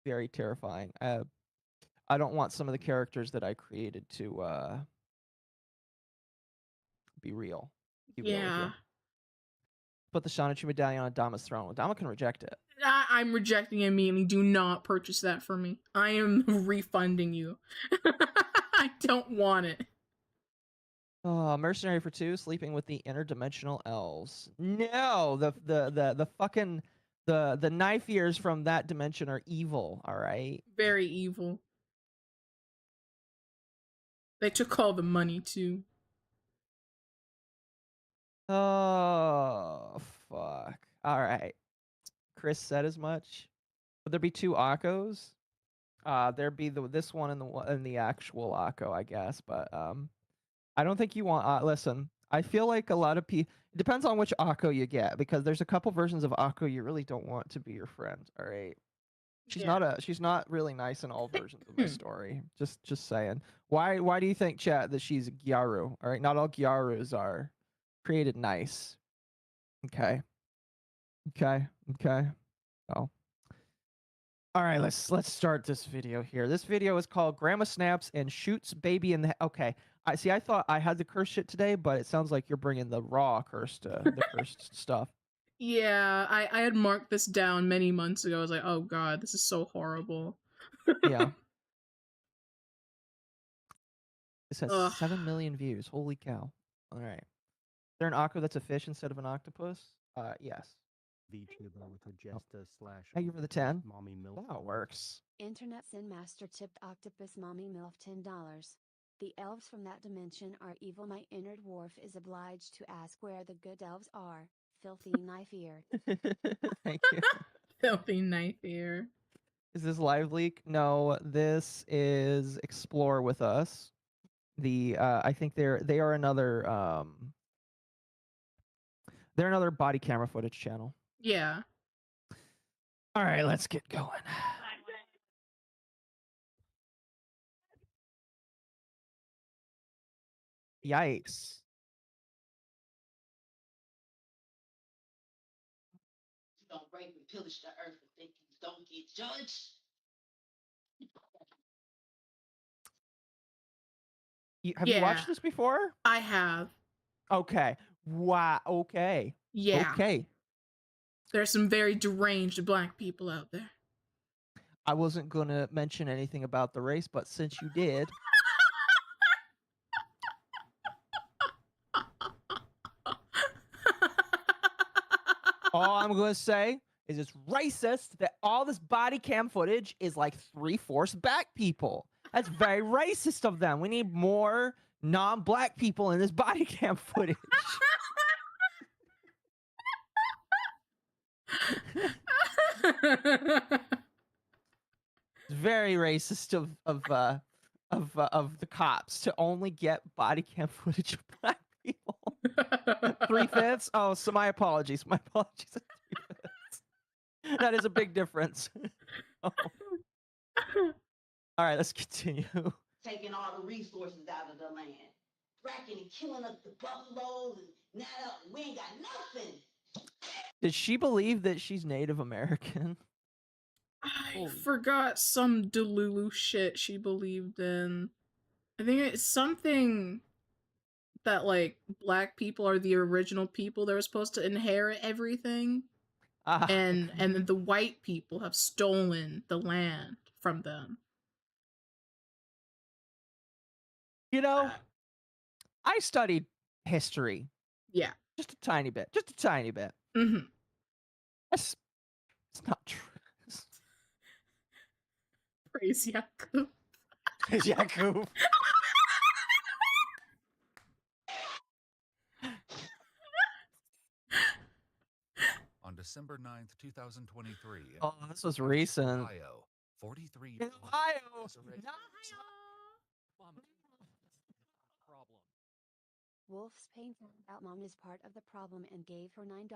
Very terrifying. I don't want some of the characters that I created to be real. Be real with you. Put the Shanachi medallion on Dama's throne. Dama can reject it. I'm rejecting it immediately. Do not purchase that for me. I am refunding you. I don't want it. Mercenary for 2, sleeping with the interdimensional elves. No, the fucking the knife ears from that dimension are evil. All right. Very evil. They took all the money too. Oh fuck. All right. Chris said as much. Would there be 2 Occos? There'd be this one and the actual Occo, I guess. But I don't think you want. Listen, I feel like a lot of people. It depends on which Occo you get, because there's a couple versions of Occo you really don't want to be your friend. All right. She's not really nice in all versions of my story. Just saying. Why do you think, chat, that she's a Gyaru? All right. Not all Gyarus are created nice. Okay. Oh. All right, let's start this video here. This video is called Grandma Snaps and Shoots Baby in the Okay. I thought I had the cursed shit today, but it sounds like you're bringing the raw cursed the cursed stuff. Yeah, I had marked this down many months ago. I was like, oh god, this is so horrible. Yeah. This has 7 million views. Holy cow. All right. Is there an Occo that's a fish instead of an octopus? Yes. Vtuber with a Jesta / Thank you for the 10. Mommy Milk. That works. Internet Sin Master tipped Octopus Mommy MILF $10. The elves from that dimension are evil. My inner dwarf is obliged to ask where the good elves are. Filthy knife ear. Thank you. Filthy knife ear. Is this live leak? No, this is Explore with Us. I think they are another they're another body camera footage channel. Yeah. All right, let's get going. Yikes. Don't rape and pillage the earth and think you don't get judged. Have you watched this before? I have. Okay. Wow. Okay. Yeah. Okay. There's some very deranged black people out there. I wasn't going to mention anything about the race, but since you did. All I'm going to say is it's racist that all this body cam footage is like 3/4 black people. That's very racist of them. We need more non-black people in this body cam footage. It's very racist of the cops to only get body cam footage of black people. 3/5? Oh, so my apologies. My apologies. 3/5. That is a big difference. Oh. All right, let's continue. Taking all the resources out of the land, fracking and killing up the buffaloes, and now we ain't got nothing. Did she believe that she's Native American? I forgot some Delulu shit she believed in. I think it's something that, like, black people are the original people that are supposed to inherit everything. And the white people have stolen the land from them. You know, I studied history. Yeah. Just a tiny bit. Just a tiny bit. Mm-hmm. It's not true. Praise Yakub. Yakub. On December 9th, 2023. Oh, this was recent. Ohio, 43. In Ohio. Problem. Wolf's Pain found out mom is part of the problem and gave her $9.99.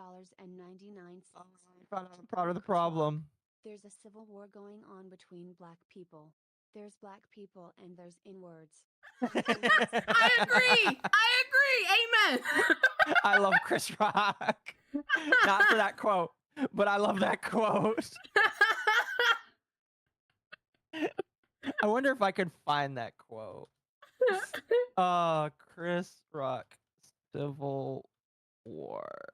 Found out part of the problem. There's a civil war going on between black people. There's black people and there's N-words. I agree. Amen. I love Chris Rock. Not for that quote, but I love that quote. I wonder if I could find that quote. Chris Rock, Civil War.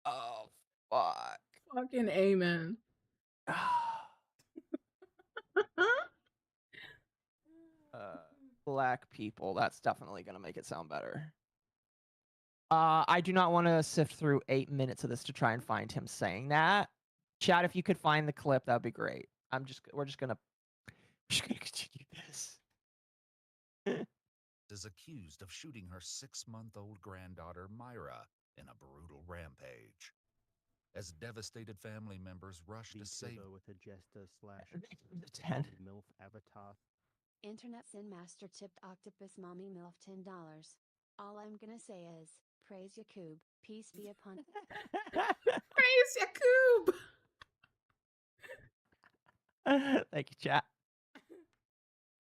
Oh, fuck. Fucking amen. Black people. That's definitely going to make it sound better. I do not want to sift through 8 minutes of this to try and find him saying that. Chat, if you could find the clip, that'd be great. We're just gonna continue this. Is accused of shooting her 6-month-old granddaughter Myra in a brutal rampage. As devastated family members rush to save with a jester slash $10 MILF avatar. Internet Sin Master tipped Octopus Mommy MILF $10. All I'm gonna say is, praise Yakub, peace be upon Praise Yakub. Thank you, chat.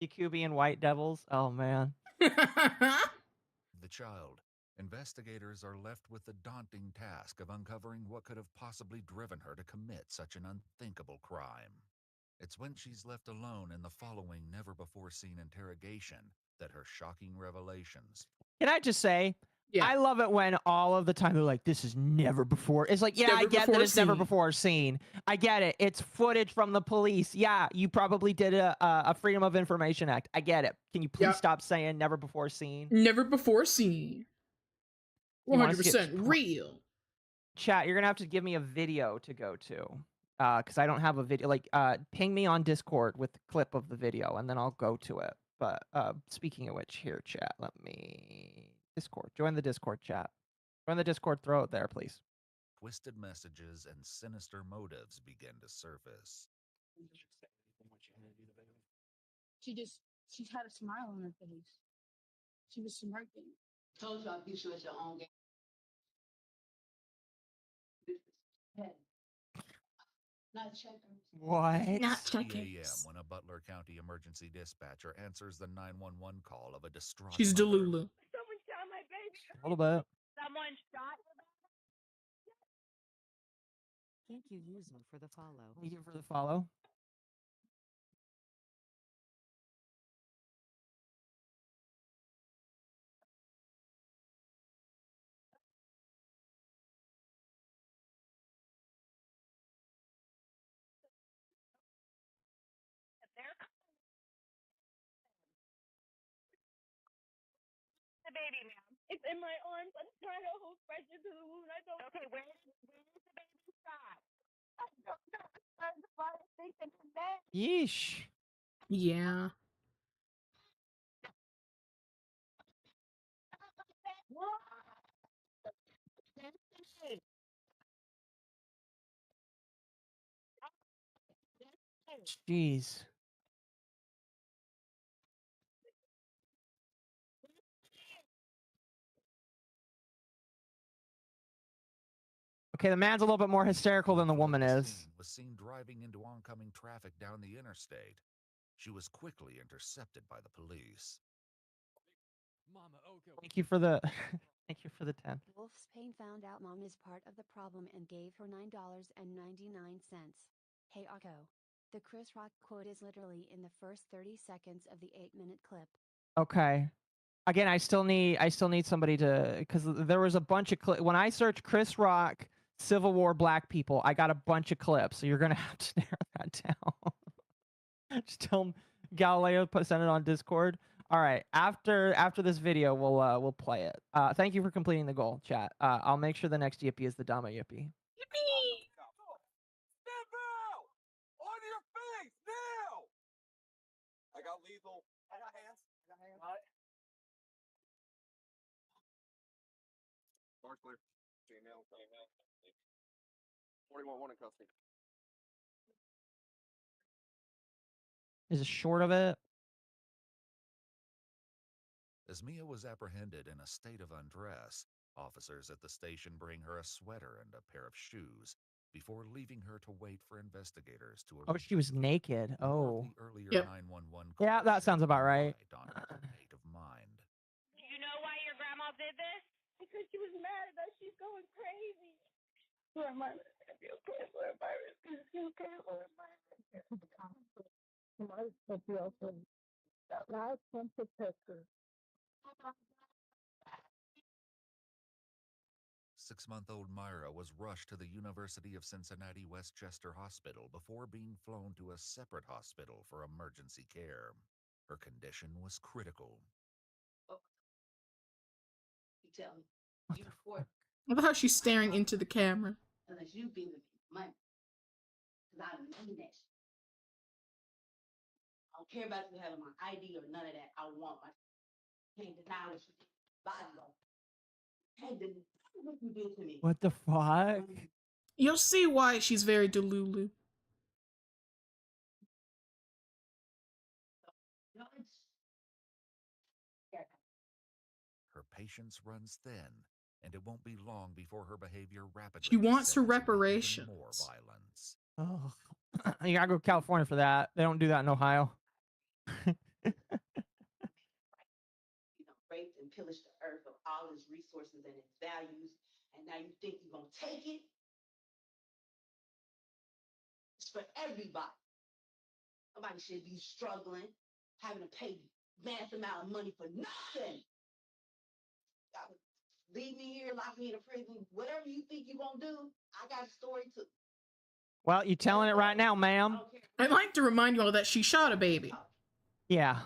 Yakubian White Devils. Oh man. the child. Investigators are left with the daunting task of uncovering what could have possibly driven her to commit such an unthinkable crime. It's when she's left alone in the following never-before-seen interrogation that her shocking revelations. Can I just say, I love it when all of the time they're like, this is never before. It's like, yeah, I get that it's never before seen. I get it. It's footage from the police. Yeah, you probably did a Freedom of Information Act. I get it. Can you please stop saying never before seen? Never before seen. 100% real. Chat, you're going to have to give me a video to go to. Because I don't have a video. Like, ping me on Discord with the clip of the video, and then I'll go to it. But speaking of which, here, chat, let me... Discord. Join the Discord, chat. Join the Discord. Throw it there, please. Twisted messages and sinister motives begin to surface. She had a smile on her face. She was smirking. Told you I'd be sure it's your own game. Not checkers. What? Not 3 checkers. a.m. when a Butler County emergency dispatcher answers the 911 call of a distraught She's mother. Delulu. Someone shot my baby. A little bit. Someone shot her. Thank you, user, for the follow. Thank you for the follow. The baby, ma'am. It's in my arms. I'm trying to hold fresh into the wound. I don't. Okay, where is the baby shot? I don't know. I'm thinking today. Yeesh. Yeah. Jeez. Okay, the man's a little bit more hysterical than the woman is. Was seen driving into oncoming traffic down the interstate. She was quickly intercepted by the police. Mama, okay. Thank you for the thank you for the 10. Wolf's Pain found out mom is part of the problem and gave her $9.99. Hey Occo. The Chris Rock quote is literally in the first 30 seconds of the 8-minute clip. Okay. Again, I still need somebody to, because there was a bunch of when I searched Chris Rock Civil War black people, I got a bunch of clips. So you're gonna have to narrow that down. Just tell Galileo send it on Discord. All right. After this video, we'll play it. Thank you for completing the goal, chat. I'll make sure the next yippee is the Dama yippee. Yippee! Step out! On your face now! I got lethal. I got hands. I got hands. Door's clear. Female. 41 in custody. Is it short of it? As Mia was apprehended in a state of undress, officers at the station bring her a sweater and a pair of shoes before leaving her to wait for investigators to Oh, she was naked. Oh. Yep. 911 Yeah, that sounds about right. on her state of mind. Do you know why your grandma did this? Because she was mad that she's going crazy. Where am I gonna be okay? Where am I gonna be okay? Where am I gonna be okay? Now it's time to picture. 6-month-old Myra was rushed to the University of Cincinnati Westchester Hospital before being flown to a separate hospital for emergency care. Her condition was critical. You tell me. You report. I love how she's staring into the camera. Unless you give me money. Because I mean that shit. I don't care about you having my ID or none of that. I want my can't deny what you did. Body though. Can't deny what you did to me. What the fuck? You'll see why she's very delulu. Her patience runs thin, and it won't be long before her behavior rapidly. She wants her descends into even reparations. more violence. Oh, you gotta go to California for that. They don't do that in Ohio. Raped and pillaged the earth of all its resources and its values, and now you think you're gonna take it? It's for everybody. Nobody should be struggling, having to pay mass amount of money for nothing. Leave me here, lock me in a prison, whatever you think you're gonna do, I got a story too. Well, you telling it right now, ma'am. I'd like to remind you all that she shot a baby. Yeah.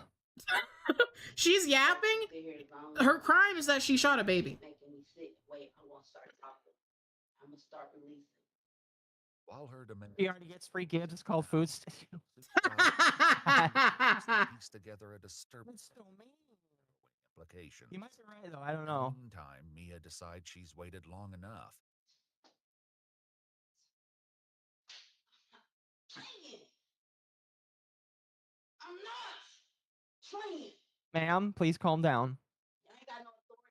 She's yapping. Her crime is that she shot a baby. Making me sick. Wait, I'm gonna start talking. I'm gonna start releasing. While her dementia He already gets free gifts. It's called food stamps. piece together a disturbing implication. You might be right, though. I don't know. Meantime, Mia decides she's waited long enough. I'm not playing. Ma'am, please calm down. I ain't got no authority.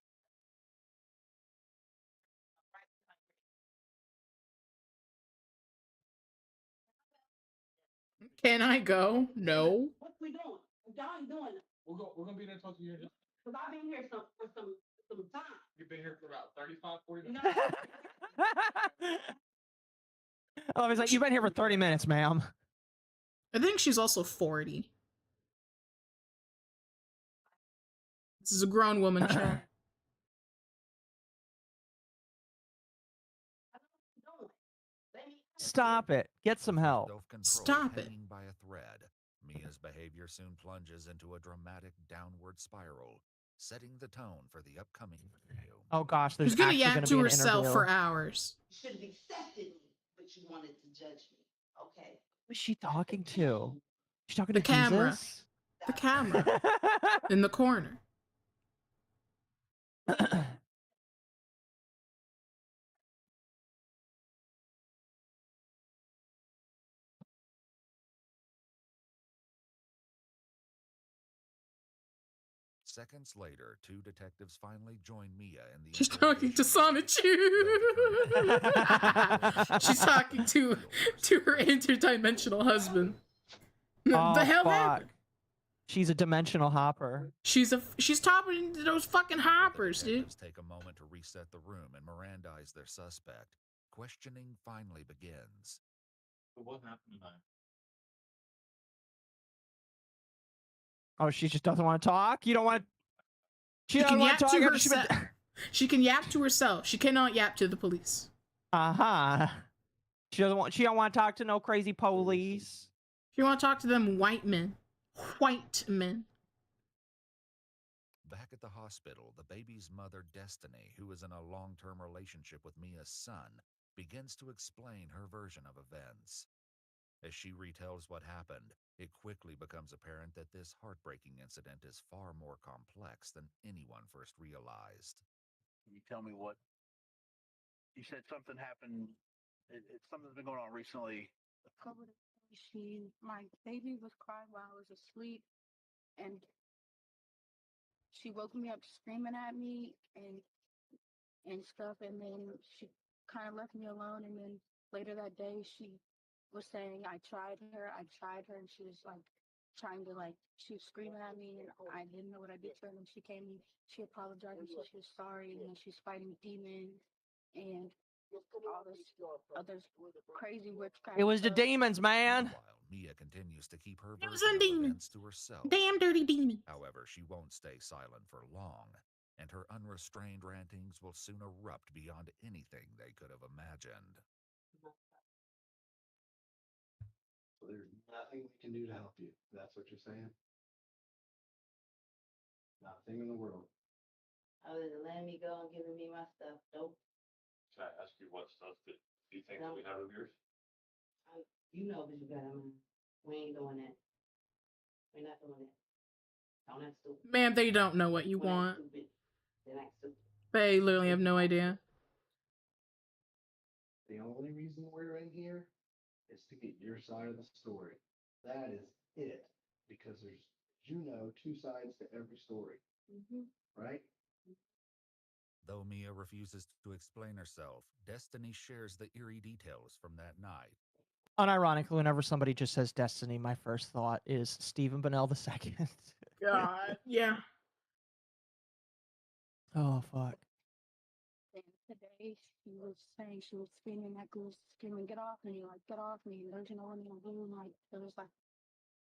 Can I go? No. What we doing? Y'all ain't doing it. We're gonna be there until you. Because I've been here for some time. You've been here for about 35, 40 minutes. Oh, he's like, you've been here for 30 minutes, ma'am. I think she's also 40. This is a grown woman show. Stop it. Get some help. Stop it. Hanging by a thread, Mia's behavior soon plunges into a dramatic downward spiral, setting the tone for the upcoming video. Oh gosh, there's She's gonna actually yap gonna to be an herself interview. for hours. You should have accepted me, but you wanted to judge me. Okay. Who's she talking to? She's talking The to camera. Jesus? The camera. In the corner. Seconds later, two detectives finally join Mia in the She's talking to Sonichu. She's talking to her interdimensional husband. Oh, The hell fuck. happened? She's a dimensional hopper. She's topping into those fucking hoppers, dude. Take a moment to reset the room and Mirandize their suspect. Questioning finally begins. What happened tonight? Oh, she just doesn't want to talk? You don't want to... She She can doesn't want yap to talk? to after she's been- herself. She can yap to herself. She cannot yap to the police. Uh-huh. She don't want to talk to no crazy police. She want to talk to them white men. White men. Back at the hospital, the baby's mother, Destiny, who is in a long-term relationship with Mia's son, begins to explain her version of events. As she retells what happened, it quickly becomes apparent that this heartbreaking incident is far more complex than anyone first realized. Can you tell me what you said? Something happened. Something's been going on recently. My baby was crying while I was asleep, and she woke me up screaming at me and stuff, and then she kind of left me alone. And then later that day, she was saying I tried her, and she was like trying to she was screaming at me, and I didn't know what I did to her. And she came and she apologized and said she was sorry, and then she's fighting demons and all this other crazy witchcraft. It was the stuff. demons, man. Meanwhile, Mia continues to keep her It was version the of events demons. to herself. Damn dirty demons. However, she won't stay silent for long, and her unrestrained rantings will soon erupt beyond anything they could have imagined. So there's nothing we can do to help you. That's what you're saying? Nothing in the world. Other than letting me go and giving me my stuff, nope. Can I ask you what stuff that you think that we have of yours? You know that you got them. We ain't doing that. We're not doing that. Don't act stupid. Man, they don't know what you Don't act want. stupid. They act stupid. They literally have no idea. The only reason we're in here is to get your side of the story. That is it. Because there's, two sides to every story. Right? Though Mia refuses to explain herself, Destiny shares the eerie details from that night. Unironically, whenever somebody just says Destiny, my first thought is Stephen Bonnell II. God, yeah. Oh, fuck. And today she was saying she was screaming at me, screaming, get off me, get off me. There's no one in the room, there was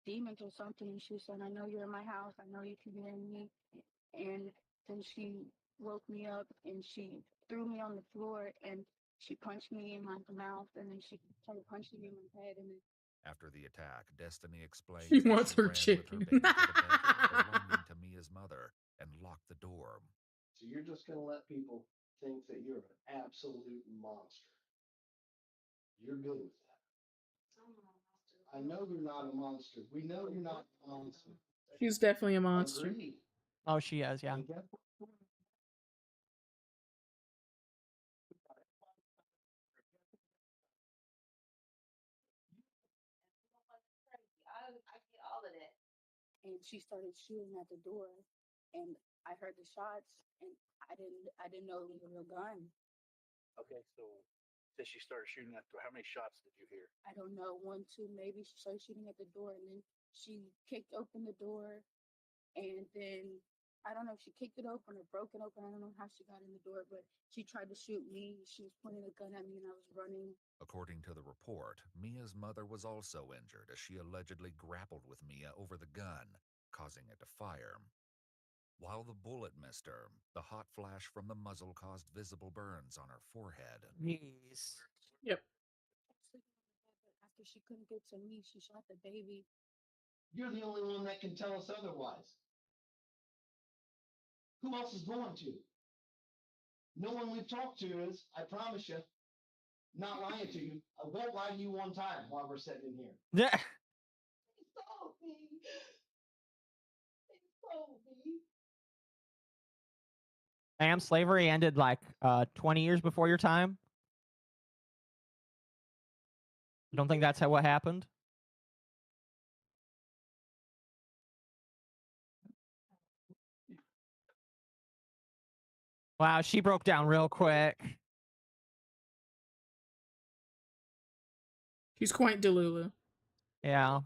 demons or something. And she said, I know you're in my house, I know you can hear me. And then she woke me up and she threw me on the floor and she punched me in my mouth, and then she started punching me in my head. And then After the attack, Destiny explains She that wants she her ran chicken. with her baby to the bedroom belonging to Mia's mother and locked the door. So you're just going to let people think that you're an absolute monster. You're good with that. I know you're not a monster. We know you're not a monster. She's definitely a monster. Agreed. Oh, she is, yeah. And guess what? I get all of that. and she started shooting at the door, and I heard the shots, and I didn't know it was a real gun. Okay, so she started shooting at the door. How many shots did you hear? I don't know, 1, 2, maybe. She started shooting at the door, and then she kicked open the door, and then I don't know if she kicked it open or broke it open. I don't know how she got in the door, but she tried to shoot me. She was pointing a gun at me, and I was running. According to the report, Mia's mother was also injured as she allegedly grappled with Mia over the gun, causing it to fire. While the bullet missed her, the hot flash from the muzzle caused visible burns on her forehead. Jeez. Yep. After she couldn't get to me, she shot the baby. You're the only one that can tell us otherwise. Who else is going to? No one we've talked to is, I promise you, not lying to you. I won't lie to you one time while we're sitting in here. Yeah. He told me. He told me. Damn, slavery ended like 20 years before your time. You don't think that's what happened? Wow, she broke down real quick. She's quite Delulu. Yeah. I'm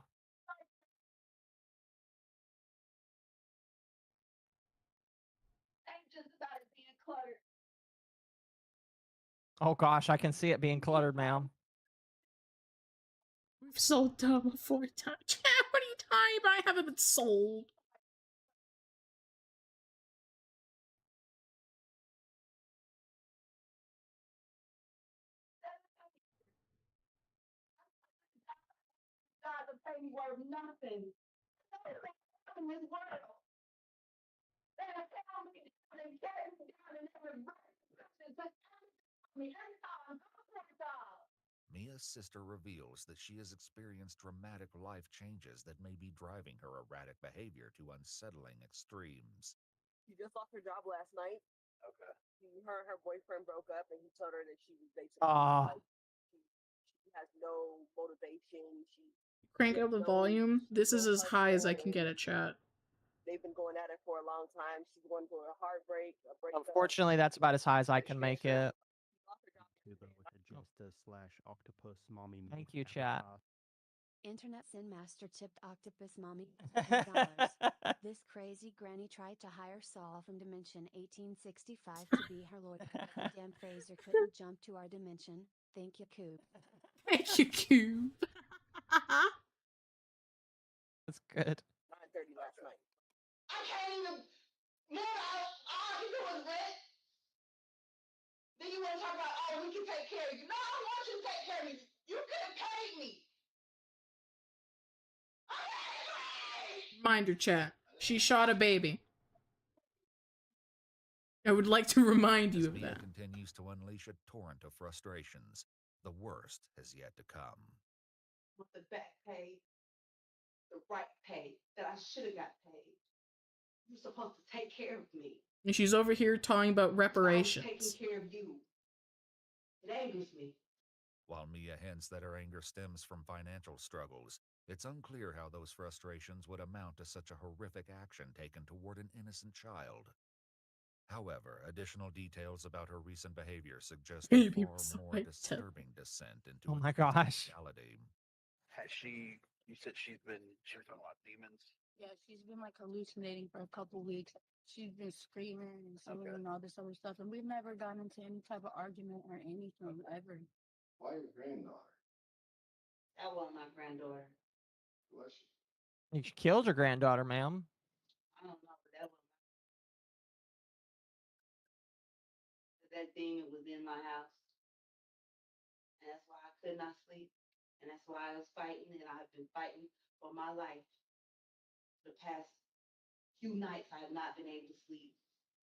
just about it being cluttered. Oh gosh, I can see it being cluttered, ma'am. We've sold Dama 4 times. How many times I haven't been sold? God, the baby worth nothing. In this world. That Mia's sister reveals that she has experienced dramatic life changes that may be driving her erratic behavior to unsettling extremes. She just lost her job last night. Okay. Her and her boyfriend broke up, and he told her that she was basically Ah. like, she has no motivation. Crank up the volume. This is as high as I can get at chat. They've been going at it for a long time. She's going through a heartbreak, a breakup. Unfortunately, that's about as high as I can make it. Vtuber with a jester/octopus mommy. Thank you, chat. Internet Sin Master tipped Octopus Mommy $10. This crazy granny tried to hire Saul from Dimension 1865 to be her lawyer. Damn Fraser couldn't jump to our dimension. Thank you, Coop. Thank you, Cube. That's good. 9:30 last night. I can't even move out. All I can do is rent. Then you want to talk about, oh, we can take care of you. No, I don't want you to take care of me. You could have paid me. Reminder chat. She shot a baby. I would like to remind you of Mia that. continues to unleash a torrent of frustrations. The worst has yet to come. With the back pay, the right pay that I should have got paid. You're supposed to take care of me. And she's over here talking about reparations. Taking care of you. It angers me. While Mia hints that her anger stems from financial struggles, it's unclear how those frustrations would amount to such a horrific action taken toward an innocent child. However, additional details about her recent behavior suggest a Baby far was more like disturbing descent into Oh my gosh. reality. Has she? You said she was talking about demons. Yeah, she's been like hallucinating for a couple weeks. She's been screaming and singing and all this other stuff, and we've never gotten into any type of argument or anything ever. Why your granddaughter? That wasn't my granddaughter. Was she? You killed your granddaughter, ma'am. I don't know, but that demon was in my house. And that's why I could not sleep. And that's why I was fighting, and I've been fighting for my life. The past few nights I have not been able to sleep.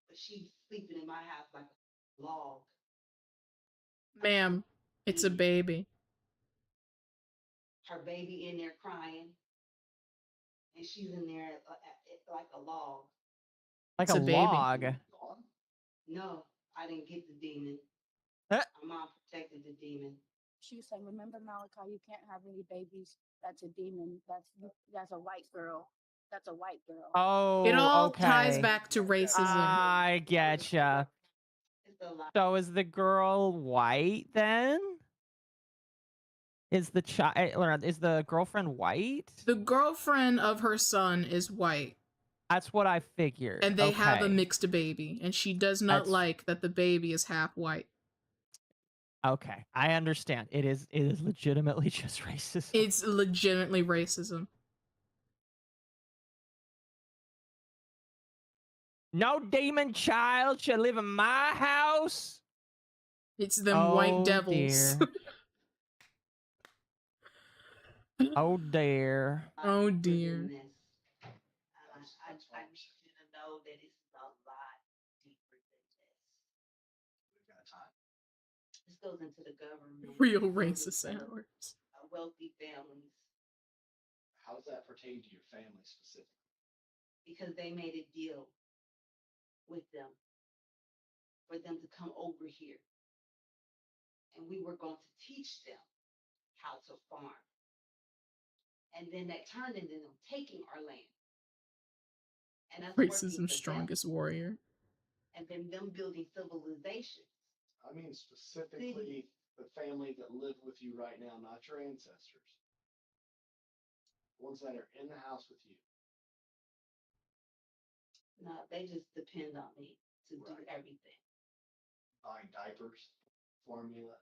But she's sleeping in my house like a log. Ma'am, it's a baby. Her baby in there crying. And she's in there like a log. Like It's a a baby. log. No, I didn't get the demon. Huh? My mom protected the demon. She said, "Remember, Malachi, you can't have any babies. That's a demon. That's a white girl. That's a white girl." Oh, It all okay. ties back to racism. I getcha. So is the girl white then? Is the is the girlfriend white? The girlfriend of her son is white. That's what I figured. And they have a Okay. mixed baby, and she does not That's- like that the baby is half white. Okay, I understand. It is legitimately just racism. It's legitimately racism. No demon child shall live in my house. It's them white Oh, devils. dear. Oh dear. Oh dear. I need you to know that it's a lot deeper than this. We've got time. This goes into the government. Real racist hours. Wealthy families. How does that pertain to your family specifically? Because they made a deal with them for them to come over here. And we were going to teach them how to farm. And then that turned into them taking our land. And that's Racism's strongest warrior. And then them building civilizations. I mean specifically the family that live with you right now, not your ancestors. Ones that are in the house with you. No, they just depend on me to do everything. Buying diapers, formula,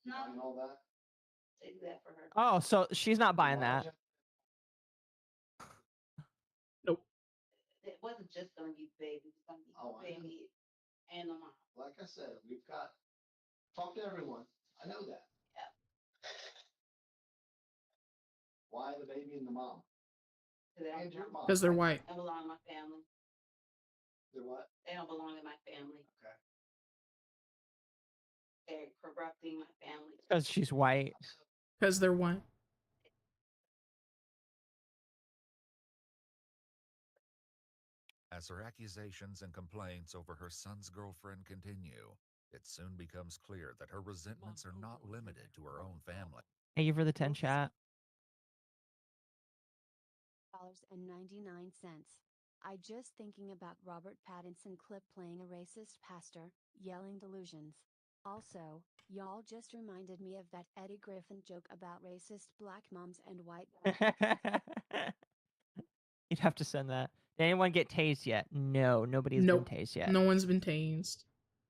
No, buying all that. they do that for her. Oh, so she's not buying that. Nope. It wasn't just gonna be baby, it was gonna be baby and a mom. Like I said, we've got talk to everyone. I know that. Yeah. Why the baby and the mom? And your mom. Because they're white. I belong to my family. They're what? They don't belong in my family. Okay. They're corrupting my family. Because she's white. Because they're white. As her accusations and complaints over her son's girlfriend continue, it soon becomes clear that her resentments are not limited to her own family. Thank you for the 10 chat. $99. I just thinking about Robert Pattinson clip playing a racist pastor, yelling delusions. Also, y'all just reminded me of that Eddie Griffin joke about racist black moms and white. You'd have to send that. Did anyone get tased yet? No, nobody's Nope. been tased yet. No one's been tased.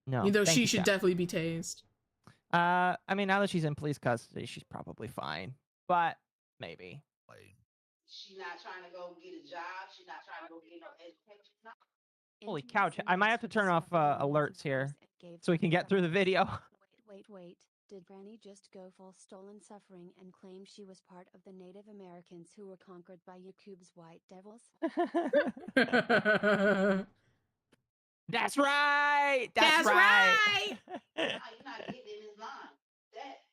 No. Even though Thank she you, should chat. definitely be tased. I mean, now that she's in police custody, she's probably fine. But maybe. She's not trying to go get a job. She's not trying to go get no education. No. Holy cow! I might have to turn off alerts here so we can get through the video. Wait. Did Granny just go full stolen suffering and claim she was part of the Native Americans who were conquered by Yakub's white devils? That's right! That's right! You're not getting in his line. That,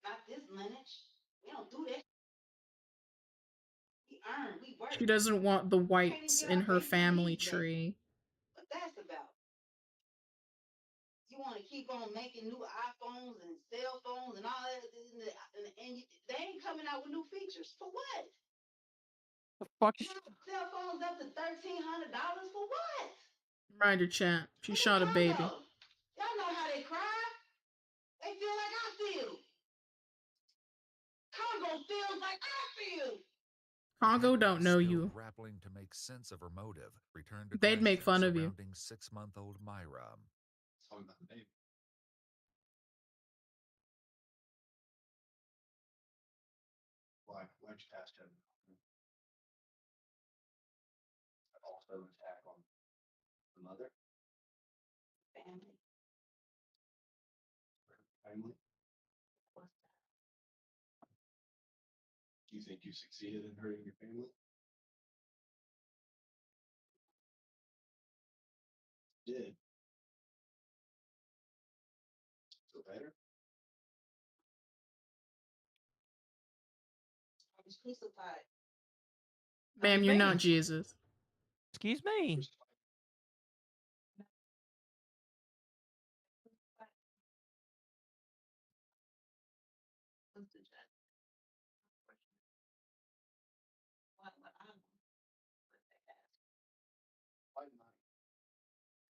not this lineage. We don't do that. We earn, we work. She doesn't want the whites in her family tree. What that's about. You want to keep on making new iPhones and cell phones and all that, and they ain't coming out with new features. For what? The fuck? Cell phones up to $1,300 for what? Reminder chat. She shot a baby. Y'all know how they cry. They feel like I feel. Congo feels like I feel. Congo don't know you. Grappling to make sense of her motive, returned to They'd make fun of you. surrounding 6-month-old Myra. Talking about the baby. Why'd you pass him? Also an attack on the mother? Family. Family? Do you think you succeeded in hurting your family? You did. Feel better? I was crucified. Ma'am, you're not Jesus. Excuse me.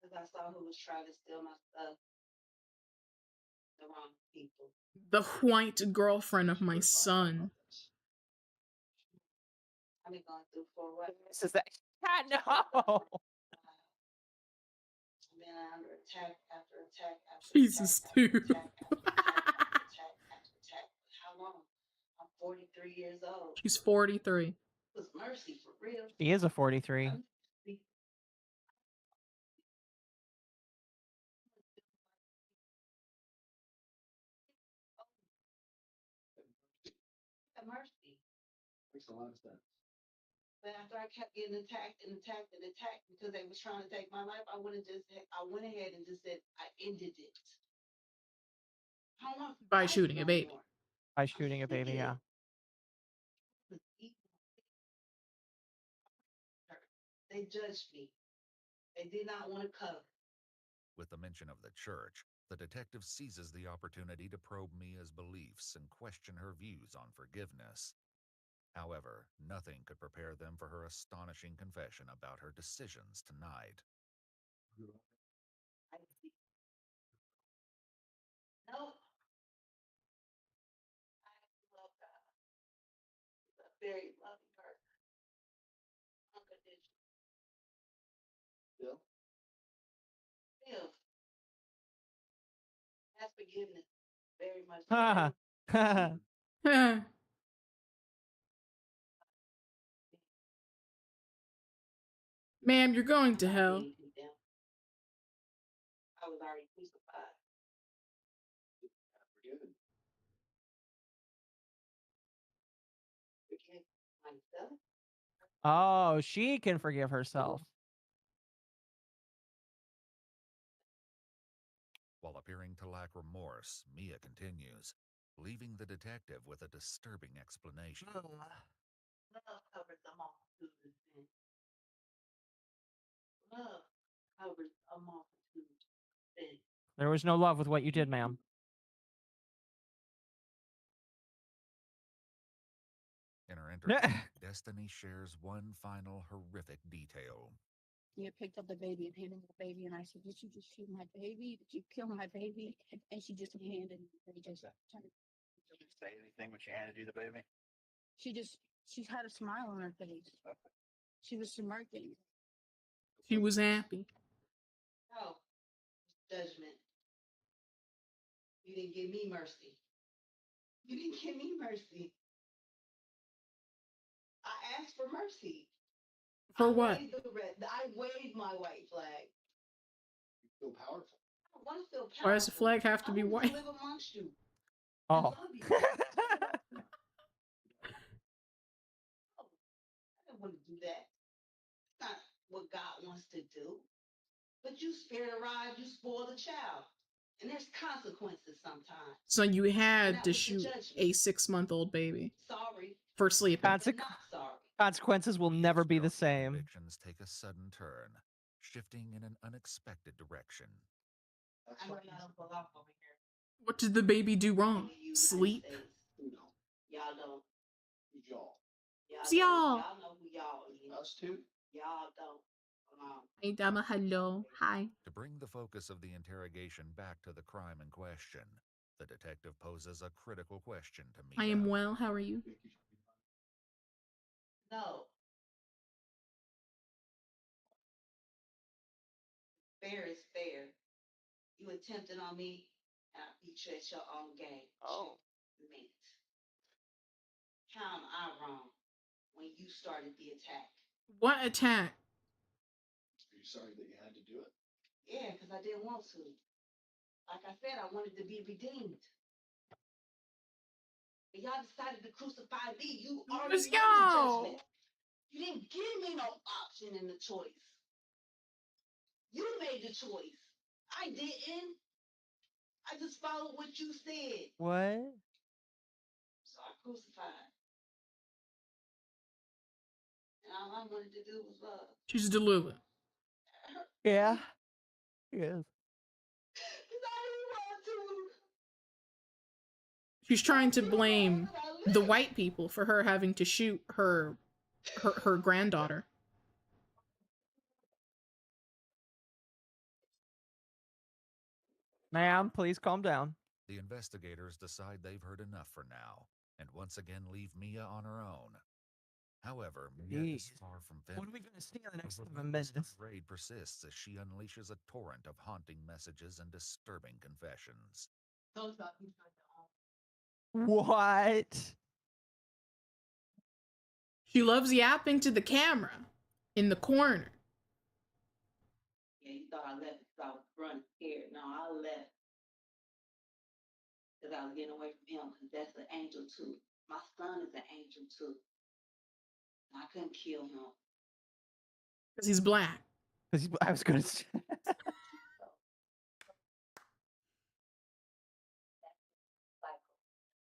Because I saw who was trying to steal my stuff. The wrong people. The white girlfriend of my son. I've been going through for what? This is that. No. I've been under attack after attack after Jesus, dude. attack after attack after attack. How long? I'm 43 years old. She's 43. It was mercy for real. She is a 43. Mercy. Makes a lot of sense. But after I kept getting attacked and attacked and attacked because they was trying to take my life, I went ahead and just said I ended it. I don't want By shooting a baby. By shooting a baby, yeah. They judged me. They did not want to cover. With the mention of the church, the detective seizes the opportunity to probe Mia's beliefs and question her views on forgiveness. However, nothing could prepare them for her astonishing confession about her decisions tonight. No. I love God. He's a very loving person. Unconditional. Bill? Bill. Has forgiveness. Very much. Ma'am, you're going to hell. I was already crucified. Forgiven. Forgive myself. Oh, she can forgive herself. lack remorse, Mia continues, leaving the detective with a disturbing explanation. Love covers a multitude of sins. Love covers a multitude of sins. There was no love with what you did, ma'am. In her interview, Destiny shares one final horrific detail. You picked up the baby and handed me the baby, and I said, "Did you just shoot my baby? Did you kill my baby?" And she just handed me. They just turned. Did you say anything when she handed you the baby? She had a smile on her face. She was smirking. She was happy. Oh, judgment. You didn't give me mercy. You didn't give me mercy. I asked for mercy. For what? I waved my white flag. You feel powerful. I want to feel powerful. Why does the flag have to be I want white? to live amongst you. Oh. Love you. I don't want to do that. It's not what God wants to do. But you spared a ride, you spoiled a child. And there's consequences sometimes. So you had That to was the shoot judgment. a 6-month-old baby Sorry. for sleeping. Not sorry. Consequences will never be the same. Convictions take a sudden turn, shifting in an unexpected direction. I know y'all don't pull off over here. What did the baby do wrong? Sleep? Y'all don't. Who's y'all? Who's y'all? Y'all know who y'all is. Us too? Y'all don't. Come on. Hey, Dama, hello. Hi. To bring the focus of the interrogation back to the crime in question, the detective poses a critical question to Mia. I am well. How are you? No. Fair is fair. You attempted on me, and I beat you at your own game. Oh. Mint. How am I wrong when you started the attack? What attack? Are you sorry that you had to do it? Yeah, because I didn't want to. Like I said, I wanted to be redeemed. But y'all decided to crucify me. You already made the judgment. You didn't give me no option in the choice. You made the choice. I didn't. I just followed what you said. What? So I crucified. And all I wanted to do was love. She's Delulu. Yeah. Yes. She's trying to blame the white people for her having to shoot her granddaughter. Ma'am, please calm down. The investigators decide they've heard enough for now, and once again leave Mia on her own. However, Mia is far from finished. What are we going to see in the next 7 relentless minutes? tirade persists as she unleashes a torrent of haunting messages and disturbing confessions. What? She loves yapping to the camera in the corner. Yeah, you thought I left because I was running scared. No, I left because I was getting away from him because that's an angel too. My son is an angel too. And I couldn't kill him. Because he's black. Because I was going to say.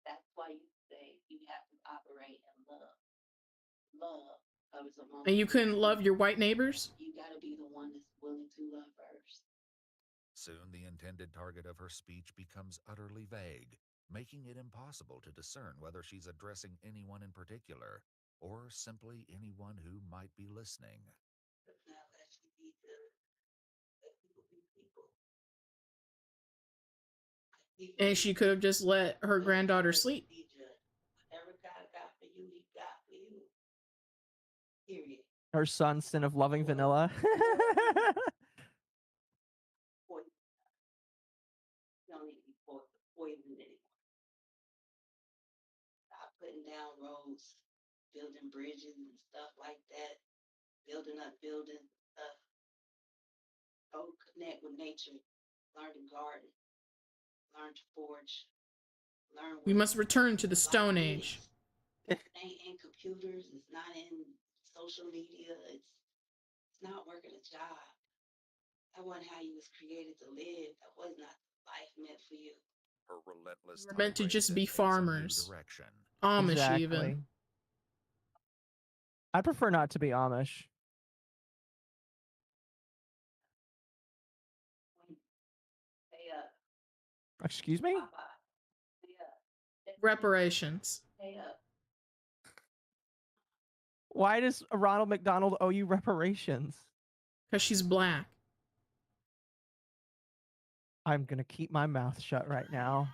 That's why you say you have to operate in love. Love covers a moment. And you couldn't love your white neighbors? You gotta be the one that's willing to love first. Soon the intended target of her speech becomes utterly vague, making it impossible to discern whether she's addressing anyone in particular, or simply anyone who might be listening. Now that you need to let people be people. And she could have just let her granddaughter sleep. Whatever God got for you, he got for you. Period. Her son, sin of loving vanilla. You don't need to be poisoned anymore. Stop putting down roads, building bridges and stuff like that, building up buildings and stuff. Go connect with nature, learn to garden, learn to forge, learn. We must return to the Stone Age. It ain't in computers, it's not in social media, it's not working a job. That wasn't how you was created to live. That was not the life meant for you. Her relentless We're meant to tirade just that be takes a new farmers. direction. Amish Exactly. even. I prefer not to be Amish. Pay up. Excuse me? Papa. Pay up. Reparations. Pay up. Why does Ronald McDonald owe you reparations? Because she's black. I'm gonna keep my mouth shut right now.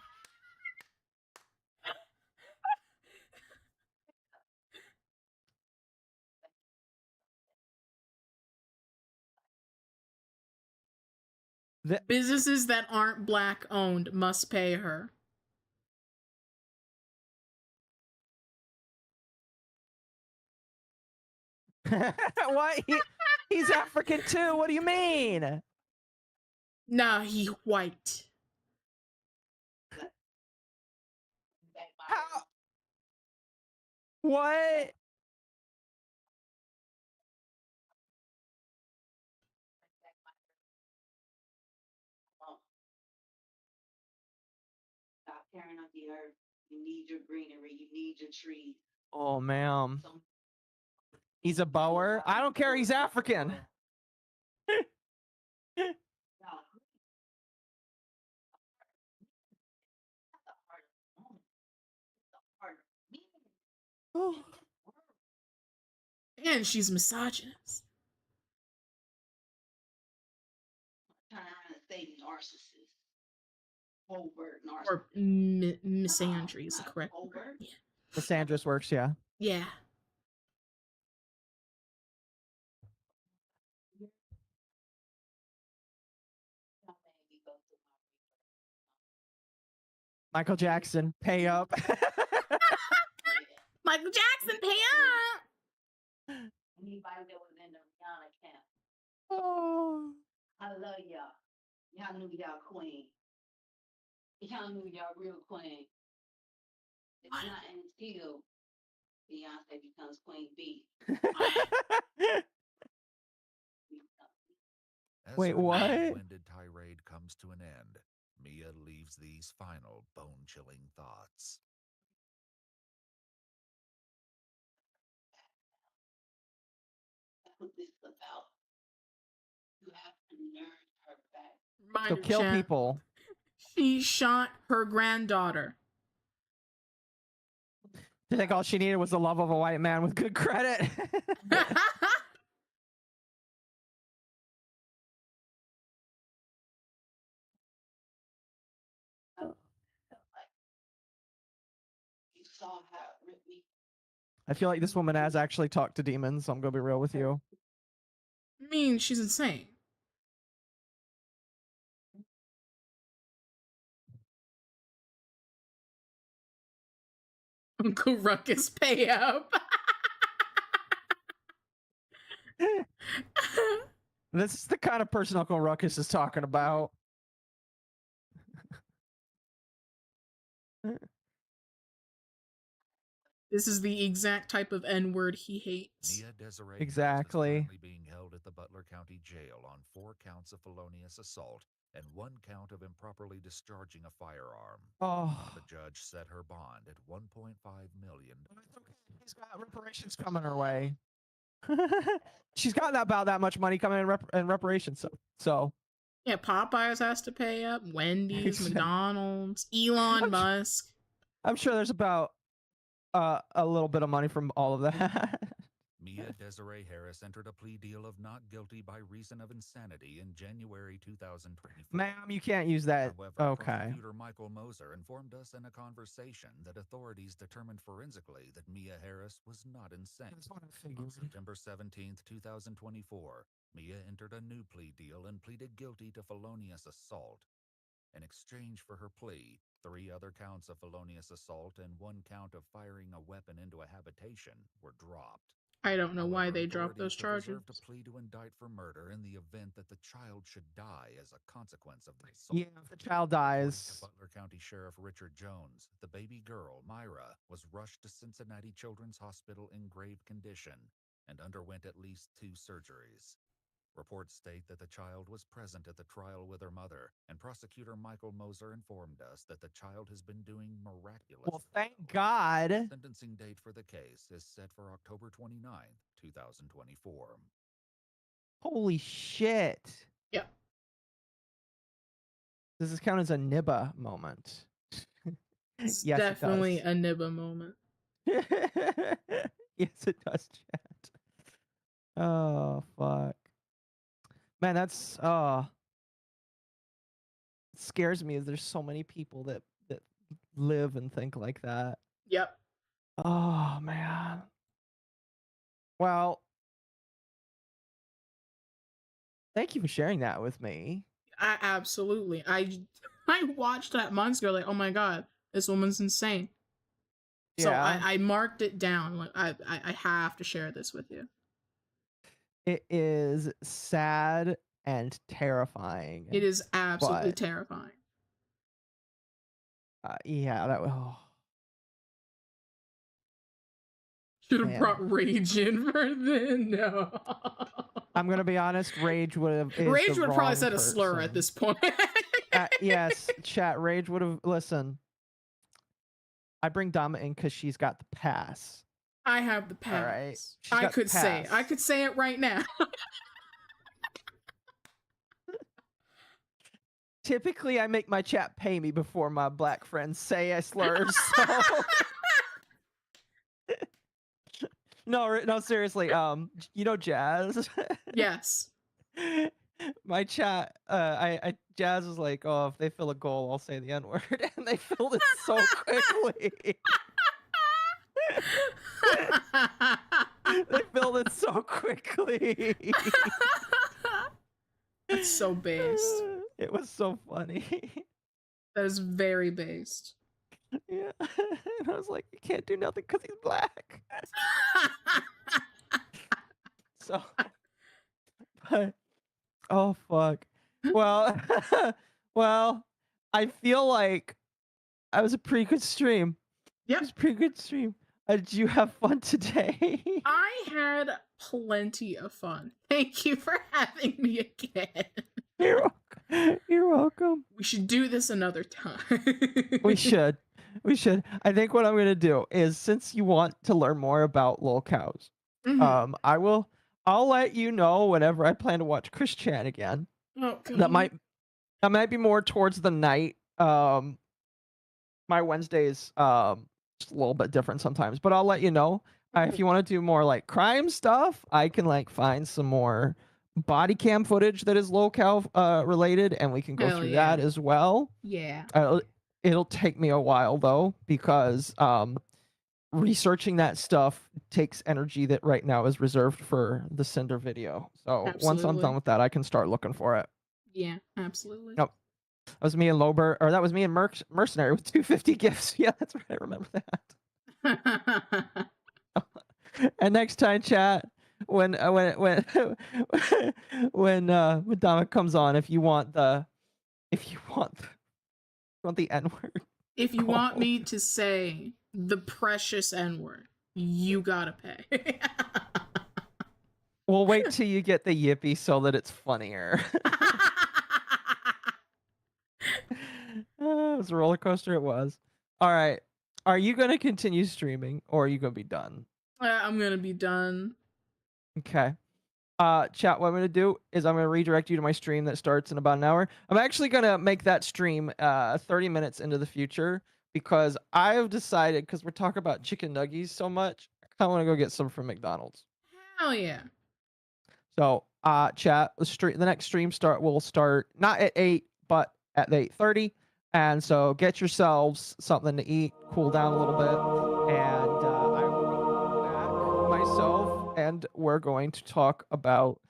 Businesses that aren't black owned must pay her. What? He's African too. What do you mean? Nah, he white. How? What? Stop tearing up the earth. You need your greenery. You need your trees. Oh, ma'am. He's a Boer. I don't care. He's African. And she's misogynist. Turn around and say narcissist. Overt narcissist. Or misandry is the correct word. Yeah. Misandrist works, yeah. Yeah. Michael Jackson, pay up. Michael Jackson, pay up. Anybody that was in the Rihanna camp. Oh. I love y'all. Y'all knew y'all queen. Y'all knew y'all real queen. It's not until Beyonce becomes Queen B. As Wait, her what? long-winded tirade comes to an end, Mia leaves these final bone-chilling thoughts. That's what this is about. You have to nurse her back. So Reminder kill chat. people. She shot her granddaughter. I think all she needed was the love of a white man with good credit. You saw how it ripped me. I feel like this woman has actually talked to demons, so I'm gonna be real with you. I mean, she's insane. Uncle Ruckus, pay up. This is the kind of person Uncle Ruckus is talking about. This is the exact type of N-word he hates. Mia Desiree Exactly. Harris is currently being held at the Butler County Jail on 4 counts of felonious assault and 1 count of improperly discharging a firearm. Oh. The judge set her bond at $1.5 million. She's got reparations coming her way. She's got about that much money coming in reparations. So. Yeah, Popeyes has to pay up. Wendy's, McDonald's, Elon Musk. I'm sure there's about a little bit of money from all of that. Mia Desiree Harris entered a plea deal of not guilty by reason of insanity in January 2024. Ma'am, you can't use that. However, Okay. prosecutor Michael Moser informed us in a conversation that authorities determined forensically that Mia Harris was not insane. That's what I figured. On September 17th, 2024, Mia entered a new plea deal and pleaded guilty to felonious assault. In exchange for her plea, 3 other counts of felonious assault and 1 count of firing a weapon into a habitation were dropped. I don't know why However, they dropped those authorities charges. have reserved a plea to indict for murder in the event that the child should die as a consequence of the assault. Yeah, if the child dies. According to Butler County Sheriff Richard Jones, the baby girl, Myra, was rushed to Cincinnati Children's Hospital in grave condition and underwent at least 2 surgeries. Reports state that the child was present at the trial with her mother, and prosecutor Michael Moser informed us that the child has been doing miraculous. Well, thank God. Sentencing date for the case is set for October 29th, 2024. Holy shit. Yep. Does this count as a Nibba moment? It's Yes, definitely it a Nibba moment. does. Yes, it does, chat. Oh, fuck. Man, that's it scares me. There's so many people that live and think like that. Yep. Oh, man. Well, thank you for sharing that with me. Absolutely. I watched that months ago, like, oh my god, this woman's insane. So Yeah. I marked it down. Like I have to share this with you. It is sad and terrifying. It is absolutely but, terrifying. yeah, that was. Should have Man. brought Rage in for then. No. I'm gonna be honest. Rage would have. Rage would have probably said a slur at this point. Yes, chat. Rage would have. Listen, I bring Dama in because she's got the pass. I have the pass. All right. I could say it right now. Typically, I make my chat pay me before my black friends say I slur. So. No, seriously. You know Jazz? Yes. My chat, Jazz was like, oh, if they fill a goal, I'll say the N-word, and they filled it so quickly. They filled it so quickly. That's so based. It was so funny. That is very based. Yeah. And I was like, you can't do nothing because he's black. So, but, oh, fuck. Well, well, I feel like I was a pretty good stream. Yep. It was a pretty good stream. Did you have fun today? I had plenty of fun. Thank you for having me again. You're welcome. We should do this another time. We should. I think what I'm gonna do is, since you want to learn more about lol cows, I'll let you know whenever I plan to watch Chris Chan again. Okay. That might be more towards the night. My Wednesdays just a little bit different sometimes, but I'll let you know. If you want to do more like crime stuff, I can like find some more body cam footage that is locale related, and we can go through that as well. Yeah. It'll take me a while though, because researching that stuff takes energy that right now is reserved for the Cinder video. So once I'm done with that, I can start looking for it. Yeah, absolutely. Nope. That was me and Lober, or that was me and Mercenary with 250 gifts. Yeah, that's right. I remember that. And next time, chat, when Dama comes on, if you want the N-word. If you want me to say the precious N-word, you gotta pay. We'll wait till you get the yippee so that it's funnier. It was a roller coaster. It was. All right. Are you going to continue streaming, or are you going to be done? I'm going to be done. Okay. Chat, what I'm going to do is I'm going to redirect you to my stream that starts in about an hour. I'm actually going to make that stream 30 minutes into the future, because I've decided, because we're talking about chicken nuggies so much, I kind of want to go get some from McDonald's. Hell yeah. So, chat, the next stream will start not at 8, but at 8:30. And so get yourselves something to eat, cool down a little bit, and I will be back myself, and we're going to talk about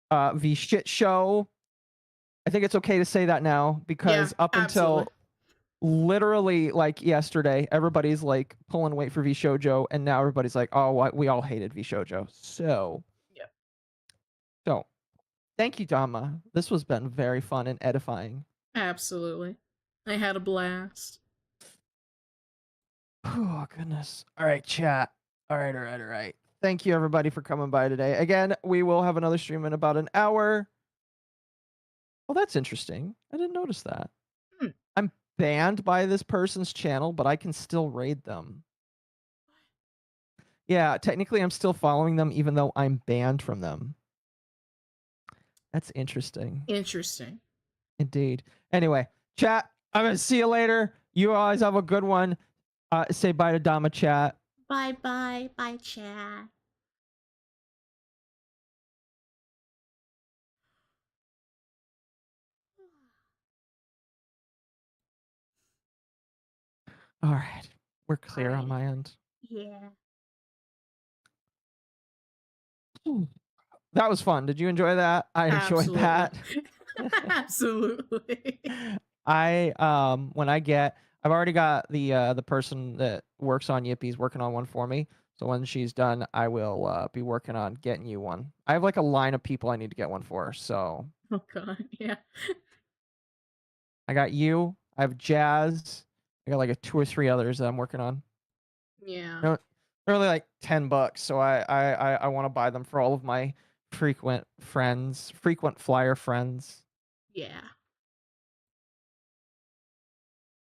the shit show. I think it's okay to say that now, because up until literally like yesterday, everybody's like pulling weight for V Shoujo, and now everybody's like, oh, we all hated V Shoujo. So, so thank you, Dama. This has been very fun and edifying. Absolutely. I had a blast. Oh, goodness. All right, chat. All right. Thank you everybody for coming by today. Again, we will have another stream in about an hour. Oh, that's interesting. I didn't notice that. I'm banned by this person's channel, but I can still raid them. Yeah, technically I'm still following them even though I'm banned from them. That's interesting. Interesting. Indeed. Anyway, chat, I'm going to see you later. You guys have a good one. Say bye to Dama, chat. Bye bye. Bye, chat. All right. We're clear on Alrighty. my end. Yeah. That was fun. Did you enjoy that? I enjoyed that. Absolutely. When I've already got the person that works on Yippie's working on one for me. So when she's done, I will be working on getting you one. I have like a line of people I need to get one for. So Oh god, yeah. I got you. I have Jazz. I got like 2 or 3 others that I'm working on. Yeah. They're only like $10, so I want to buy them for all of my frequent flyer friends. Yeah.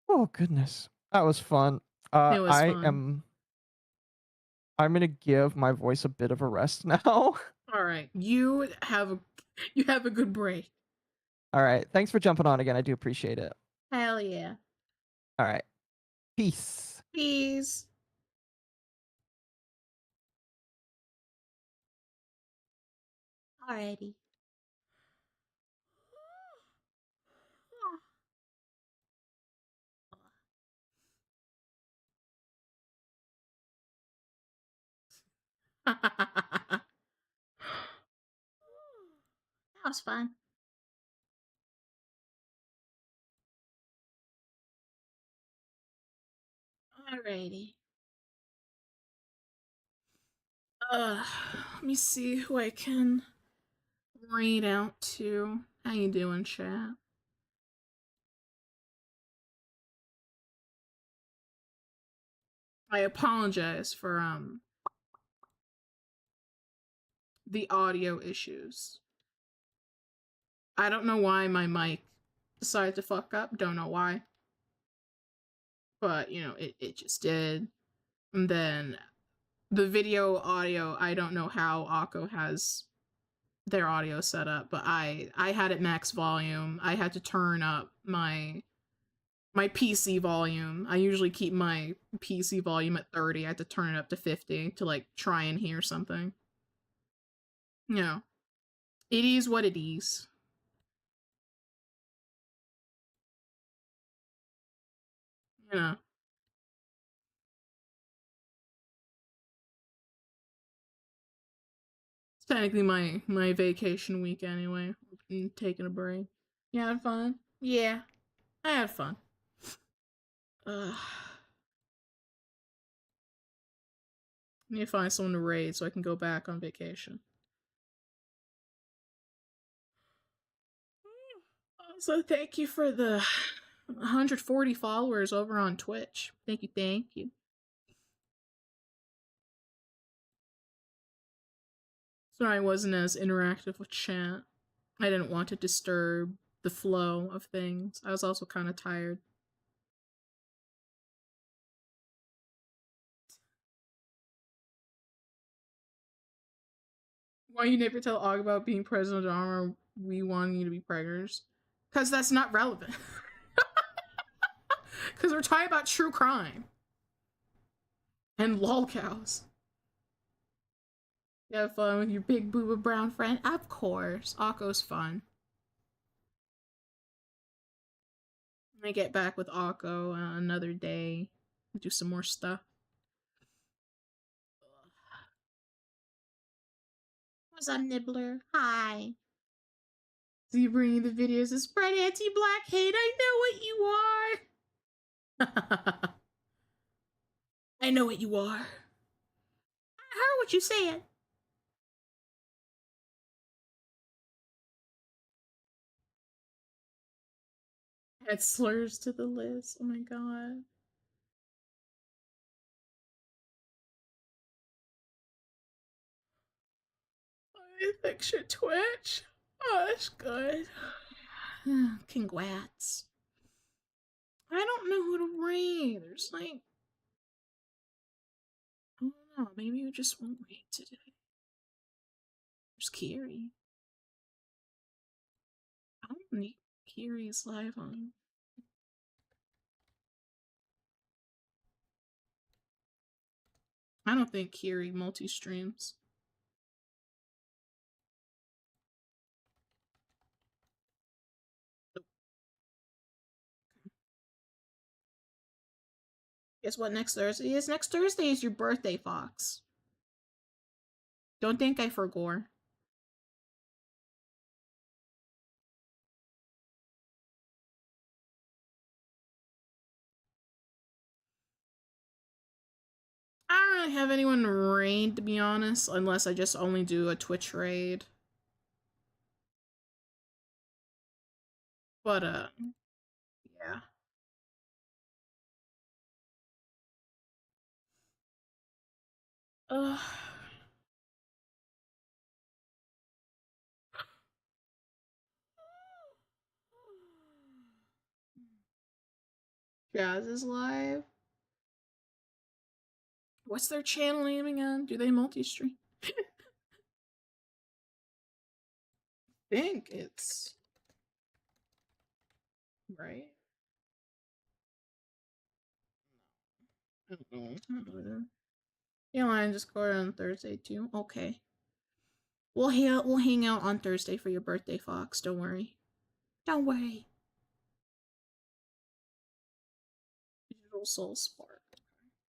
Oh goodness, that was fun. It was fun. I'm gonna give my voice a bit of a rest now. All right. You have a good break. All right, thanks for jumping on again. I do appreciate it. Hell yeah. All right, peace. Peace. Alrighty. That was fun. Alrighty. Let me see who I can read out to. How you doing, chat? I apologize for the audio issues. I don't know why my mic decided to fuck up. Don't know why. But, you know, it just did. And then the video audio, I don't know how Occo has their audio set up, but I had it max volume. I had to turn up my PC volume. I usually keep my PC volume at 30. I had to turn it up to 50 to like try and hear something. You know, it is what it is. You know. It's technically my vacation week anyway. I'm taking a break. You had fun? Yeah, I had fun. Ugh. I need to find someone to raid so I can go back on vacation. Also, thank you for the 140 followers over on Twitch. Thank you, thank you. Sorry I wasn't as interactive with chat. I didn't want to disturb the flow of things. I was also kind of tired. Why you never tell Og about being president of Dama? We wanting you to be preggers? Because that's not relevant. Because we're talking about true crime. And lolcows. You have fun with your big booba brown friend? Of course. Occo's fun. I get back with Occo another day. Do some more stuff. What's up, Nibbler? Hi. So you bringing the videos to spread anti-black hate? I know what you are. I know what you are. I heard what you said. Add slurs to the list. Oh my god. You fix your Twitch? Oh, that's good. Congrats. I don't know who to raid. There's like, I don't know. Maybe you just won't raid today. There's Kiri. I don't need Kiri's live on. I don't think Kiri multi-streams. Guess what next Thursday is? Next Thursday is your birthday, Fox. Don't think I forgot. I don't really have anyone raid, to be honest, unless I just only do a Twitch raid. But, yeah. Ugh. Jazz is live. What's their channel name again? Do they multi-stream? I think it's... right? I don't know. Yeah, Lion Discord on Thursday too. Okay. We'll hang out on Thursday for your birthday, Fox. Don't worry. Don't worry. Digital Soul Spark.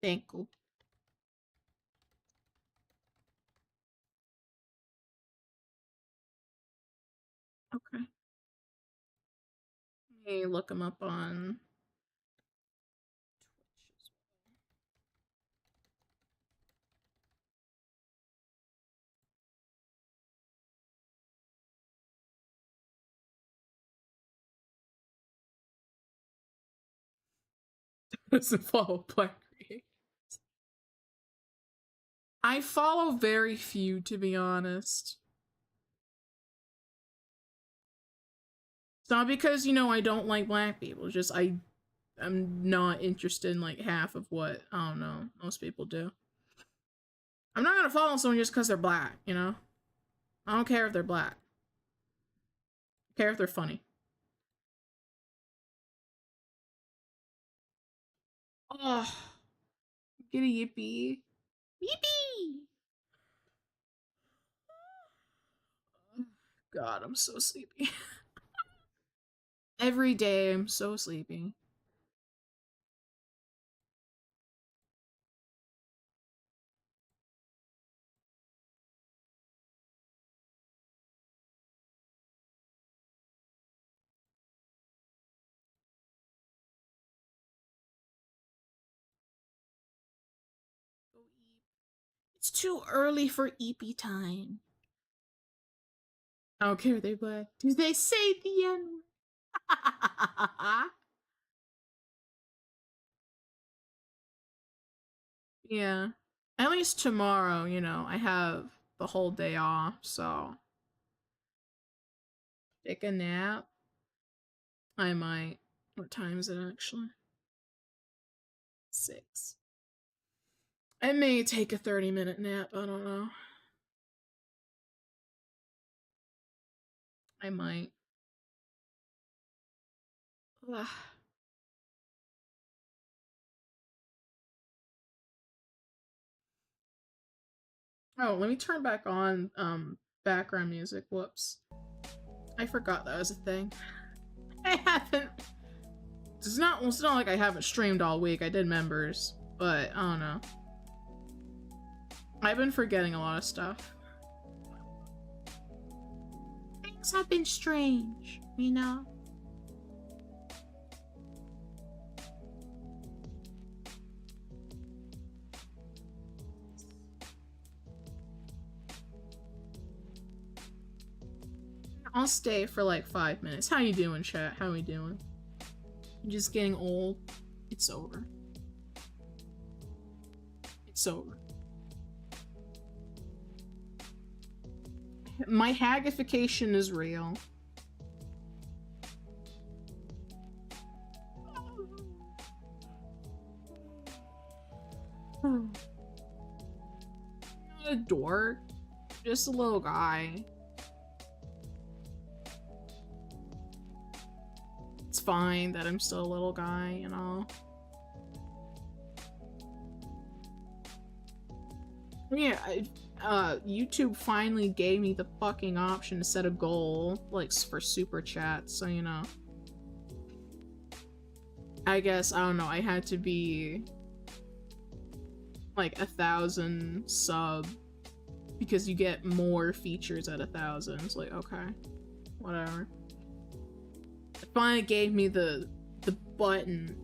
Thank you. Okay. Let me look him up on Twitch as well. Doesn't follow Black creators. I follow very few, to be honest. It's not because, you know, I don't like black people. It's just I'm not interested in like half of what, I don't know, most people do. I'm not gonna follow someone just because they're black, you know? I don't care if they're black. I care if they're funny. Oh, get a yippee. Yippee! God, I'm so sleepy. Every day I'm so sleepy. It's too early for eepy time. I don't care if they black. Do they say the N? Yeah. At least tomorrow, you know, I have the whole day off, so take a nap. I might. What time is it actually? 6. I may take a 30-minute nap, I don't know. I might. Ugh. Oh, let me turn back on background music. Whoops. I forgot that was a thing. I haven't. It's not like I haven't streamed all week. I did members, but I don't know. I've been forgetting a lot of stuff. Things have been strange, you know? I'll stay for like 5 minutes. How you doing, chat? How we doing? I'm just getting old. It's over. It's over. I My hagification is real. Not a dork, just a little guy. It's fine that I'm still a little guy, you know? Yeah, YouTube finally gave me the fucking option to set a goal, like, for super chats, so, you know. I guess, I don't know, I had to be like 1,000 sub because you get more features at 1,000. It's like, okay, whatever. It finally gave me the button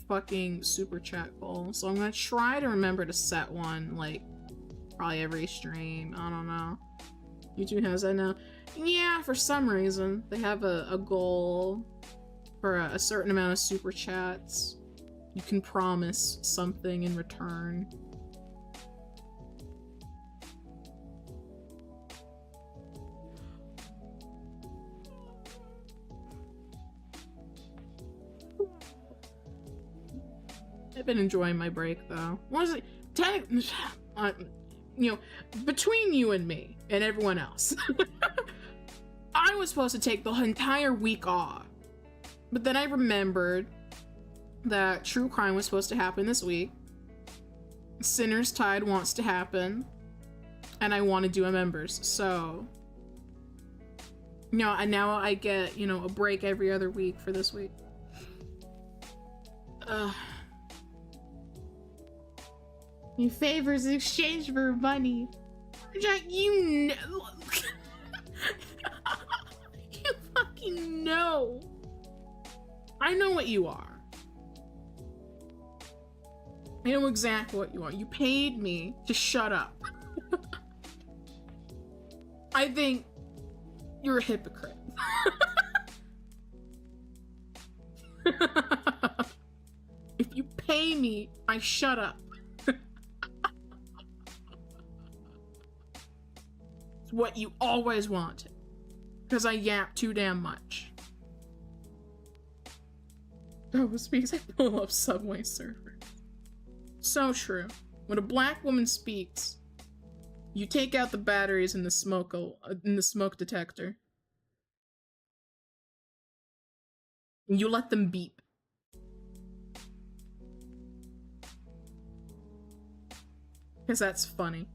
fucking super chat goal, so I'm gonna try to remember to set one, like, probably every stream. I don't know. YouTube has that now. Yeah, for some reason they have a goal for a certain amount of super chats. You can promise something in return. I've been enjoying my break though. What is it? You know, between you and me and everyone else, I was supposed to take the entire week off, but then I remembered that true crime was supposed to happen this week. Sinner's Tide wants to happen, and I want to do a members, so you know, and now I get, you know, a break every other week for this week. Your favors in exchange for money. Jack, you know. You fucking know. I know what you are. I know exactly what you are. You paid me to shut up. I think you're a hypocrite. If you pay me, I shut up. It's what you always wanted. Because I yap too damn much. Dama speaks, I pull up Subway servers. So true. When a black woman speaks, you take out the batteries in the smoke detector. And you let them beep. Because that's funny.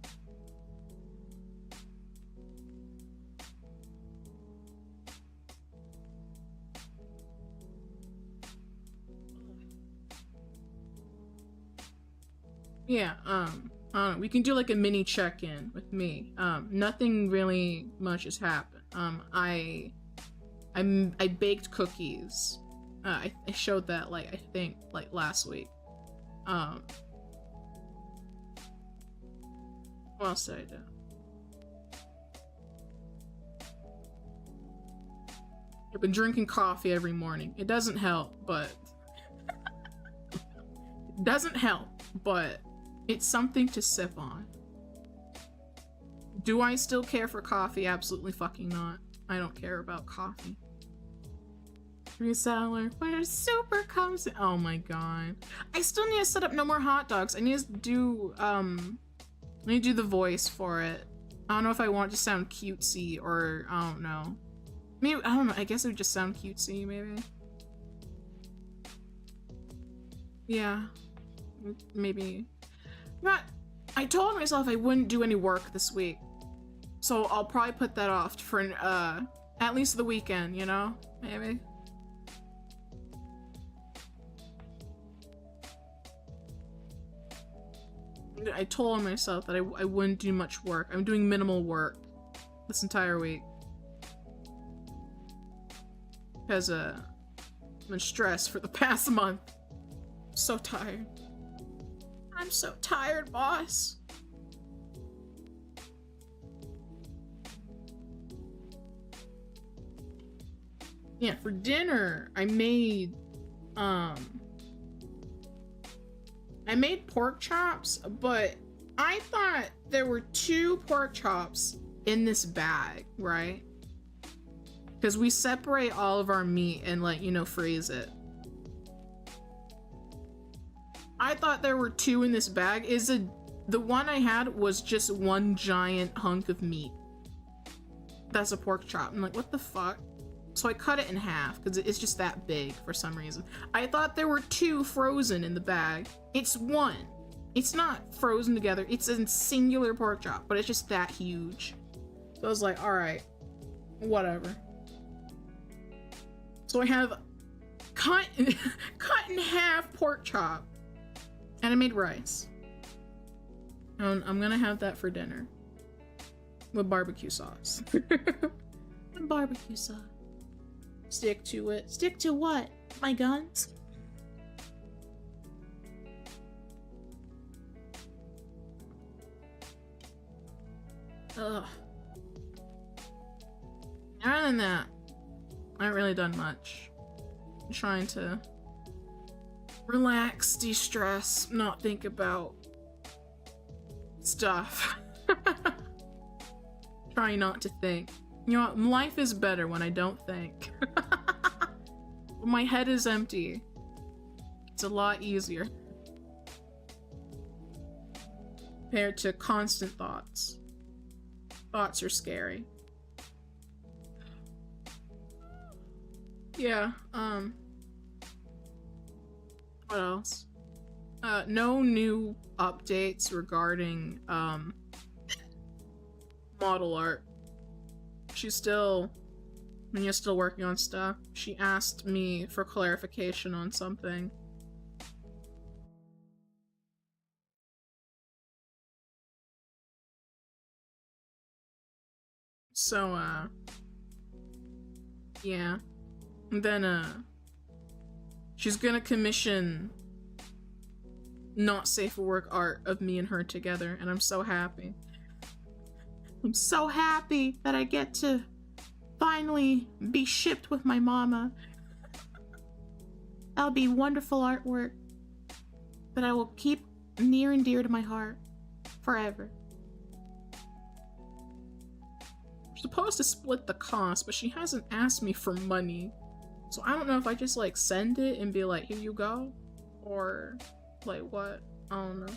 Yeah, I don't know, we can do like a mini check-in with me. Nothing really much has happened. I baked cookies. I showed that, like, I think, like, last week. What else did I do? I've been drinking coffee every morning. It doesn't help, but... it doesn't help, but it's something to sip on. Do I still care for coffee? Absolutely fucking not. I don't care about coffee. Reseller, where super comes in. Oh my god. I still need to set up no more hot dogs. I need to do, the voice for it. I don't know if I want it to sound cutesy or, I don't know. Maybe, I don't know, I guess it would just sound cutesy, maybe. Yeah. Maybe. But I told myself I wouldn't do any work this week. So I'll probably put that off for, at least the weekend, you know? Maybe. I told myself that I wouldn't do much work. I'm doing minimal work this entire week. Because, I've been stressed for the past month. I'm so tired. I'm so tired, boss. Yeah, for dinner, I made pork chops, but I thought there were 2 pork chops in this bag, right? Because we separate all of our meat and, like, you know, freeze it. I thought there were 2 in this bag. The one I had was just one giant hunk of meat. That's a pork chop. I'm like, what the fuck? So I cut it in half because it's just that big for some reason. I thought there were 2 frozen in the bag. It's 1. It's not frozen together. It's a singular pork chop, but it's just that huge. So I was like, all right, whatever. So I have cut in half pork chop, and I made rice. And I'm gonna have that for dinner with barbecue sauce. Barbecue sauce. Stick to it. Stick to what? My guns? Ugh. Other than that, I haven't really done much. I'm trying to relax, de-stress, not think about stuff. Try not to think. You know what? Life is better when I don't think. When my head is empty, it's a lot easier compared to constant thoughts. Thoughts are scary. Yeah, what else? No new updates regarding, model art. She's still, Minya's still working on stuff. She asked me for clarification on something. So, yeah. And then, she's gonna commission not safe for work art of me and her together, and I'm so happy. I'm so happy that I get to finally be shipped with my mama. That'll be wonderful artwork that I will keep near and dear to my heart forever. We're supposed to split the cost, but she hasn't asked me for money. So I don't know if I just like send it and be like, here you go, or like what? I don't know.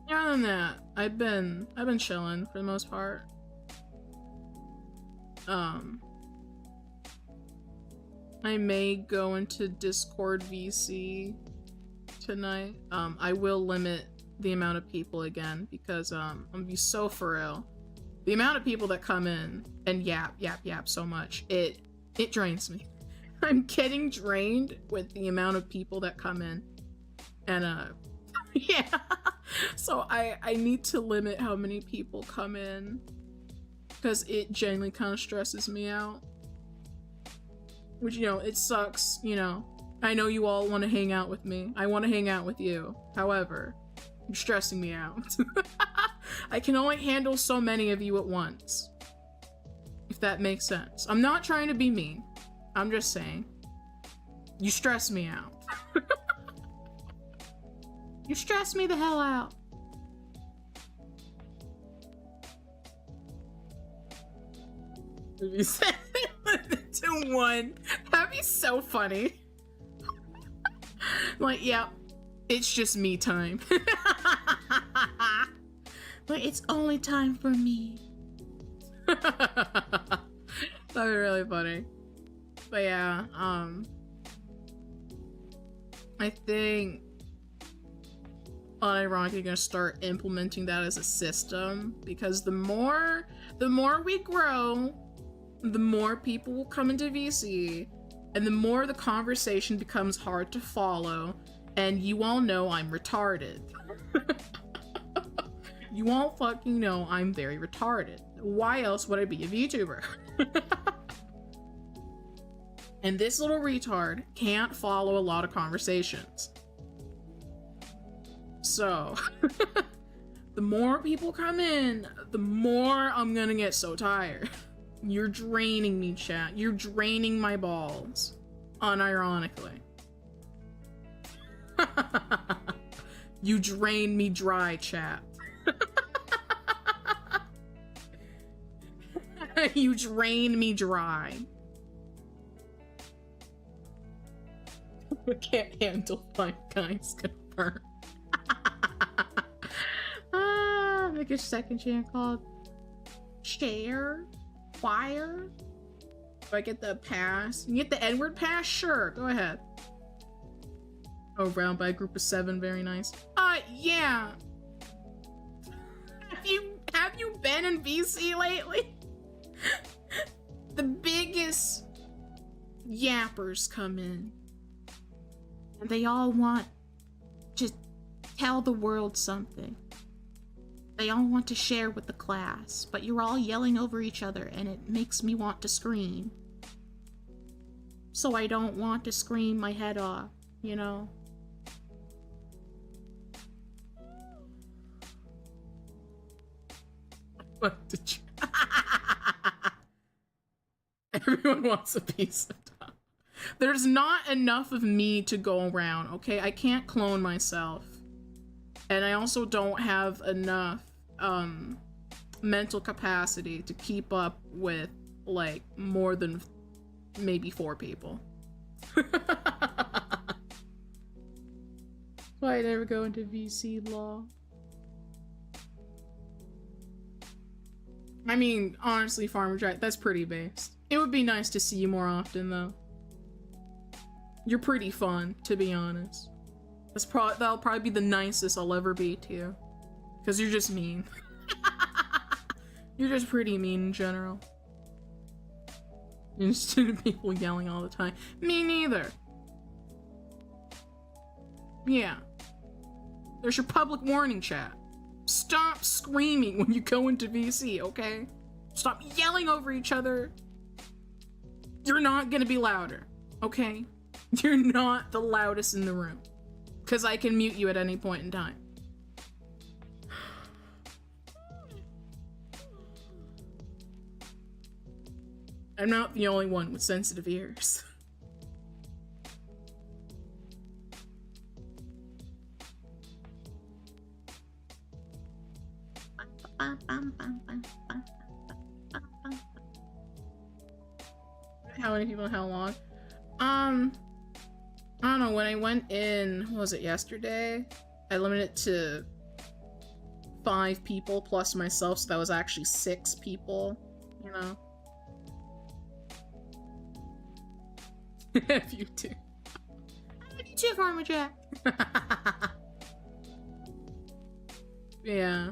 Yeah, other than that, I've been chilling for the most part. I may go into Discord VC tonight. I will limit the amount of people again because I'm gonna be so for real. The amount of people that come in and yap so much, it drains me. I'm getting drained with the amount of people that come in. And yeah. So I need to limit how many people come in because it genuinely kind of stresses me out. Which, you know, it sucks, you know. I know you all want to hang out with me. I want to hang out with you. However, you're stressing me out. I can only handle so many of you at once. If that makes sense. I'm not trying to be mean. I'm just saying. You stress me out. You stress me the hell out. If you said 2-1, that'd be so funny. Like, yeah, it's just me time. But it's only time for me. That'd be really funny. But yeah, I think unironically gonna start implementing that as a system because the more we grow, the more people will come into VC, and the more the conversation becomes hard to follow, and you all know I'm retarded. You all fucking know I'm very retarded. Why else would I be a VTuber? And this little retard can't follow a lot of conversations. So, the more people come in, the more I'm gonna get so tired. You're draining me, chat. You're draining my balls. Unironically. You drained me dry, chat. You drained me dry. I can't handle Five Guys confirmed. Make a second channel called Share Fire. Do I get the pass? You get the N-word pass? Sure, go ahead. Oh, round by a group of 7, very nice. Yeah. Have you been in VC lately? The biggest yappers come in. And they all want to tell the world something. They all want to share with the class, but you're all yelling over each other and it makes me want to scream. So I don't want to scream my head off, you know? What did you... Everyone wants a piece of Dama. There's not enough of me to go around, okay? I can't clone myself. And I also don't have enough mental capacity to keep up with, like, more than maybe 4 people. Why I never go into VC law? I mean, honestly, Farmer Jack, that's pretty based. It would be nice to see you more often, though. You're pretty fun, to be honest. That'll probably be the nicest I'll ever be to you. Because you're just mean. You're just pretty mean in general. Instead of people yelling all the time. Me neither. Yeah. There's your public warning, chat. Stop screaming when you go into VC, okay? Stop yelling over each other. You're not gonna be louder, okay? You're not the loudest in the room. Because I can mute you at any point in time. I'm not the only one with sensitive ears. How many people, how long? I don't know, when I went in, what was it, yesterday? I limited it to 5 people plus myself, so that was actually 6 people, you know? If you do. I love you too, Farmer Jack. Yeah,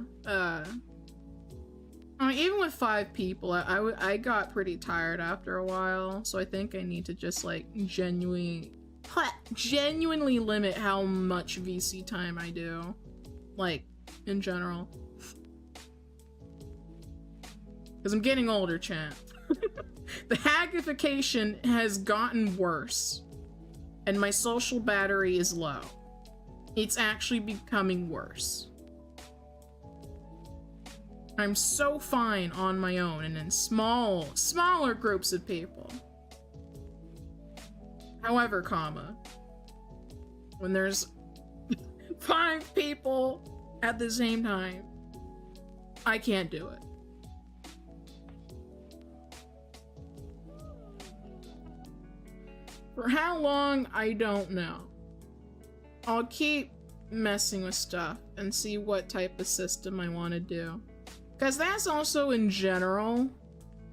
I mean, even with 5 people, I got pretty tired after a while, so I think I need to just, like, genuinely limit how much VC time I do, like, in general. Because I'm getting older, chat. The haggification has gotten worse, and my social battery is low. It's actually becoming worse. I'm so fine on my own and in smaller groups of people. However, when there's 5 people at the same time, I can't do it. For how long, I don't know. I'll keep messing with stuff and see what type of system I want to do. Because that's also, in general,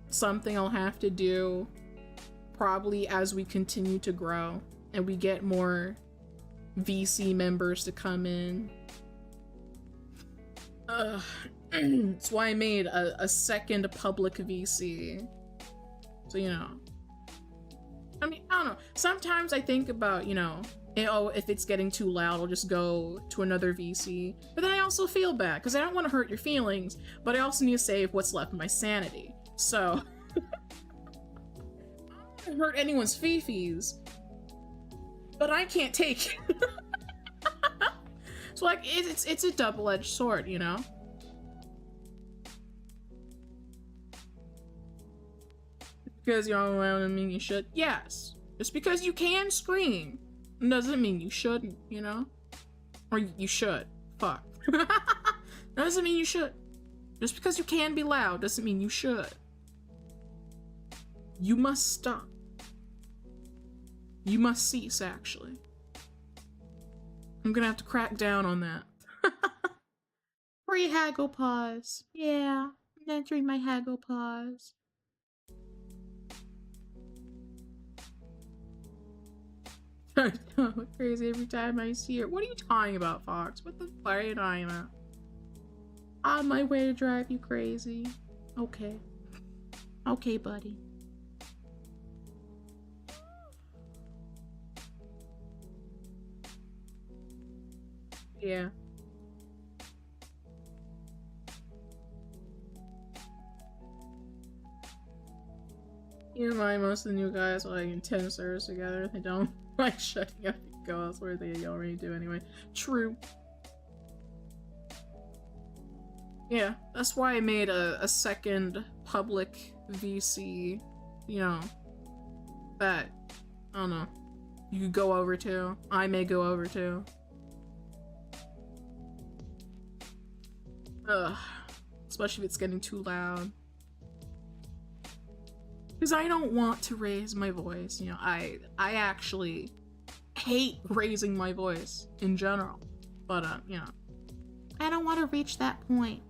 something I'll have to do probably as we continue to grow and we get more VC members to come in. That's why I made a second public VC. So, you know. I mean, I don't know. Sometimes I think about, you know, if it's getting too loud, I'll just go to another VC. But then I also feel bad, because I don't want to hurt your feelings, but I also need to save what's left of my sanity. So, I don't want to hurt anyone's fifis, but I can't take it. So, like, it's a double-edged sword, you know? Because you're all around and mean you should? Yes. Just because you can scream doesn't mean you shouldn't, you know? Or you should. Fuck. That doesn't mean you should. Just because you can be loud doesn't mean you should. You must stop. You must cease, actually. I'm gonna have to crack down on that. Free haggle pause. Yeah, I'm entering my haggle pause. I know, crazy every time I see her. What are you talking about, Fox? What the fuck are you talking about? On my way to drive you crazy. Okay. Okay, buddy. Yeah. You remind most of the new guys are like in 10 servers together. They don't like shutting up and go elsewhere. They already do anyway. True. Yeah, that's why I made a second public VC, you know, that, I don't know, you could go over to. I may go over to. Ugh. Especially if it's getting too loud. Because I don't want to raise my voice, you know, I actually hate raising my voice in general. But, you know, I don't want to reach that point.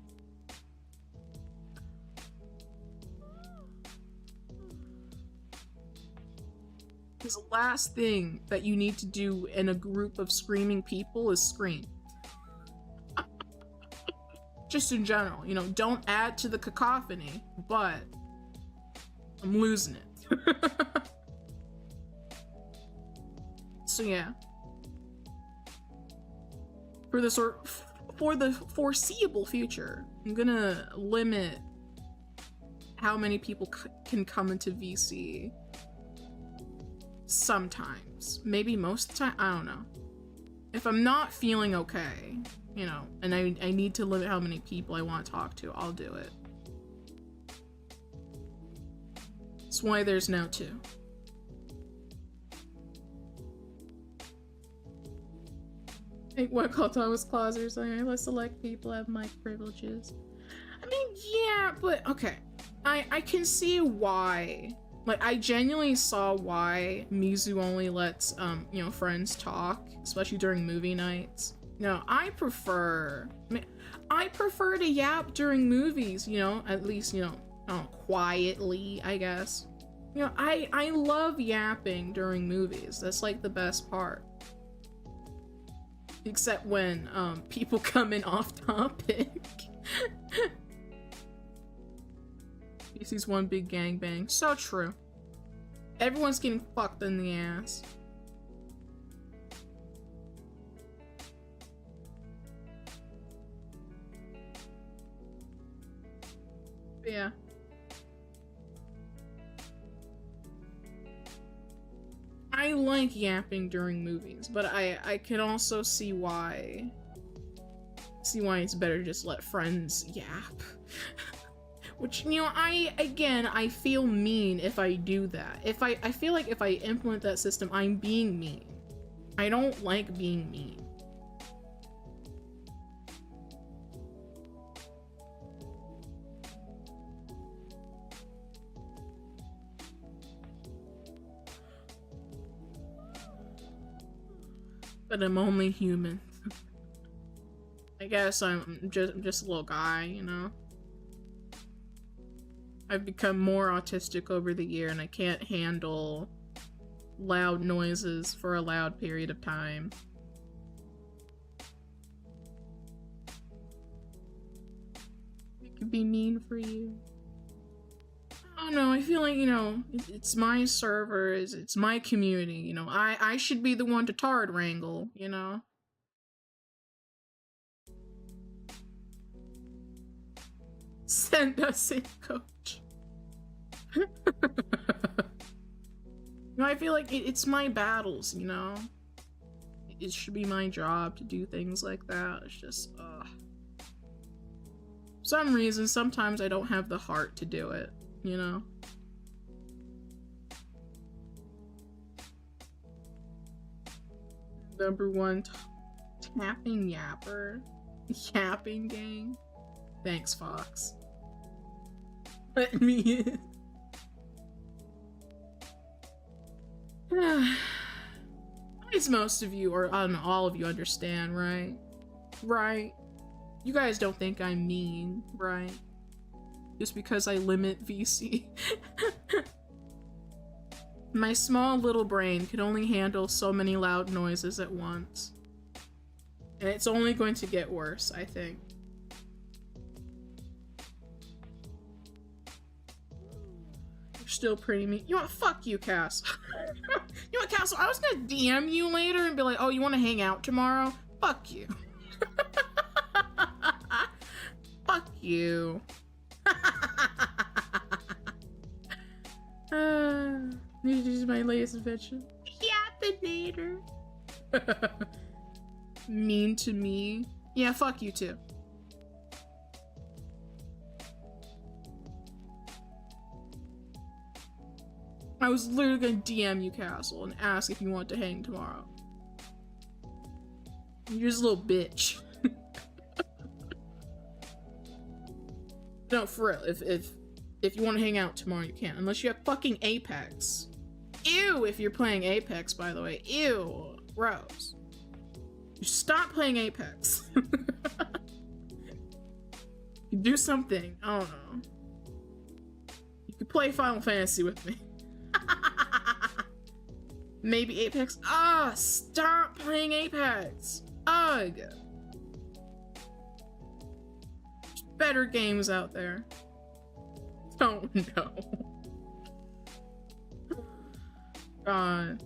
Because the last thing that you need to do in a group of screaming people is scream. Just in general, you know, don't add to the cacophony, but I'm losing it. So yeah. For the foreseeable future, I'm gonna limit how many people can come into VC. Sometimes. Maybe most of the time? I don't know. If I'm not feeling okay, you know, and I need to limit how many people I want to talk to, I'll do it. That's why there's now 2. I think what called Thomas Clauser saying, let's select people have mic privileges. I mean, yeah, but okay. I can see why. Like, I genuinely saw why Mizu only lets, you know, friends talk, especially during movie nights. You know, I prefer to yap during movies, you know, at least, you know, quietly, I guess. You know, I love yapping during movies. That's, like, the best part. Except when, people come in off topic. He sees one big gangbang. So true. Everyone's getting fucked in the ass. But yeah. I like yapping during movies, but I can also see why it's better to just let friends yap. Which, you know, I feel mean if I do that. I feel like if I implement that system, I'm being mean. I don't like being mean. But I'm only human. I guess I'm just a little guy, you know? I've become more autistic over the year and I can't handle loud noises for a loud period of time. It could be mean for you. I don't know, I feel like, you know, it's my server, it's my community, you know, I should be the one to tard wrangle, you know? Send us in, coach. You know, I feel like it's my battles, you know? It should be my job to do things like that. It's just, for some reason, sometimes I don't have the heart to do it, you know? #1 Yapping yapper. Yapping gang. Thanks, Fox. Let me in. At least most of you, or I don't know, all of you understand, right? Right? You guys don't think I'm mean, right? Just because I limit VC. My small little brain can only handle so many loud noises at once. And it's only going to get worse, I think. You're still pretty mean. You know what? Fuck you, Cass. You know what, Castle? I was gonna DM you later and be like, oh, you want to hang out tomorrow? Fuck you. Fuck you. This is my latest invention. Yappinator. Mean to me. Yeah, fuck you too. I was literally gonna DM you, Castle, and ask if you want to hang tomorrow. You're just a little bitch. No, for real. If you want to hang out tomorrow, you can. Unless you have fucking Apex. Ew, if you're playing Apex, by the way. Ew. Gross. You stop playing Apex. You do something. I don't know. You could play Final Fantasy with me. Maybe Apex. Ah, stop playing Apex. Ugh. There's better games out there. Oh no. God.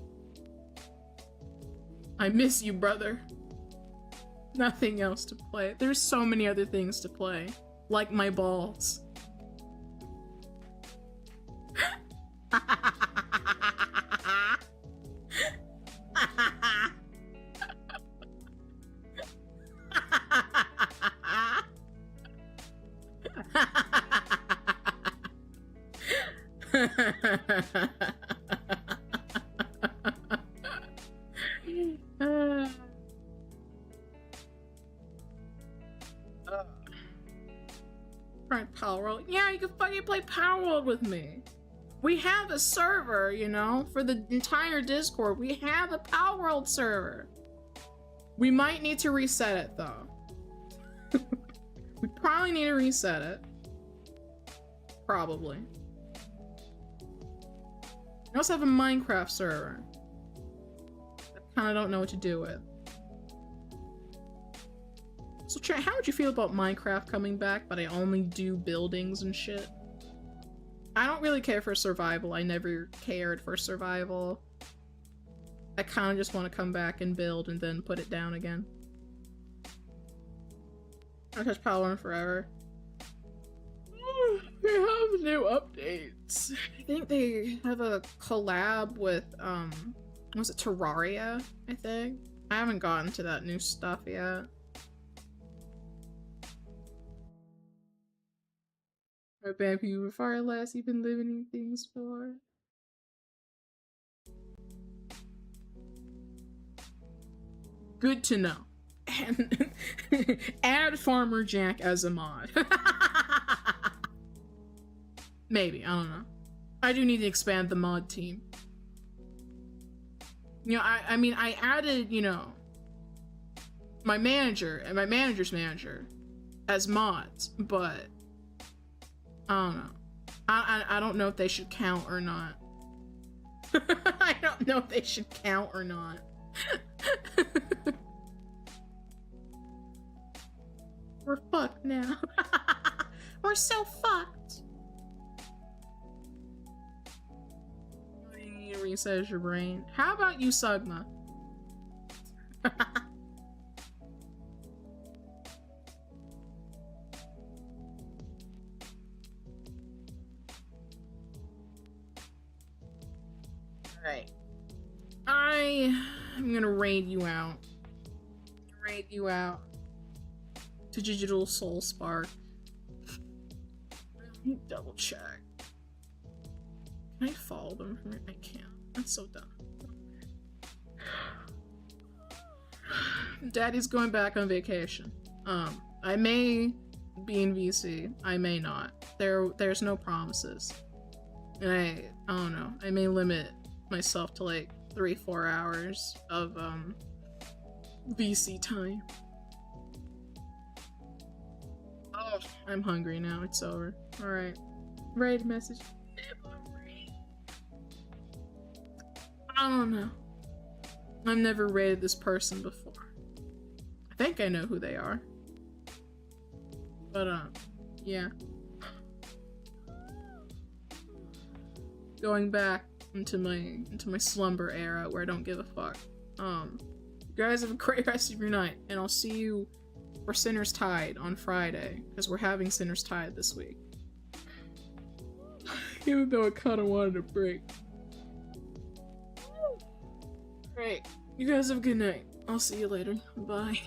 I miss you, brother. Nothing else to play. There's so many other things to play. Like my balls. Right, Power World. Yeah, you can fucking play Power World with me. We have a server, you know, for the entire Discord. We have a Power World server. We might need to reset it though. We probably need to reset it. Probably. I also have a Minecraft server. I kind of don't know what to do with. So chat, how would you feel about Minecraft coming back, but I only do buildings and shit? I don't really care for survival. I never cared for survival. I kind of just want to come back and build and then put it down again. I touch Power in forever. They have new updates. I think they have a collab with, was it Terraria, I think? I haven't gotten to that new stuff yet. Right back you were far less you've been living things for. Good to know. And add Farmer Jack as a mod. Maybe, I don't know. I do need to expand the mod team. You know, I mean, I added, you know, my manager and my manager's manager as mods, but I don't know. I don't know if they should count or not. I don't know if they should count or not. We're fucked now. We're so fucked. You need to reset your brain. How about you, Sugma? Alright. I'm gonna raid you out. Raid you out. To Digital Soul Spark. Let me double check. Can I follow them from it? I can't. That's so dumb. Daddy's going back on vacation. I may be in VC. I may not. There's no promises. And I don't know. I may limit myself to like 3-4 hours of VC time. Oh, I'm hungry now. It's over. Alright. Raid message. I don't know. I've never raided this person before. I think I know who they are. But yeah. Going back into my slumber era where I don't give a fuck. You guys have a great rest of your night, and I'll see you for Sinner's Tide on Friday, because we're having Sinner's Tide this week. Even though I kinda wanted a break. Right. You guys have a good night. I'll see you later. Bye.